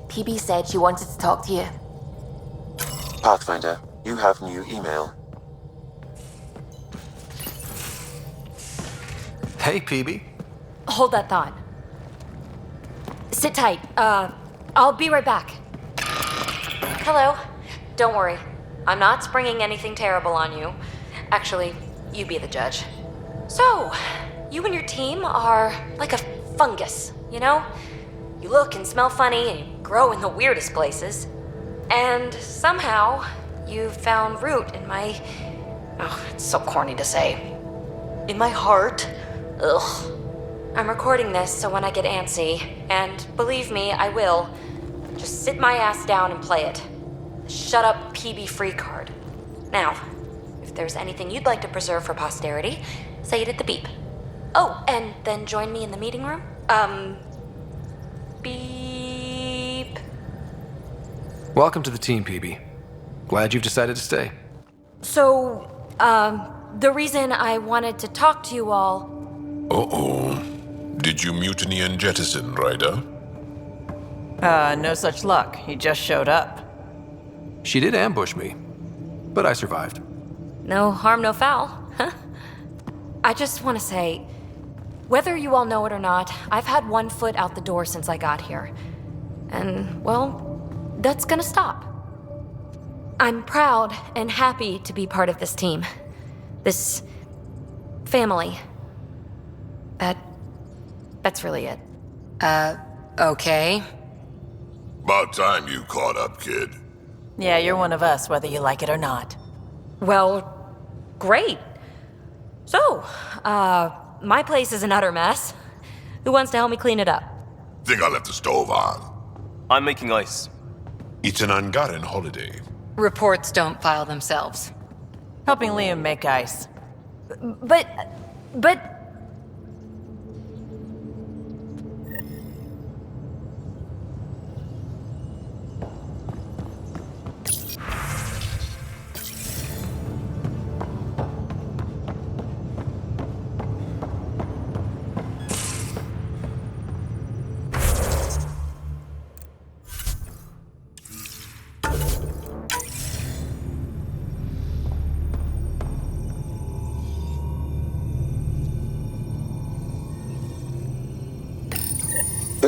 Speaker 11: PB said she wanted to talk to you.
Speaker 8: Pathfinder, you have new email.
Speaker 5: Hey, PB.
Speaker 11: Hold that thought. Sit tight. I'll be right back. Hello. Don't worry. I'm not springing anything terrible on you. Actually, you be the judge. So, you and your team are like a fungus, you know? You look and smell funny and you grow in the weirdest places. And somehow, you found root in my... Oh, it's so corny to say. In my heart. Ugh. I'm recording this so when I get antsy, and believe me, I will, just sit my ass down and play it. Shut up PB free card. Now, if there's anything you'd like to preserve for posterity, say it at the beep. Oh, and then join me in the meeting room? Beep.
Speaker 5: Welcome to the team, PB. Glad you've decided to stay.
Speaker 11: So, the reason I wanted to talk to you all...
Speaker 25: Uh-oh. Did you mutiny and jettison, Ryder?
Speaker 22: No such luck. He just showed up.
Speaker 5: She did ambush me, but I survived.
Speaker 11: No harm, no foul. Huh? I just want to say, whether you all know it or not, I've had one foot out the door since I got here. And, well, that's gonna stop. I'm proud and happy to be part of this team. This family. That's really it.
Speaker 9: Okay.
Speaker 25: About time you caught up, kid.
Speaker 22: Yeah, you're one of us, whether you like it or not.
Speaker 11: Well, great. So, my place is an utter mess. Who wants to help me clean it up?
Speaker 25: Think I left the stove on.
Speaker 10: I'm making ice.
Speaker 25: It's an Angaran holiday.
Speaker 9: Reports don't file themselves.
Speaker 22: Helping Liam make ice.
Speaker 11: But...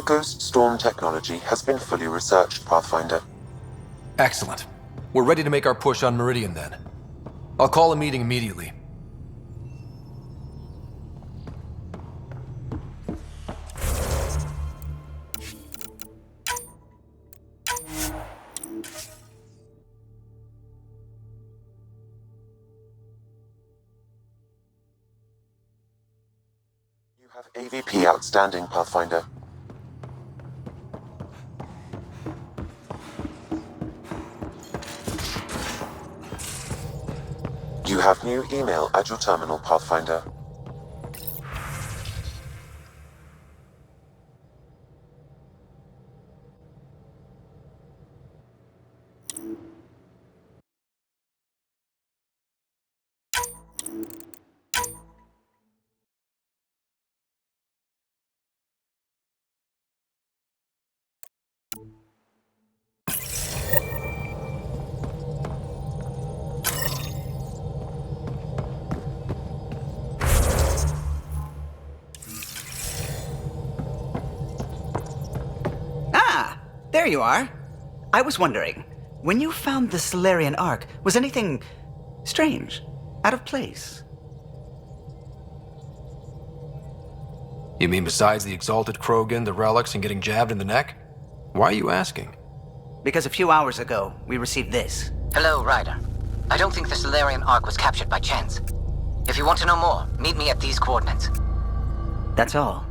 Speaker 8: Ghost Storm technology has been fully researched, Pathfinder.
Speaker 5: Excellent. We're ready to make our push on Meridian then. I'll call a meeting immediately.
Speaker 8: You have AVP outstanding, Pathfinder. You have new email at your terminal, Pathfinder.
Speaker 3: There you are. I was wondering, when you found the Solarian Ark, was anything strange, out of place?
Speaker 5: You mean besides the Exalted Krogan, the relics, and getting jabbed in the neck? Why are you asking?
Speaker 3: Because a few hours ago, we received this.
Speaker 7: Hello, Ryder. I don't think the Solarian Ark was captured by chance. If you want to know more, meet me at these coordinates.
Speaker 3: That's all.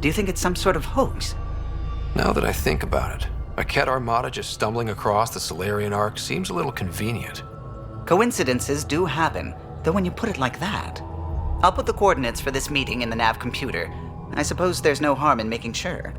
Speaker 3: Do you think it's some sort of hoax?
Speaker 5: Now that I think about it, a Ket Armada just stumbling across the Solarian Ark seems a little convenient.
Speaker 3: Coincidences do happen, though when you put it like that. I'll put the coordinates for this meeting in the nav computer. I suppose there's no harm in making sure.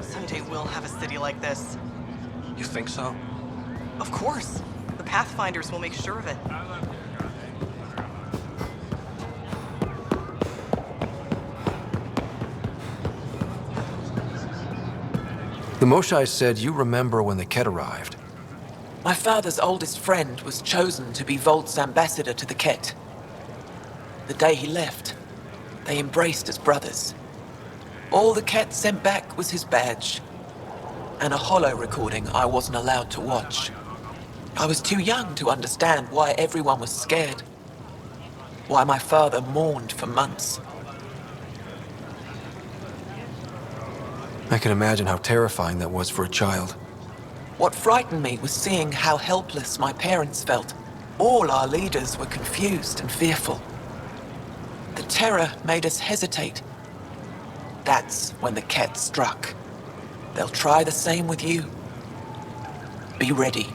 Speaker 20: Someday we'll have a city like this.
Speaker 5: You think so?
Speaker 20: Of course. The Pathfinders will make sure of it.
Speaker 5: Moshai said you remember when the Ket arrived.
Speaker 22: My father's oldest friend was chosen to be Volt's ambassador to the Ket. The day he left, they embraced as brothers. All the Ket sent back was his badge, and a holo recording I wasn't allowed to watch. I was too young to understand why everyone was scared, why my father mourned for months.
Speaker 5: I can imagine how terrifying that was for a child.
Speaker 22: What frightened me was seeing how helpless my parents felt. All our leaders were confused and fearful. The terror made us hesitate. That's when the Ket struck. They'll try the same with you. Be ready.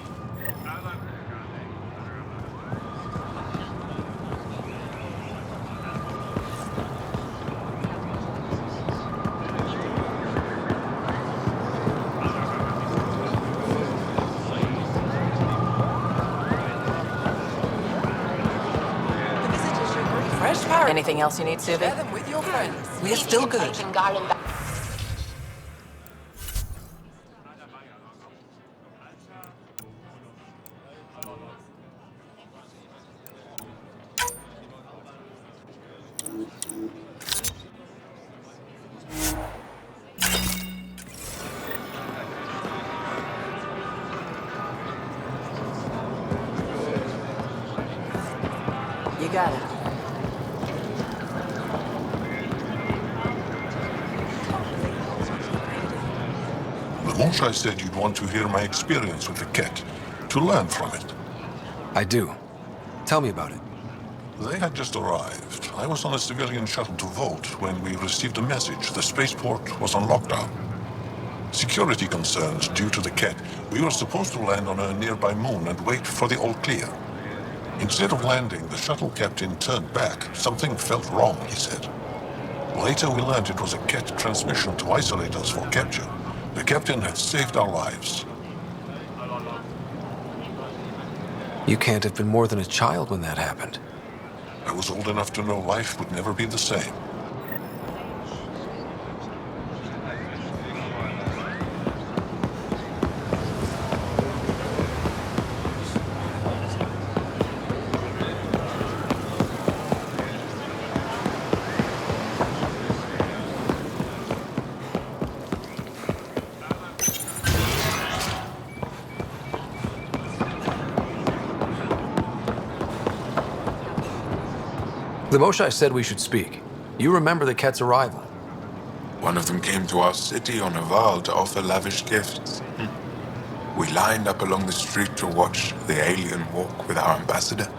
Speaker 15: Anything else you need, Suvi?
Speaker 22: Share them with your friends. We're still good. You got it.
Speaker 25: Moshai said you'd want to hear my experience with the Ket, to learn from it.
Speaker 5: I do. Tell me about it.
Speaker 25: They had just arrived. I was on a civilian shuttle to Volt when we received a message the spaceport was on lockdown. Security concerns due to the Ket, we were supposed to land on a nearby moon and wait for the all clear. Instead of landing, the shuttle captain turned back. Something felt wrong, he said. Later we learned it was a Ket transmission to isolate us for capture. The captain had saved our lives.
Speaker 5: You can't have been more than a child when that happened.
Speaker 25: I was old enough to know life would never be the same.
Speaker 5: The Moshai said we should speak. You remember the Ket's arrival.
Speaker 25: One of them came to our city on a vow to offer lavish gifts. We lined up along the street to watch the alien walk with our ambassador.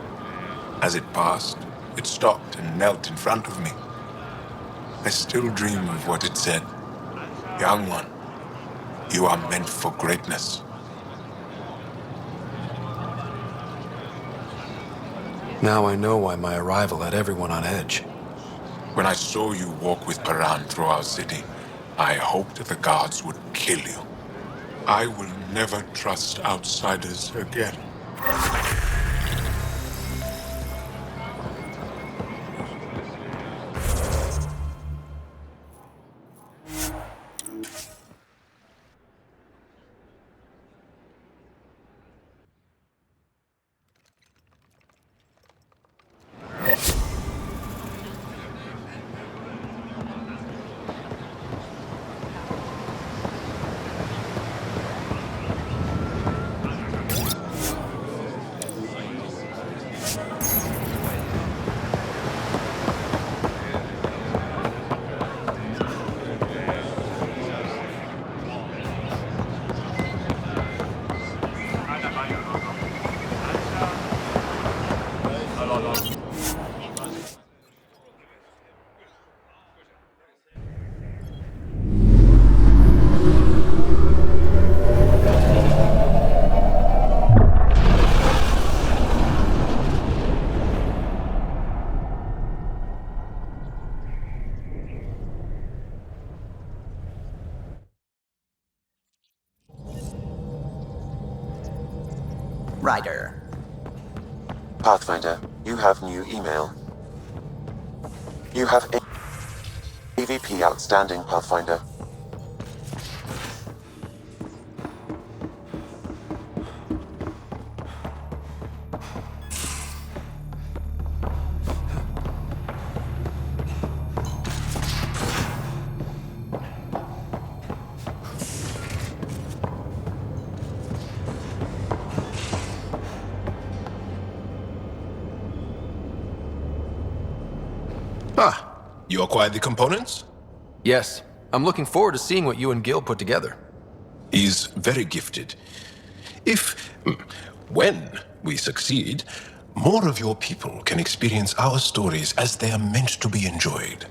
Speaker 25: As it passed, it stopped and knelt in front of me. I still dream of what it said. Young one, you are meant for greatness.
Speaker 5: Now I know why my arrival had everyone on edge.
Speaker 25: When I saw you walk with Paran through our city, I hoped the guards would kill you. I will never trust outsiders again.
Speaker 3: Ryder.
Speaker 8: Pathfinder, you have new email. You have a AVP outstanding, Pathfinder.
Speaker 2: Ah, you acquired the components?
Speaker 5: Yes. I'm looking forward to seeing what you and Gil put together.
Speaker 2: He's very gifted. When we succeed, more of your people can experience our stories as they are meant to be enjoyed.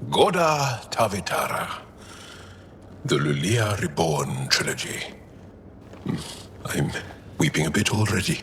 Speaker 2: Goda Tavitara, the Lulia Reborn trilogy. I'm weeping a bit already.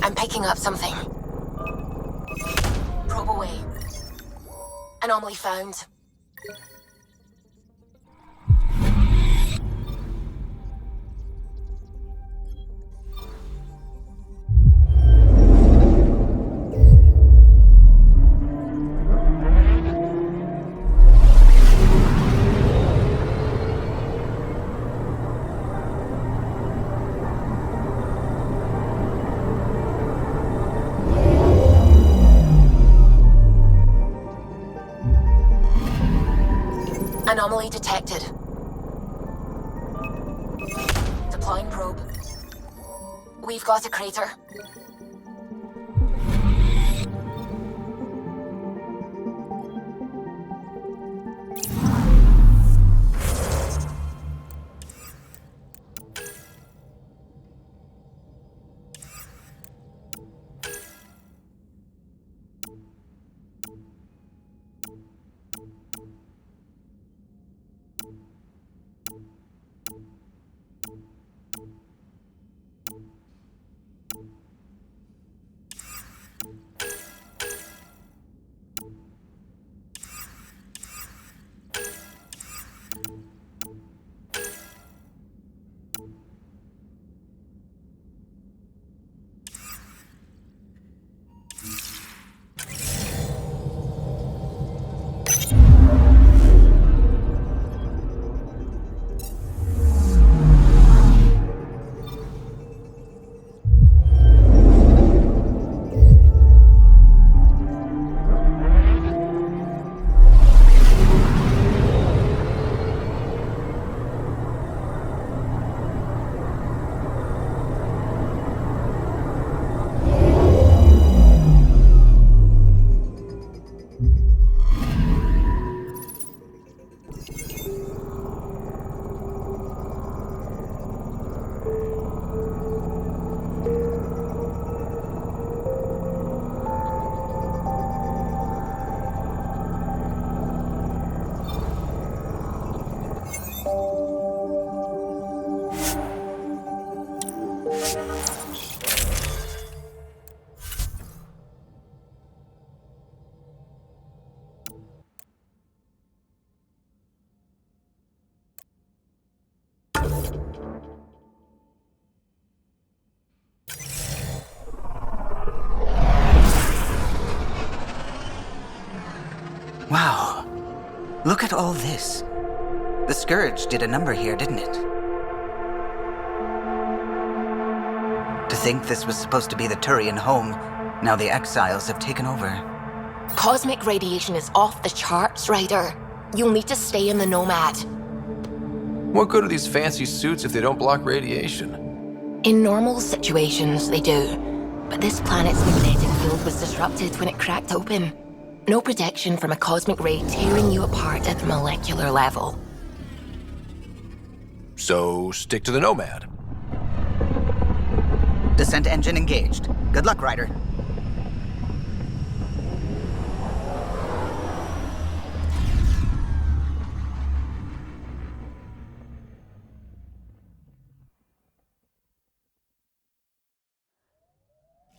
Speaker 15: I'm picking up something. Probe away. Anomaly found. Anomaly detected. Deploying probe. We've got a crater.
Speaker 3: Wow. Look at all this. The Scourge did a number here, didn't it? To think this was supposed to be the Turian home, now the exiles have taken over.
Speaker 13: Cosmic radiation is off the charts, Ryder. You'll need to stay in the Nomad.
Speaker 5: What good are these fancy suits if they don't block radiation?
Speaker 13: In normal situations, they do. But this planet's magnetic field was disrupted when it cracked open. No protection from a cosmic ray tearing you apart at the molecular level.
Speaker 5: So stick to the Nomad.
Speaker 3: Descent engine engaged. Good luck, Ryder.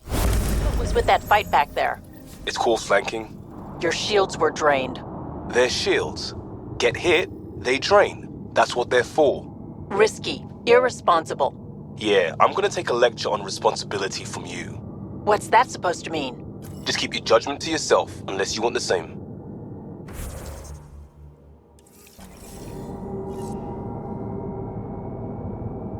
Speaker 12: What was with that fight back there?
Speaker 17: It's called flanking.
Speaker 12: Your shields were drained.
Speaker 17: They're shields. Get hit, they drain. That's what they're for.
Speaker 12: Risky. Irresponsible.
Speaker 17: Yeah, I'm gonna take a lecture on responsibility from you.
Speaker 12: What's that supposed to mean?
Speaker 17: Just keep your judgment to yourself, unless you want the same.